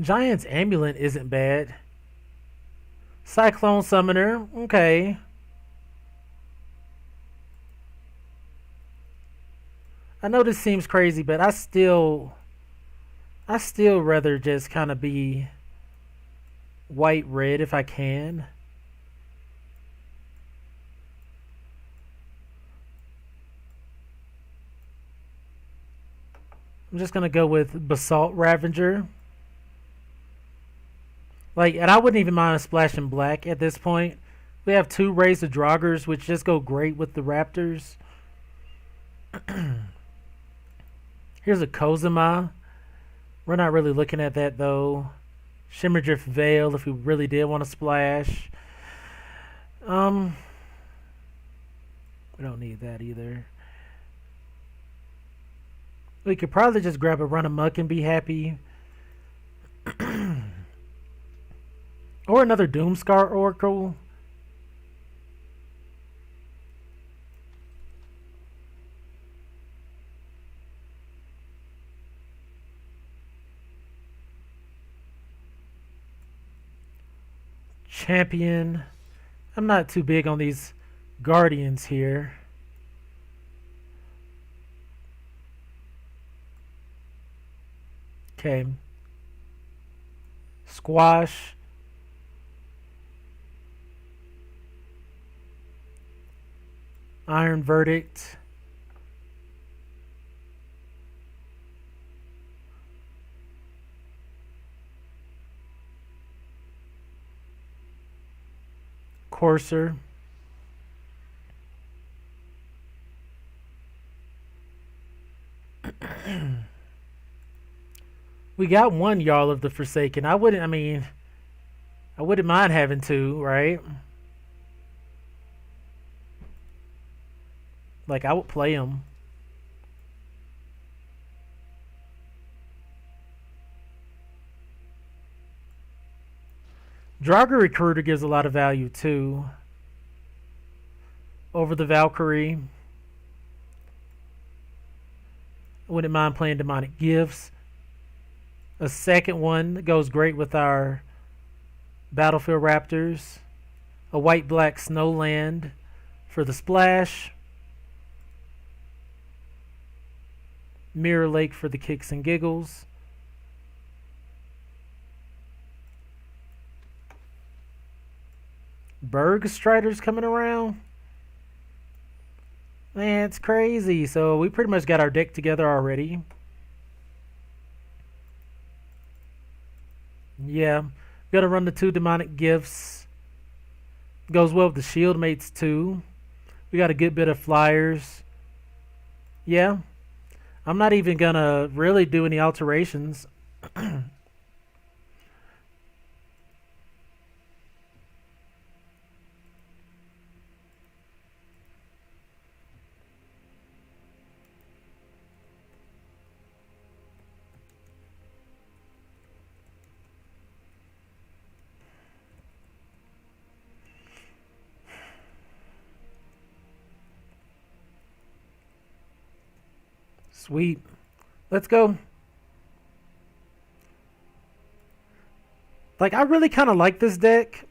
Giant's Amulet isn't bad. Cyclone Summoner, okay. I know this seems crazy, but I still rather just kind of be white red if I can. I'm just gonna go with Basalt Ravager. Like, and I wouldn't even mind splashing black at this point. We have 2 Rays of Draugrs, which just go great with the Raptors. Here's a Kozima. We're not really looking at that though. Shimmerdrift Veil if we really did want to splash. We don't need that either. We could probably just grab a Run Amok and be happy. Or another Doomscar Oracle. Champion. I'm not too big on these Guardians here. Okay. Squash. Iron Verdict. Courser. We got one Jarl of the Forsaken. I wouldn't mind having 2, right? Like, I would play them. Draugr Recruiter gives a lot of value too. over the Valkyrie. Wouldn't mind playing Demonic Gifts. A second one that goes great with our Battlefield Raptors. A white-black Snowland for the splash. Mirror Lake for the kicks and giggles. Berg Strider's coming around. Man, it's crazy. So we pretty much got our deck together already. Yeah. Gonna run the 2 Demonic Gifts. Goes well with the Shield Mates too. We got a good bit of flyers. Yeah. I'm not even gonna really do any alterations. Sweet. Let's go. Like, I really kind of like this deck.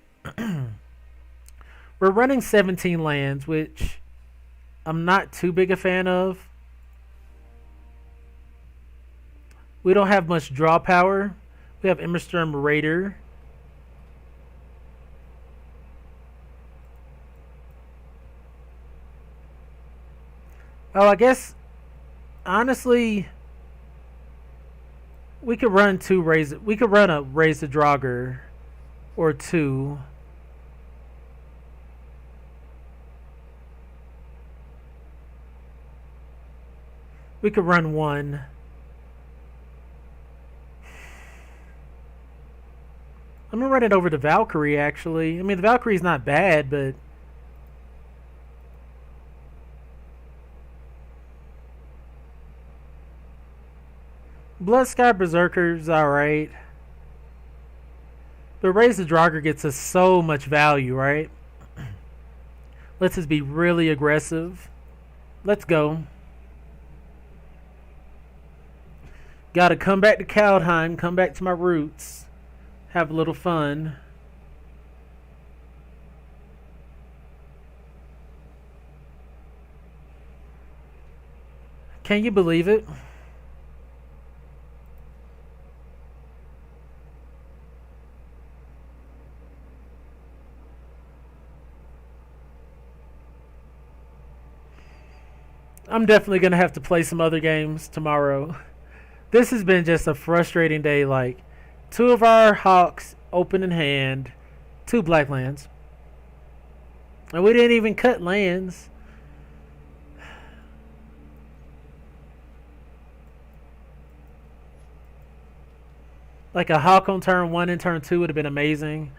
We're running 17 lands, which I'm not too big a fan of. We don't have much draw power. We have Immersturm Raider. Oh, I guess, honestly, we could run we could run a Raise the Draugr or 2. We could run 1. I'm gonna run it over to Valkyrie, actually. I mean, the Valkyrie's not bad, but Bloodsky Berserker's alright. But Raise the Draugr gets us so much value, right? Lets us be really aggressive. Let's go. Gotta come back to Kaldheim, come back to my roots. Have a little fun. Can you believe it? I'm definitely going to have to play some other games tomorrow. This has been just a frustrating day. Like, 2 of our Hawks open in hand, 2 black lands. And we didn't even cut lands. Like a Hawk on turn 1 and turn 2 would have been amazing.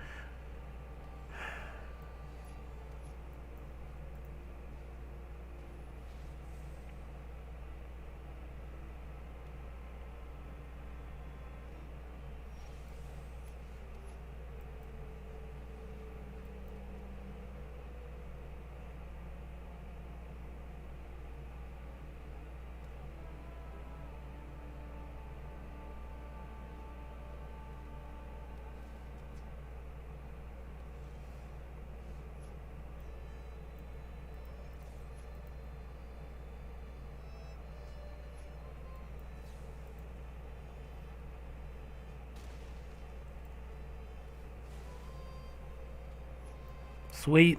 Sweet.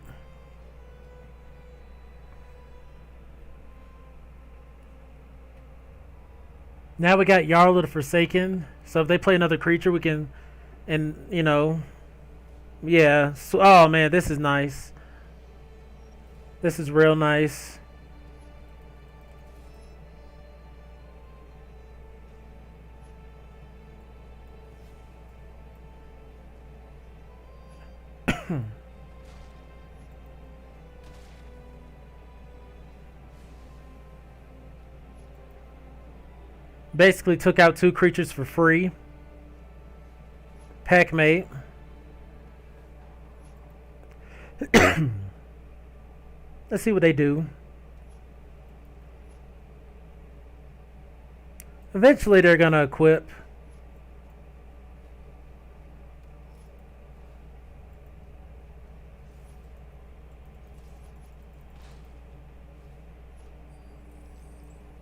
Now we got Jarl of the Forsaken. So if they play another creature, we can, and you know, yeah. So, oh man, this is nice. This is real nice. Basically took out 2 creatures for free. Packmate. Let's see what they do. Eventually they're gonna equip.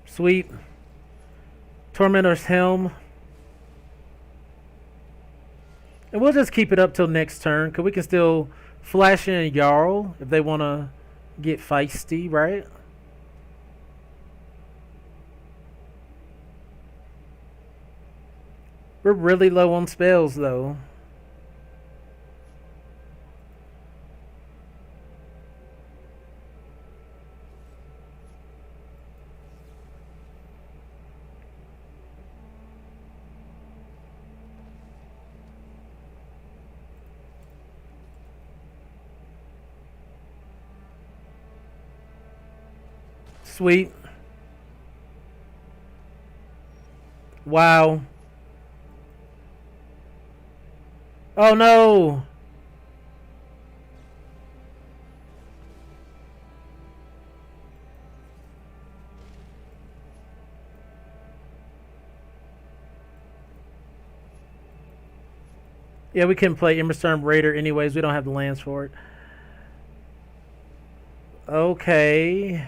Sweet. Tormentor's Helm. And we'll just keep it up till next turn, because we can still flash in a Jarl if they want to get feisty, right? We're really low on spells, though. Sweet. Wow. Oh no. Yeah, we can play Emberstorm Raider anyways. We don't have the lands for it. Okay.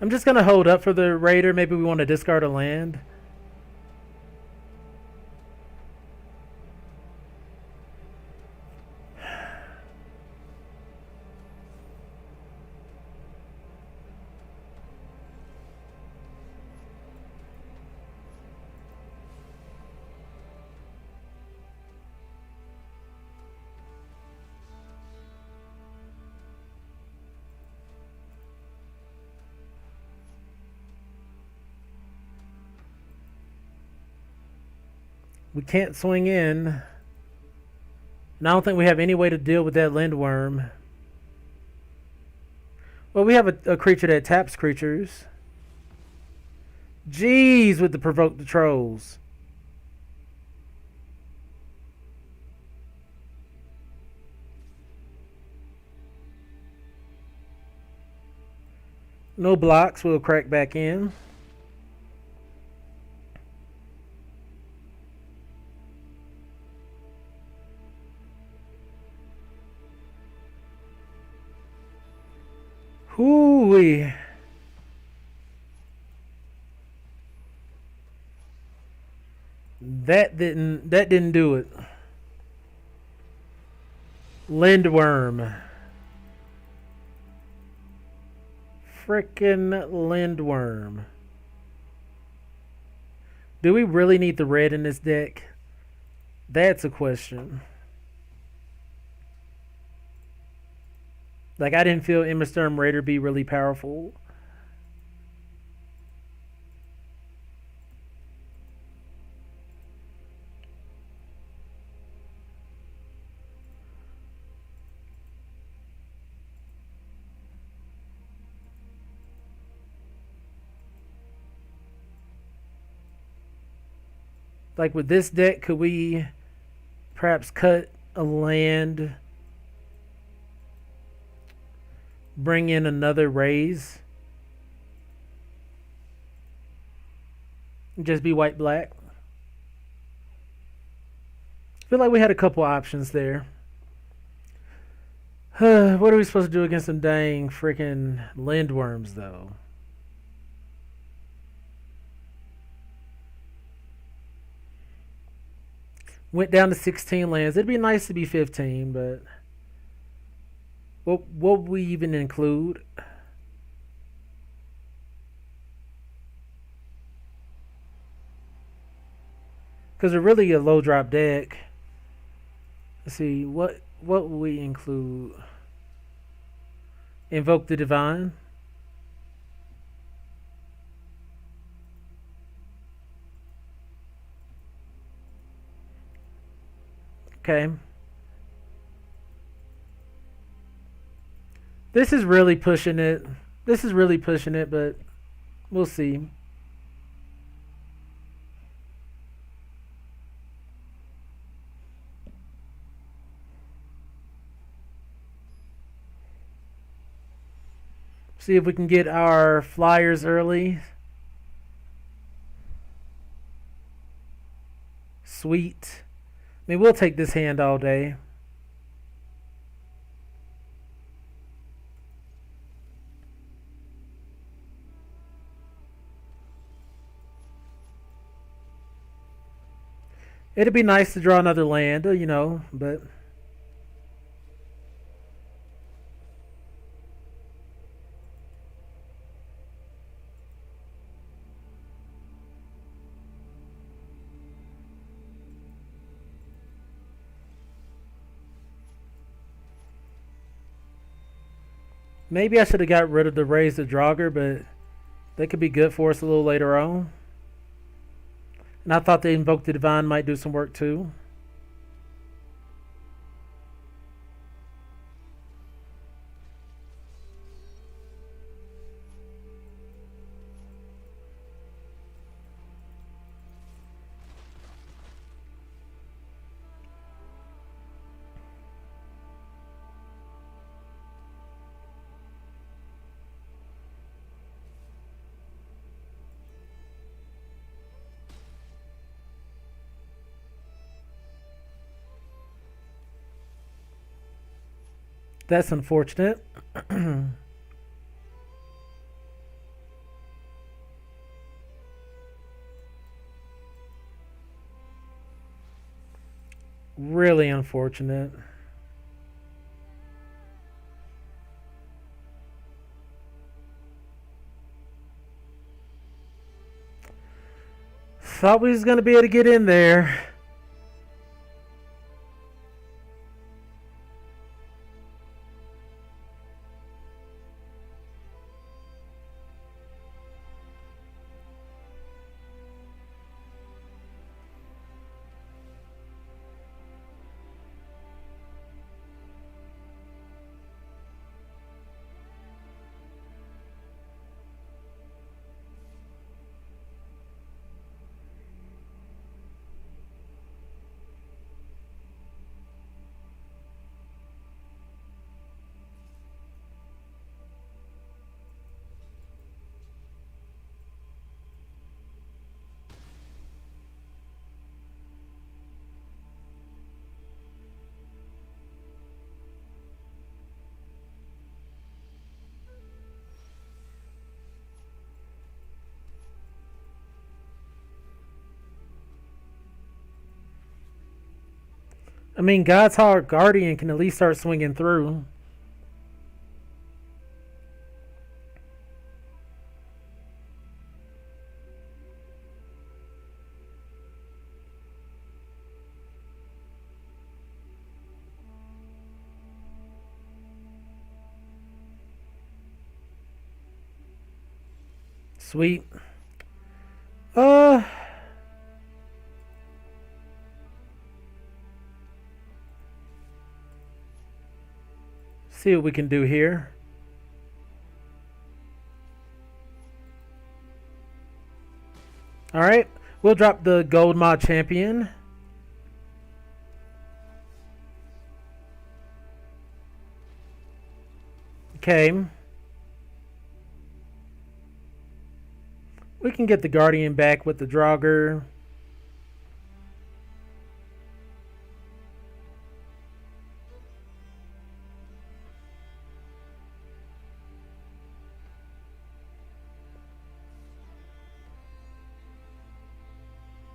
I'm just going to hold up for the Raider. Maybe we want to discard a land. We can't swing in. And I don't think we have any way to deal with that Lindworm. Well, we have a creature that taps creatures. Jeez, with the Provoke the Trolls. No blocks, we'll crack back in. Hooey. That didn't do it. Lindworm. Frickin' Lindworm. Do we really need the red in this deck? That's a question. Like, I didn't feel Emberstorm Raider be really powerful. Like, with this deck, could we perhaps cut a land, bring in another raise, just be white black? I feel like we had a couple options there. What are we supposed to do against some dang freaking Lindworms, though? Went down to 16 lands. It'd be nice to be 15, but what would we even include? Because we're really a low drop deck. Let's see, what will we include? Invoke the Divine. Okay. This is really pushing it. This is really pushing it, but we'll see. See if we can get our flyers early. Sweet. I mean, we'll take this hand all day. It'd be nice to draw another land, you know, but maybe I should have got rid of the Raise the Draugr, but they could be good for us a little later on. And I thought the Invoke the Divine might do some work too. That's unfortunate. Really unfortunate. Thought we was going to be able to get in there. I mean, God's Heart Guardian can at least start swinging through. Sweet. Uh... See what we can do here. Alright, we'll drop the Gold Mod Champion. Okay. We can get the Guardian back with the Draugr.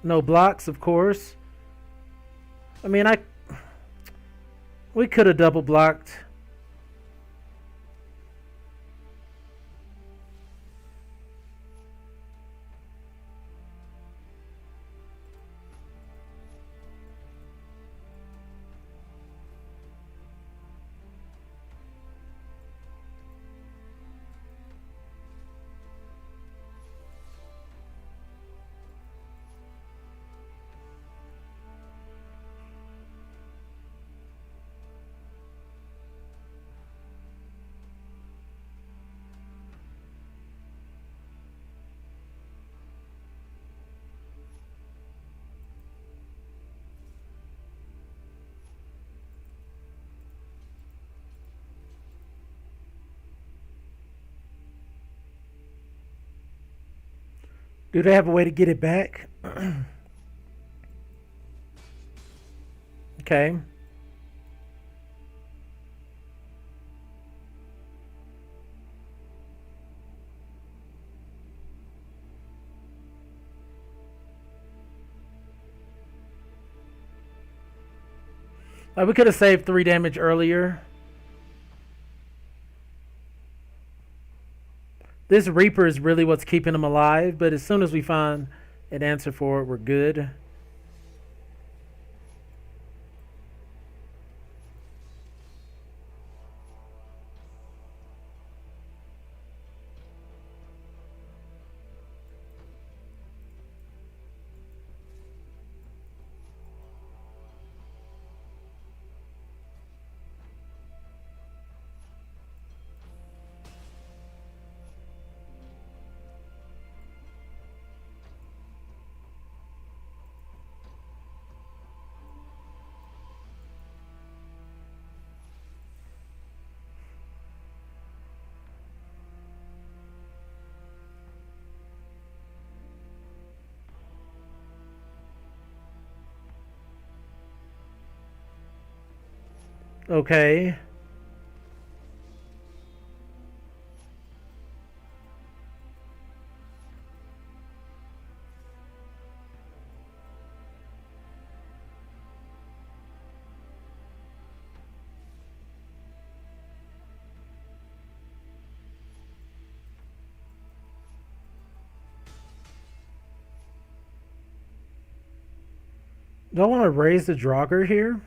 No blocks, of course. I mean, we could have double blocked. Do they have a way to get it back? Okay. We could have saved 3 damage earlier. This Reaper is really what's keeping him alive, but as soon as we find an answer for it, we're good. Okay. Do I want to raise the Draugr here?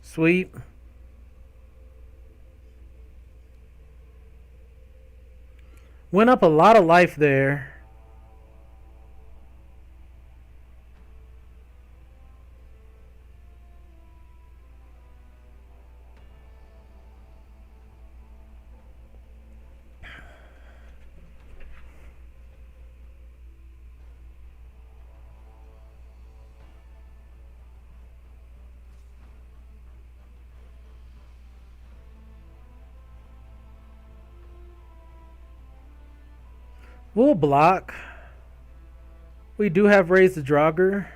Sweet. Went up a lot of life there. We'll block. We do have raised the Draugr.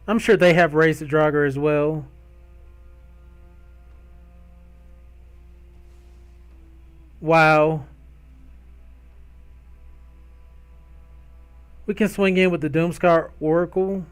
I'm sure they have raised the Draugr as well. Wow. We can swing in with the Doomscar Oracle.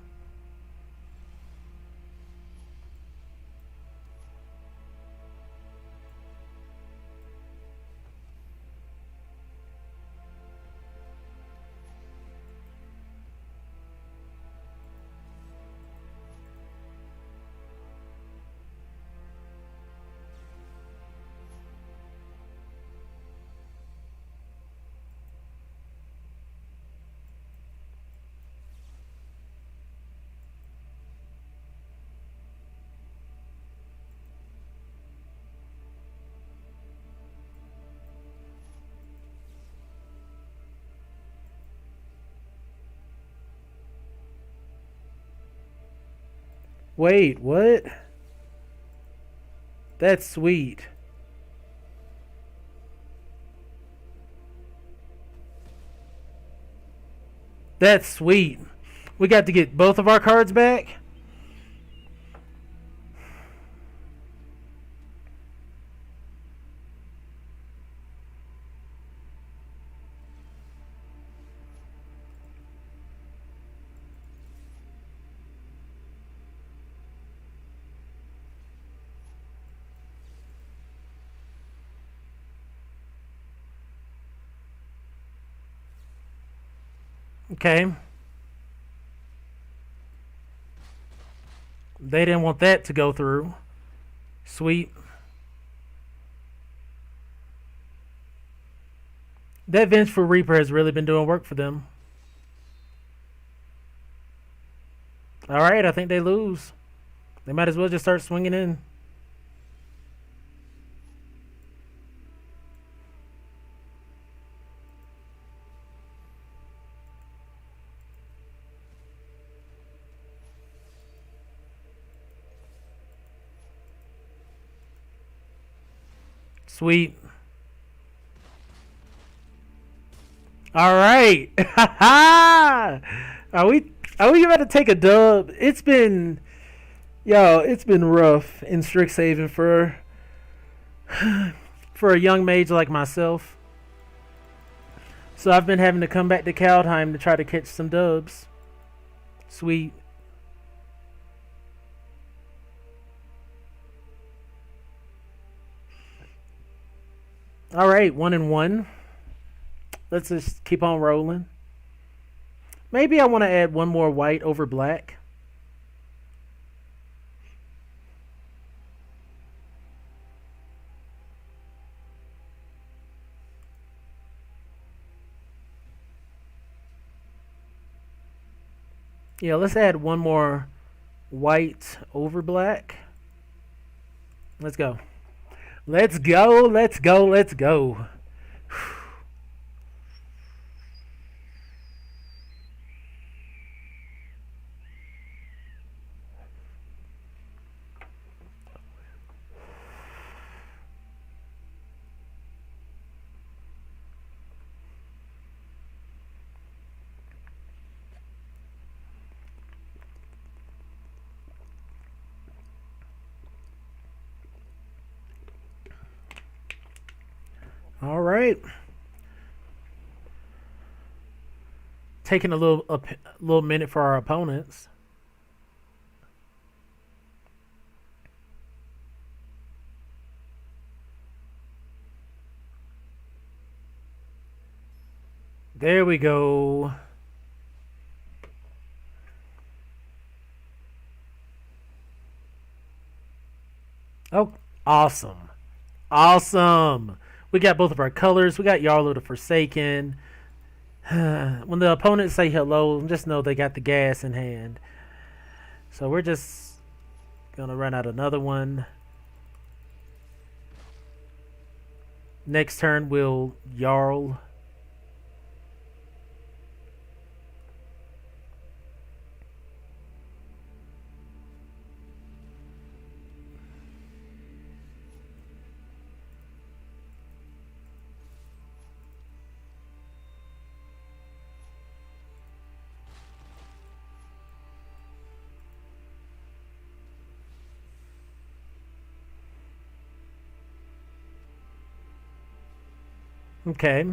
Wait, what? That's sweet. That's sweet. We got to get both of our cards back. Okay. They didn't want that to go through. Sweet. That Vengeful Reaper has really been doing work for them. Alright, I think they lose. They might as well just start swinging in. Sweet. Alright. Are we about to take a dub? It's been rough in Strixhaven for a young mage like myself. So I've been having to come back to Kaldheim to try to catch some dubs. Sweet. Alright, 1-1. Let's just keep on rolling. Maybe I want to add one more white over black. Yeah, let's add one more white over black. Let's go. Let's go, let's go, let's go. All right. Taking a little minute for our opponents. There we go. Oh, awesome. Awesome. We got both of our colors. We got Yarlo the Forsaken. When the opponents say hello, just know they got the gas in hand. So we're just going to run out another one. Next turn, we'll Jarl. Okay.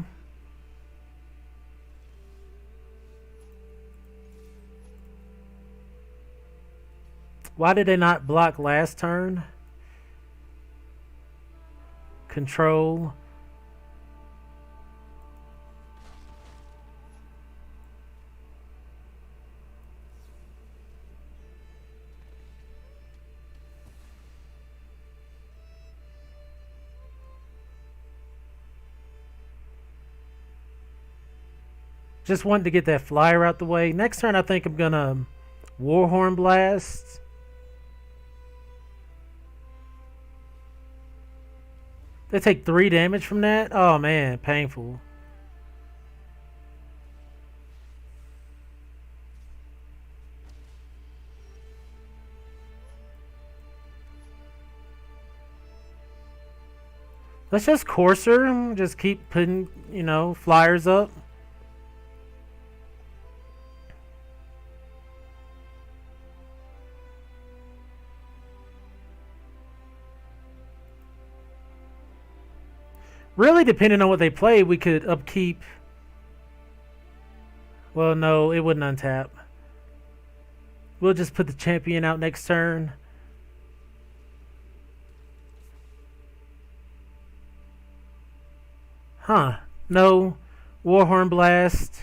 Why did they not block last turn? Control. Just wanted to get that flyer out the way. Next turn, I think I'm going to Warhorn Blast. They take 3 damage from that? Oh, man. Painful. Let's just Courser. Just keep putting, flyers up. Really, depending on what they play, we could upkeep. Well, no, it wouldn't untap. We'll just put the champion out next turn. Huh. No. Warhorn Blast.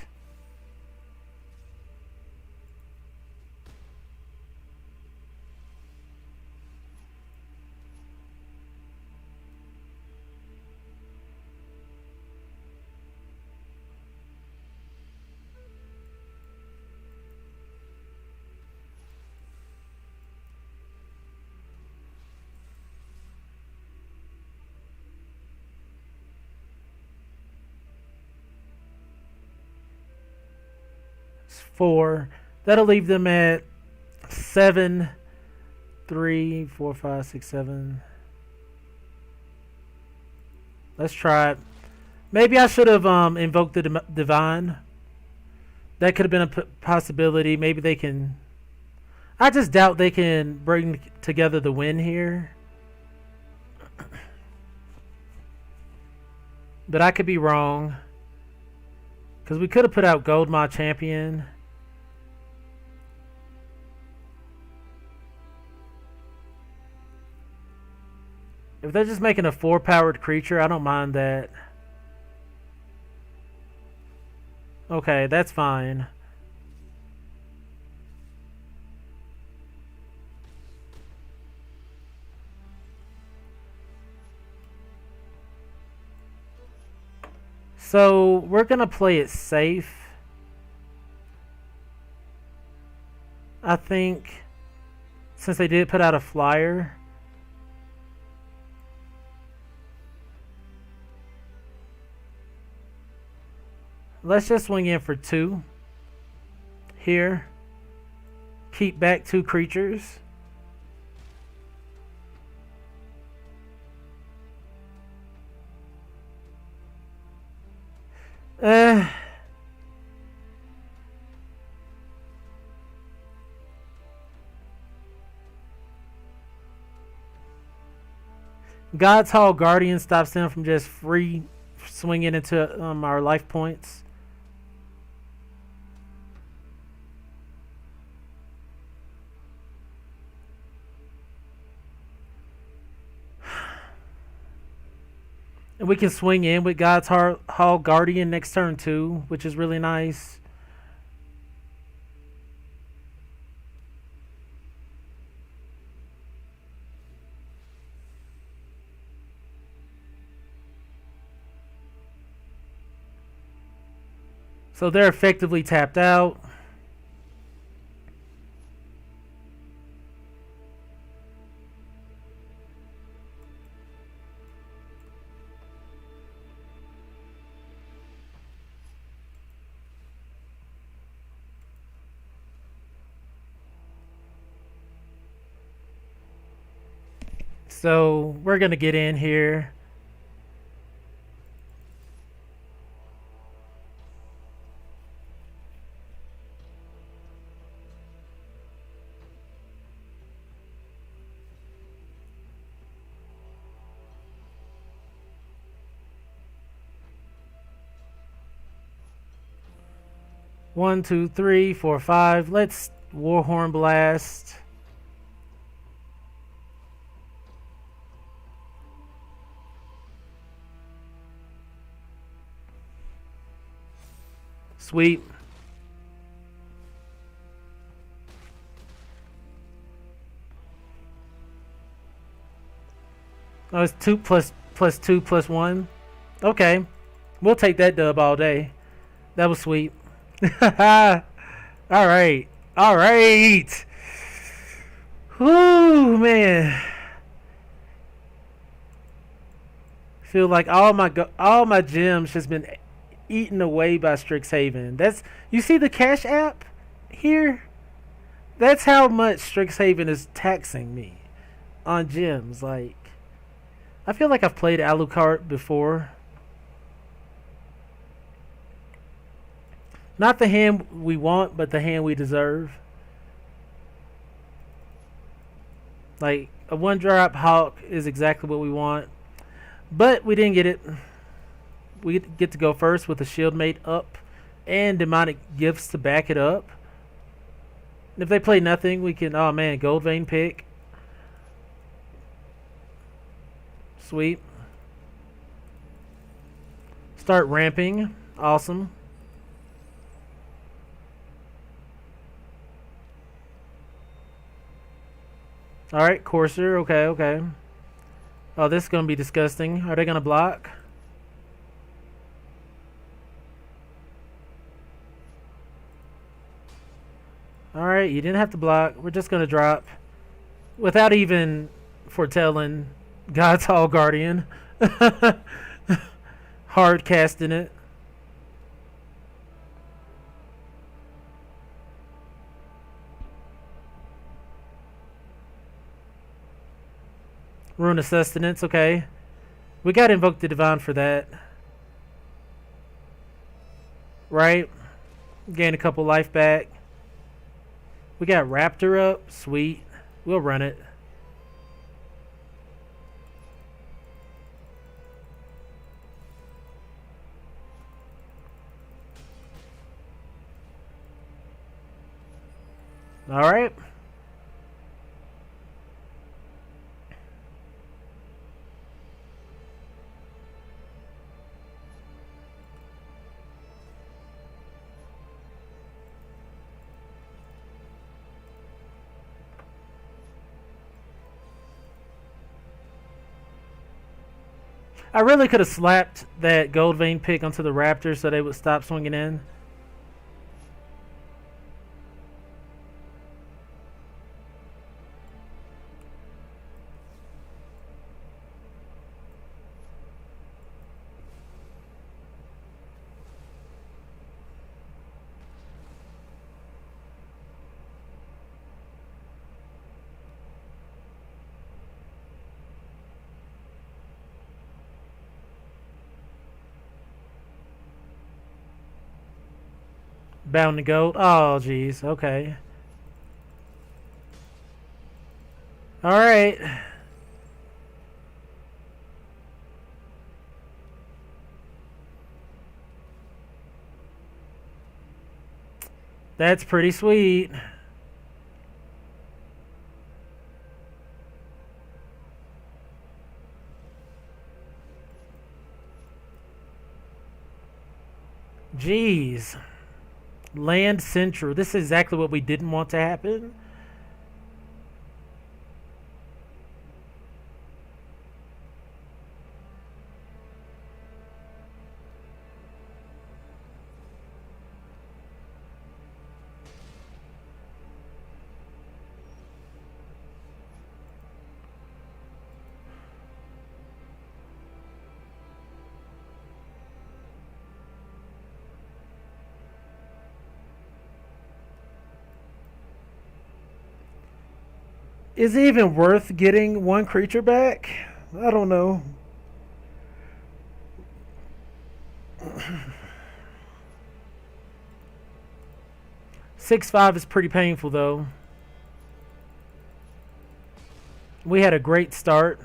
It's 4. That'll leave them at 7, 3, 4, 5, 6, 7. Let's try it. Maybe I should have invoked the divine. That could have been a possibility. Maybe they can... I just doubt they can bring together the win here. But I could be wrong. Because we could have put out Gold My Champion. If they're just making a 4-powered creature, I don't mind that. Okay, that's fine. So, we're going to play it safe. I think, since they did put out a flyer. Let's just swing in for 2. Here. Keep back 2 creatures. God's Hall Guardian stops them from just free swinging into our life points. And we can swing in with God's Hall Guardian next turn too, which is really nice. So they're effectively tapped out. So we're going to get in here. One, two, three, four, 5. Let's Warhorn Blast. Sweet. Oh, it's 2 plus 2 plus 1. Okay. We'll take that dub all day. That was sweet. Alright. Alright. Whoo, man. Feel like all my gems just been eaten away by Strixhaven. That's, you see the Cash App here? That's how much Strixhaven is taxing me on gems. Like, I feel like I've played Alucard before. Not the hand we want, but the hand we deserve. Like, a 1-drop Hawk is exactly what we want. But we didn't get it. We get to go first with a Shieldmate up and Demonic Gifts to back it up. If they play nothing, we can... Oh, man, Gold Vein pick. Sweet. Start ramping. Awesome. Alright, Courser. Okay, okay. Oh, this is going to be disgusting. Are they going to block? Alright, you didn't have to block. We're just going to drop. Without even foretelling God's Hall Guardian. Hard casting it. Ruin of Sustenance, okay. We gotta invoke the Divine for that. Right? Gain a couple life back. We got Raptor up. Sweet. We'll run it. Alright. I really could have slapped that Gold Vein pick onto the Raptor so they would stop swinging in. Bound to Gold. Oh, jeez. Okay. Alright. That's pretty sweet. Jeez. Land Central. This is exactly what we didn't want to happen. Is it even worth getting one creature back? I don't know. Six five is pretty painful though. We had a great start.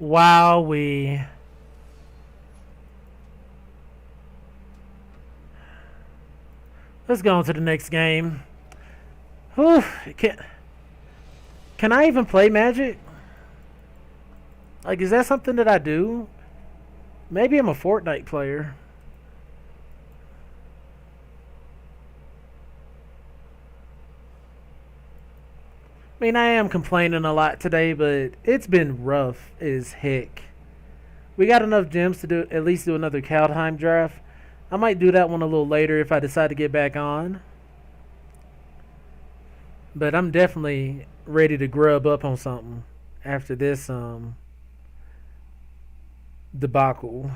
Wowee. Let's go on to the next game. Whew. Can I even play Magic? Like, is that something that I do? Maybe I'm a Fortnite player. I mean, I am complaining a lot today, but it's been rough as heck. We got enough gems to do at least do another Kaldheim draft. I might do that one a little later if I decide to get back on. But I'm definitely ready to grub up on something after this debacle.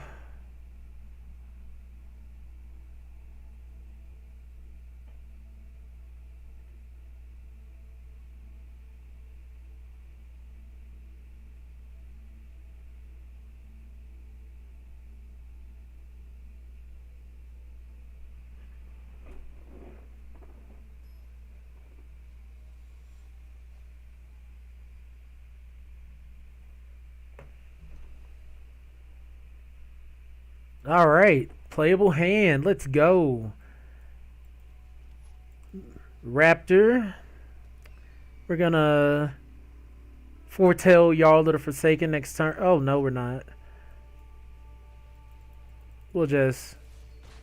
All right, playable hand. Let's go. Raptor. We're gonna foretell Jarl of the Forsaken next turn. Oh no, we're not. We'll just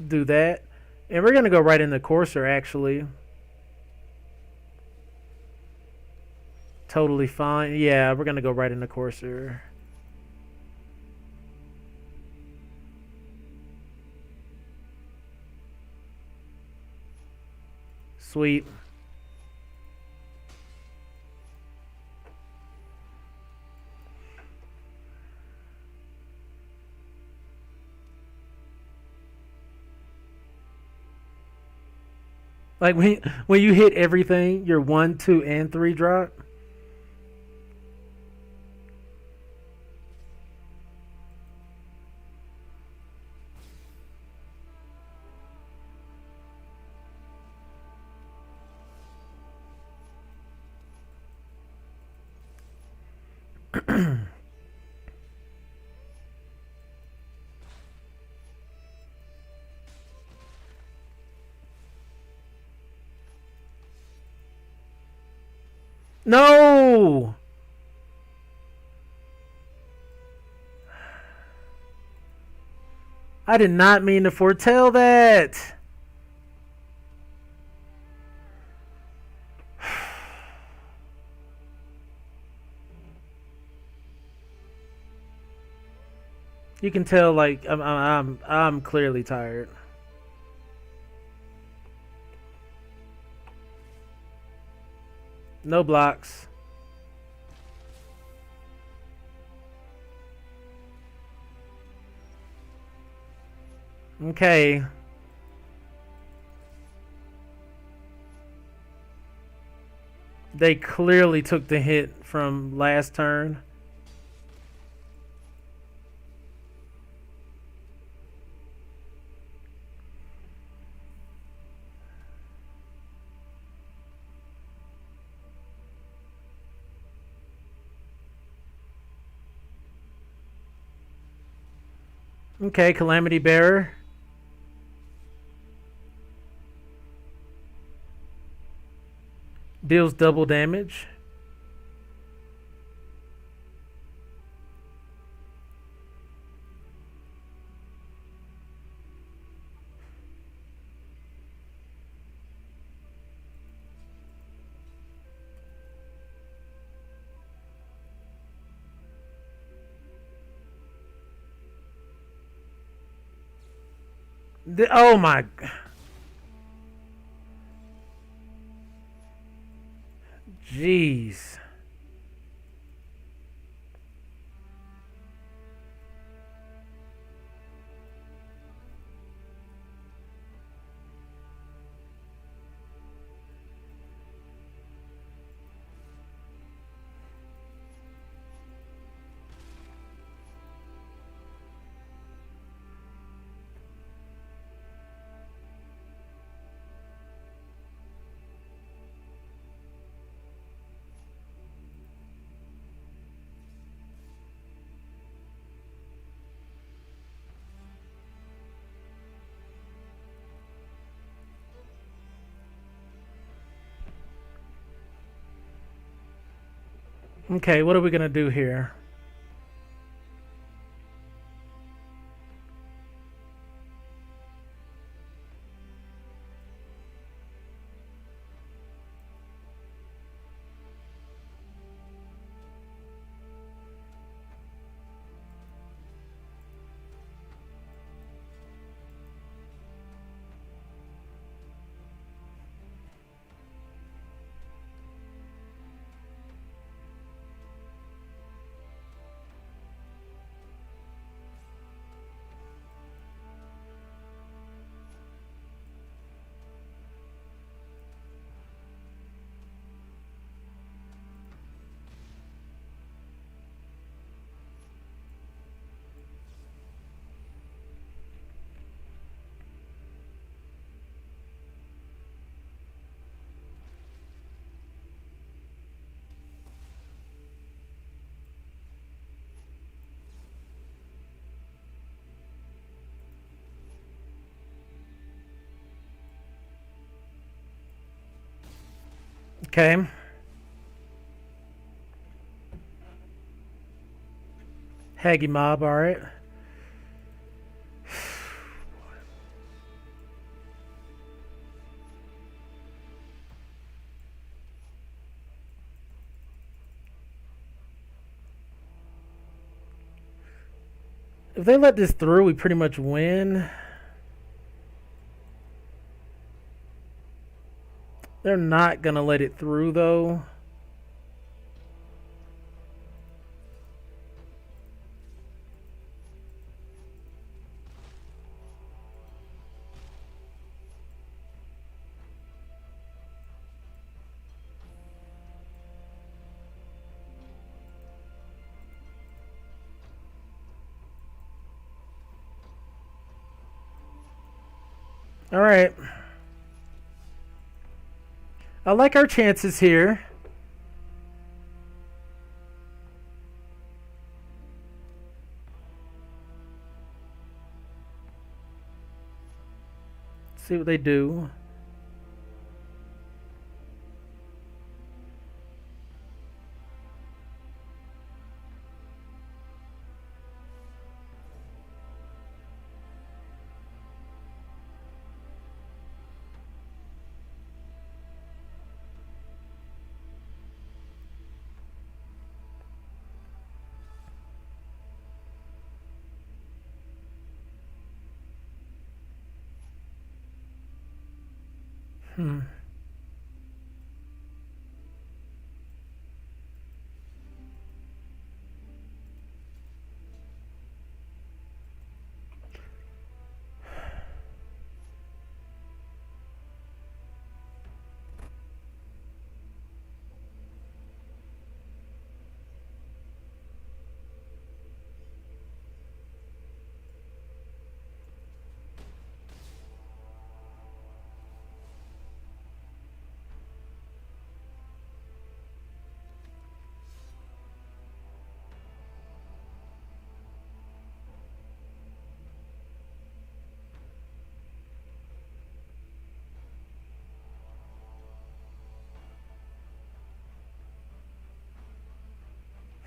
do that. And we're gonna go right into Courser, actually. Totally fine. Yeah, we're gonna go right into Courser. Sweet. Like when you hit everything, your 1, 2, and 3 drop. No! I did not mean to foretell that. You can tell, like I'm clearly tired. No blocks. Okay. They clearly took the hit from last turn. Okay, Calamity Bearer. Deals double damage. Oh my. Jeez. Okay, what are we gonna do here? Okay. Haggy Mob, alright. If they let this through, we pretty much win. They're not gonna let it through though. All right. I like our chances here. See what they do. Hmm.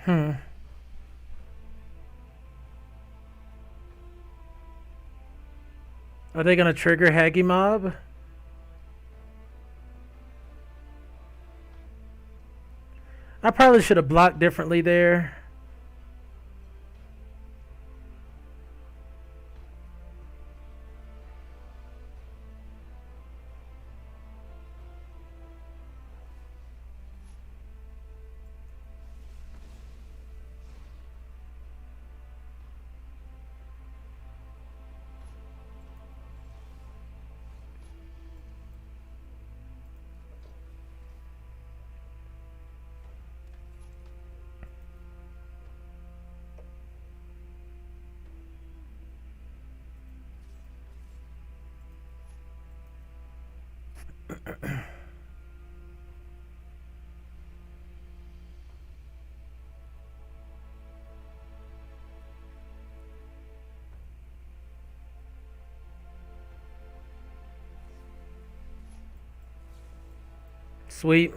Hmm. Are they gonna trigger Haggy Mob? I probably should have blocked differently there. Sweet.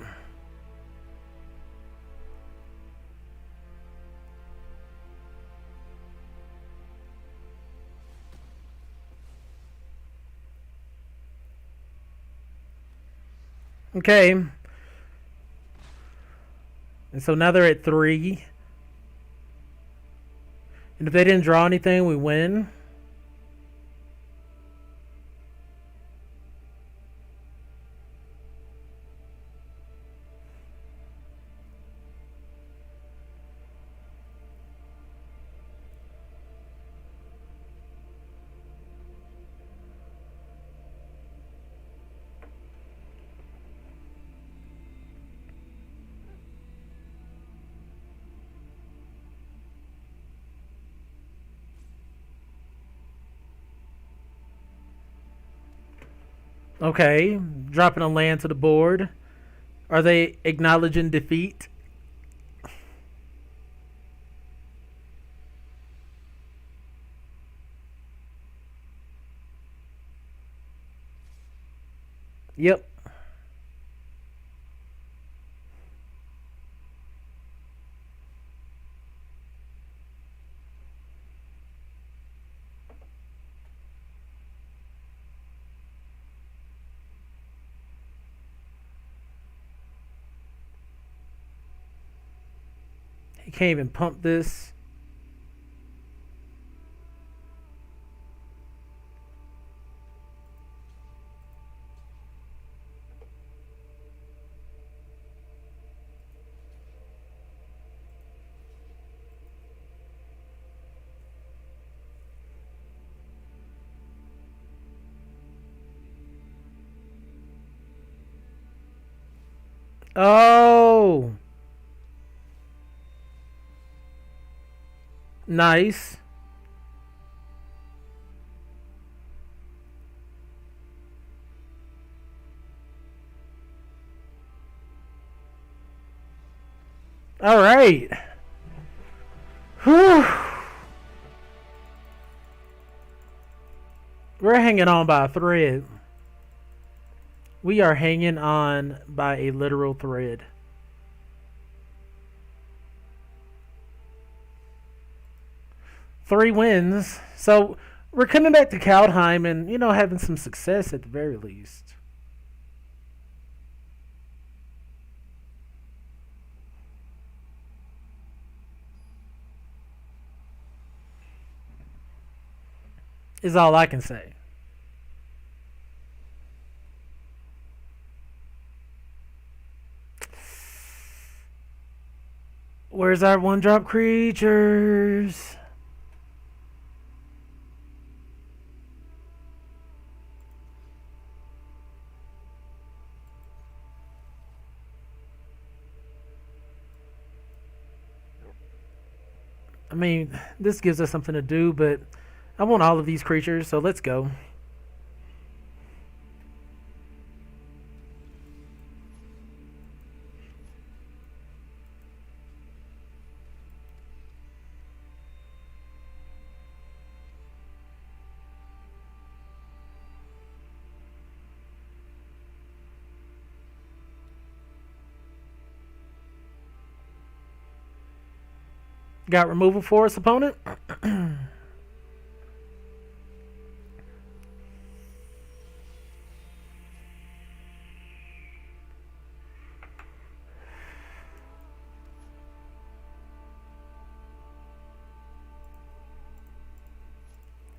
Okay. And so now they're at 3. And if they didn't draw anything, we win. Okay. Dropping a land to the board. Are they acknowledging defeat? Yep. He can't even pump this. Oh, nice. All right. Whew. We're hanging on by a thread. We are hanging on by a literal thread. Three wins. So we're coming back to Kaldheim and, having some success at the very least. Is all I can say. Where's our one drop creatures? I mean, this gives us something to do, but I want all of these creatures, so let's go. Got removal for its opponent.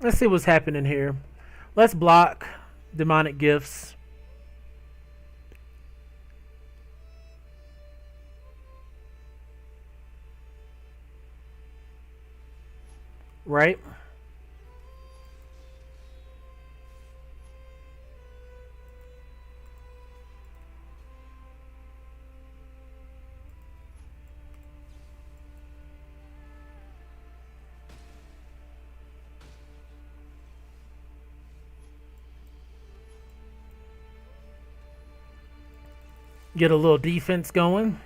Let's see what's happening here. Let's block demonic gifts. Right? Get a little defense going.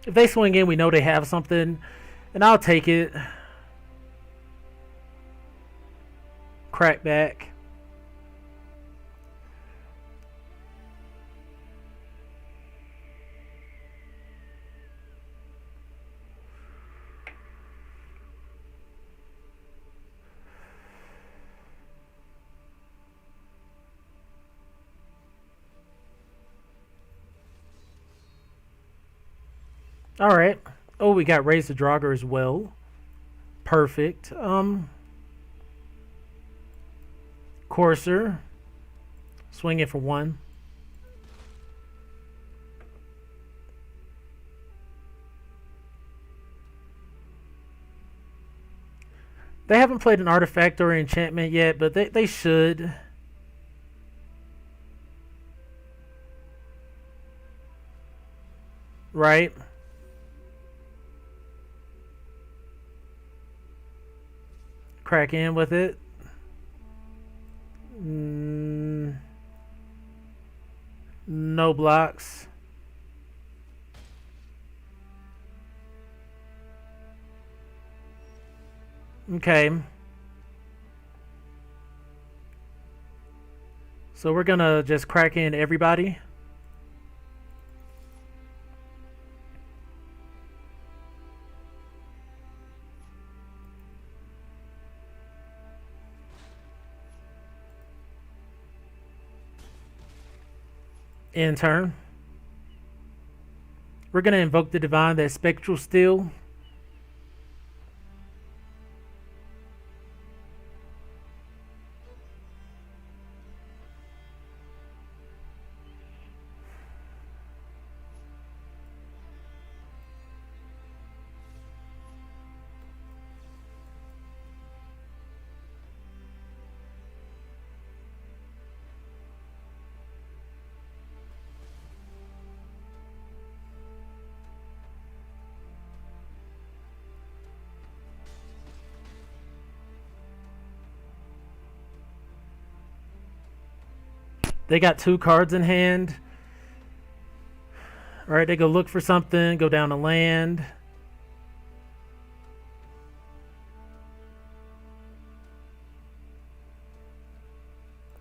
If they swing in, we know they have something, and I'll take it. Crack back. All right. Oh, we got Raise the Draugr as well. Perfect. Courser. Swing it for one. They haven't played an artifact or enchantment yet, but they should. Right? Crack in with it. No blocks. Okay. So we're gonna just crack in everybody. In turn. We're gonna invoke the divine, that spectral steel. They got 2 cards in hand. Alright, they go look for something, go down to land.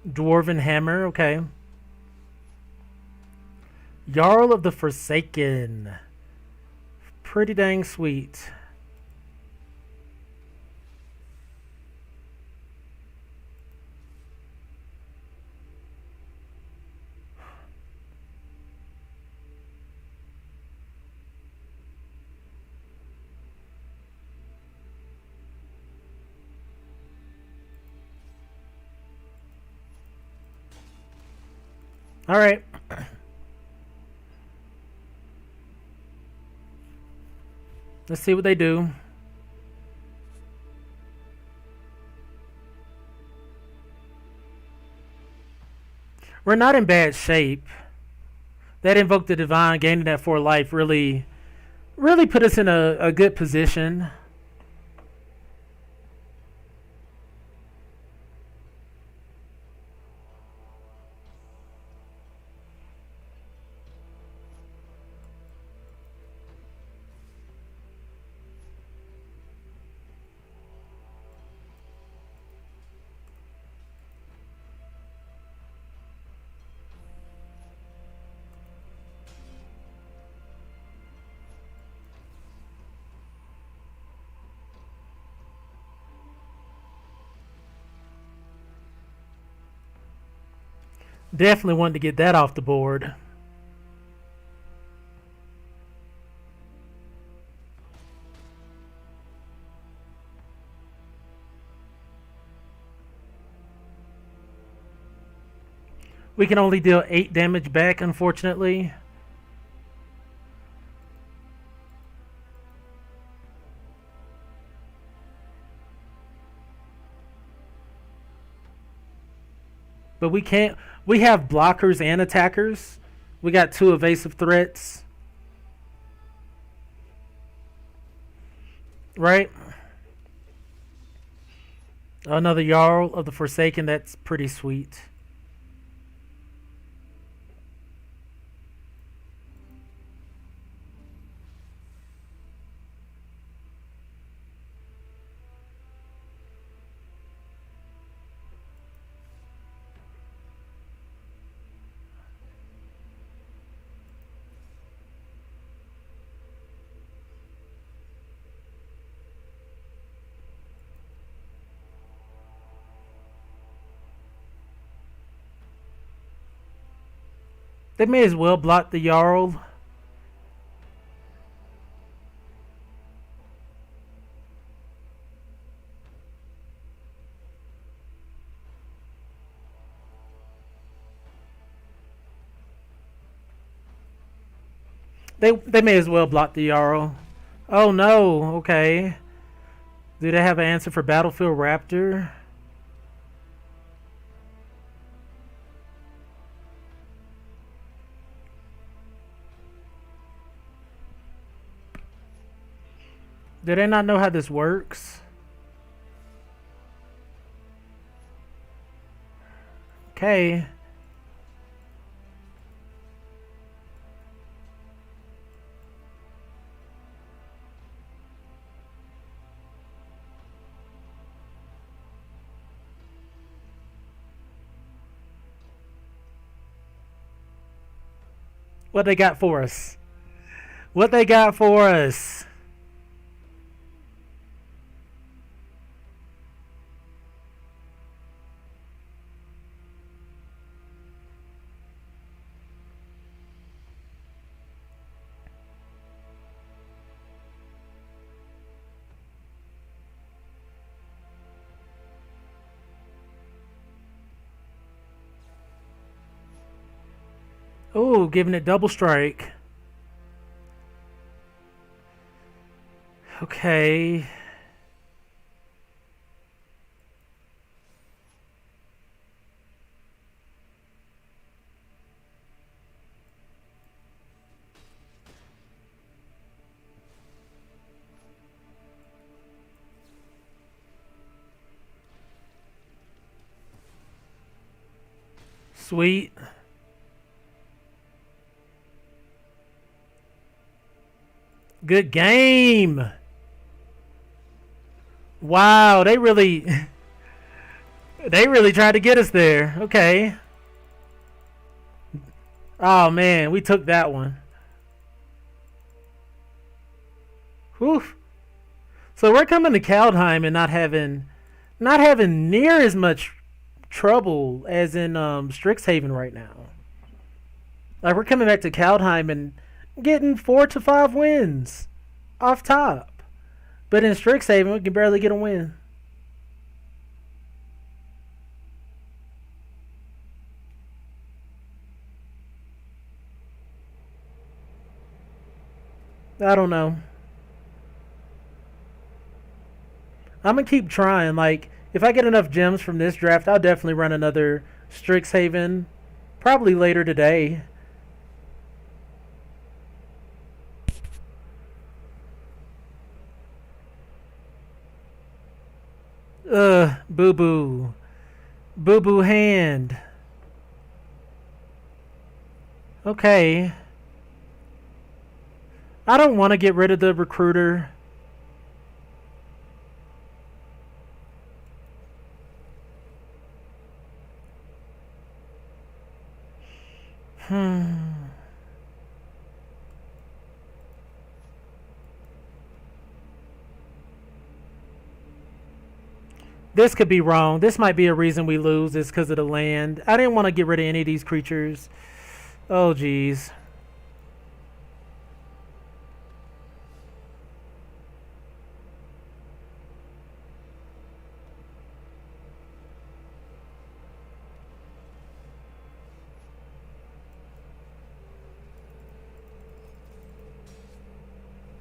Dwarven Hammer, okay. Jarl of the Forsaken. Pretty dang sweet. Alright. Let's see what they do. We're not in bad shape. That invoked the divine, gaining that 4 life really put us in a good position. Definitely wanted to get that off the board. We can only deal 8 damage back, unfortunately. But we can't. We have blockers and attackers. We got 2 evasive threats. Right? Another Jarl of the Forsaken. That's pretty sweet. They may as well block the Jarl. They may as well block the Jarl. Oh no, okay. Do they have an answer for Battlefield Raptor? Do they not know how this works? Okay. What they got for us? What they got for us? Oh, giving it double strike. Okay. Sweet. Good game. Wow, they really they really tried to get us there. Okay. Oh man, we took that one. Whew. So we're coming to Kaldheim and not having near as much trouble as in Strixhaven right now. Like we're coming back to Kaldheim and getting 4 to 5 wins off top. But in Strixhaven we can barely get a win. I don't know. I'm gonna keep trying. Like, if I get enough gems from this draft, I'll definitely run another Strixhaven, probably later today. Boo boo, boo boo hand. Okay, I don't want to get rid of the recruiter. Hmm. This could be wrong. This might be a reason we lose. Is because of the land. I didn't want to get rid of any of these creatures. Oh, geez.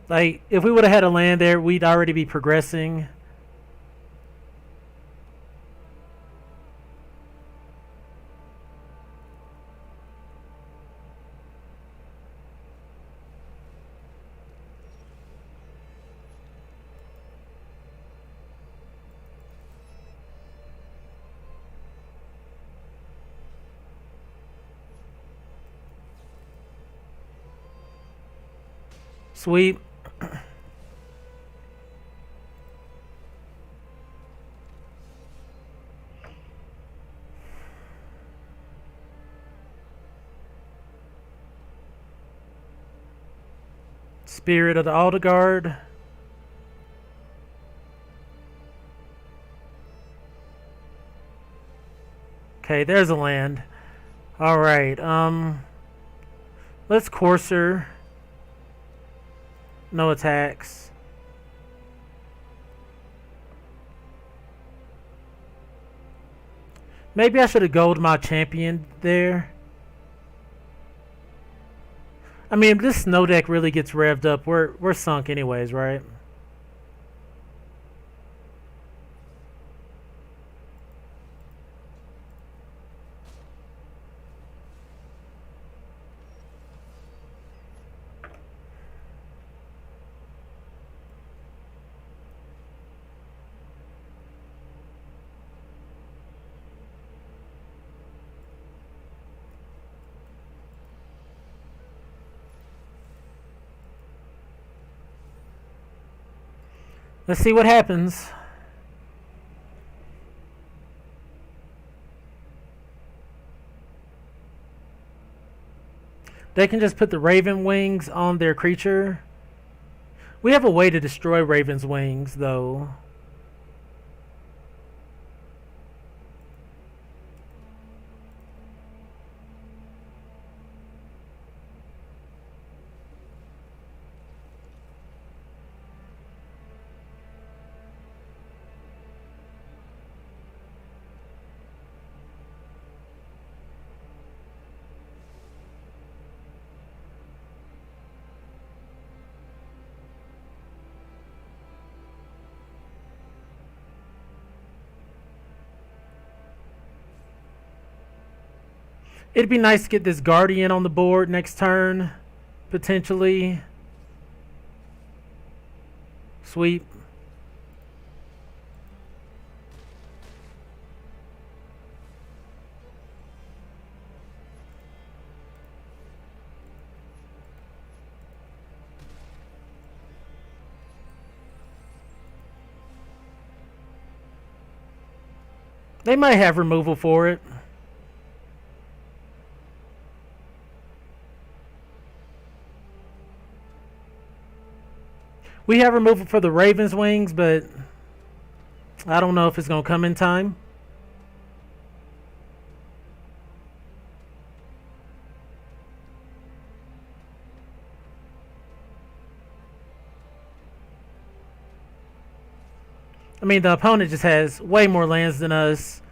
Like, if we would have had a land there, we'd already be progressing. Sweet. Spirit of the Aldeguard. Okay, there's a land. Alright, let's Courser. No attacks. Maybe I should have gold my champion there. I mean, if this snow deck really gets revved up, we're sunk anyways, right? Let's see what happens. They can just put the Raven wings on their creature. We have a way to destroy Raven's wings, though. It'd be nice to get this Guardian on the board next turn, potentially. Sweep. They might have removal for it. We have removal for the Ravens wings, but I don't know if it's going to come in time. I mean, the opponent just has way more lands than us.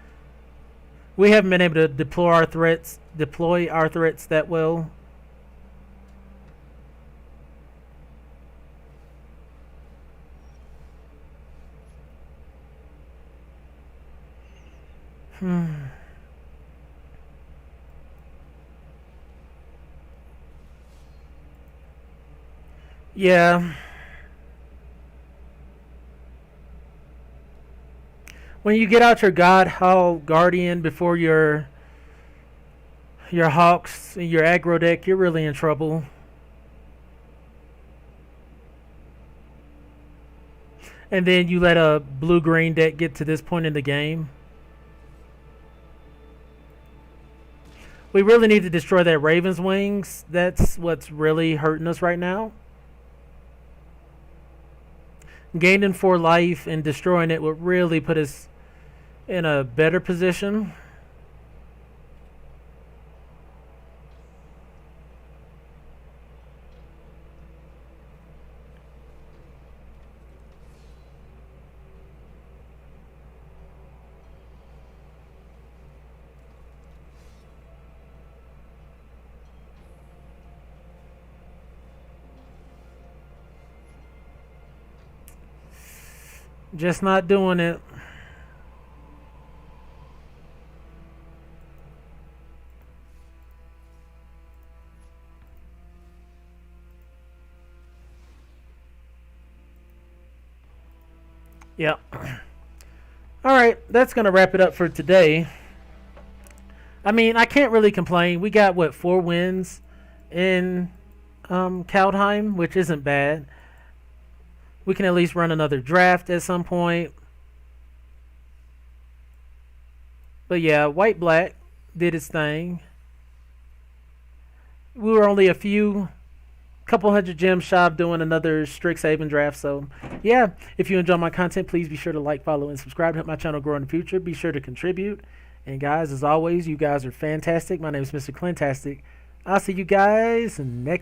We haven't been able to deploy our threats that well. Yeah. When you get out your God Hall Guardian before your Hawks and your aggro deck, you're really in trouble. And then you let a blue-green deck get to this point in the game. We really need to destroy that Raven's Wings. That's what's really hurting us right now. Gaining 4 life and destroying it would really put us in a better position. Just not doing it. Yep. Alright, that's going to wrap it up for today. I mean, I can't really complain. We got, what, 4 wins in Kaldheim, which isn't bad. We can at least run another draft at some point. But yeah, white-black did its thing. We were only a couple hundred gems shy of doing another Strixhaven draft. So yeah, if you enjoy my content, please be sure to like, follow, and subscribe to help my channel grow in the future. Be sure to contribute. And guys, as always, you guys are fantastic. My name is Mr. Clintastik. I'll see you guys next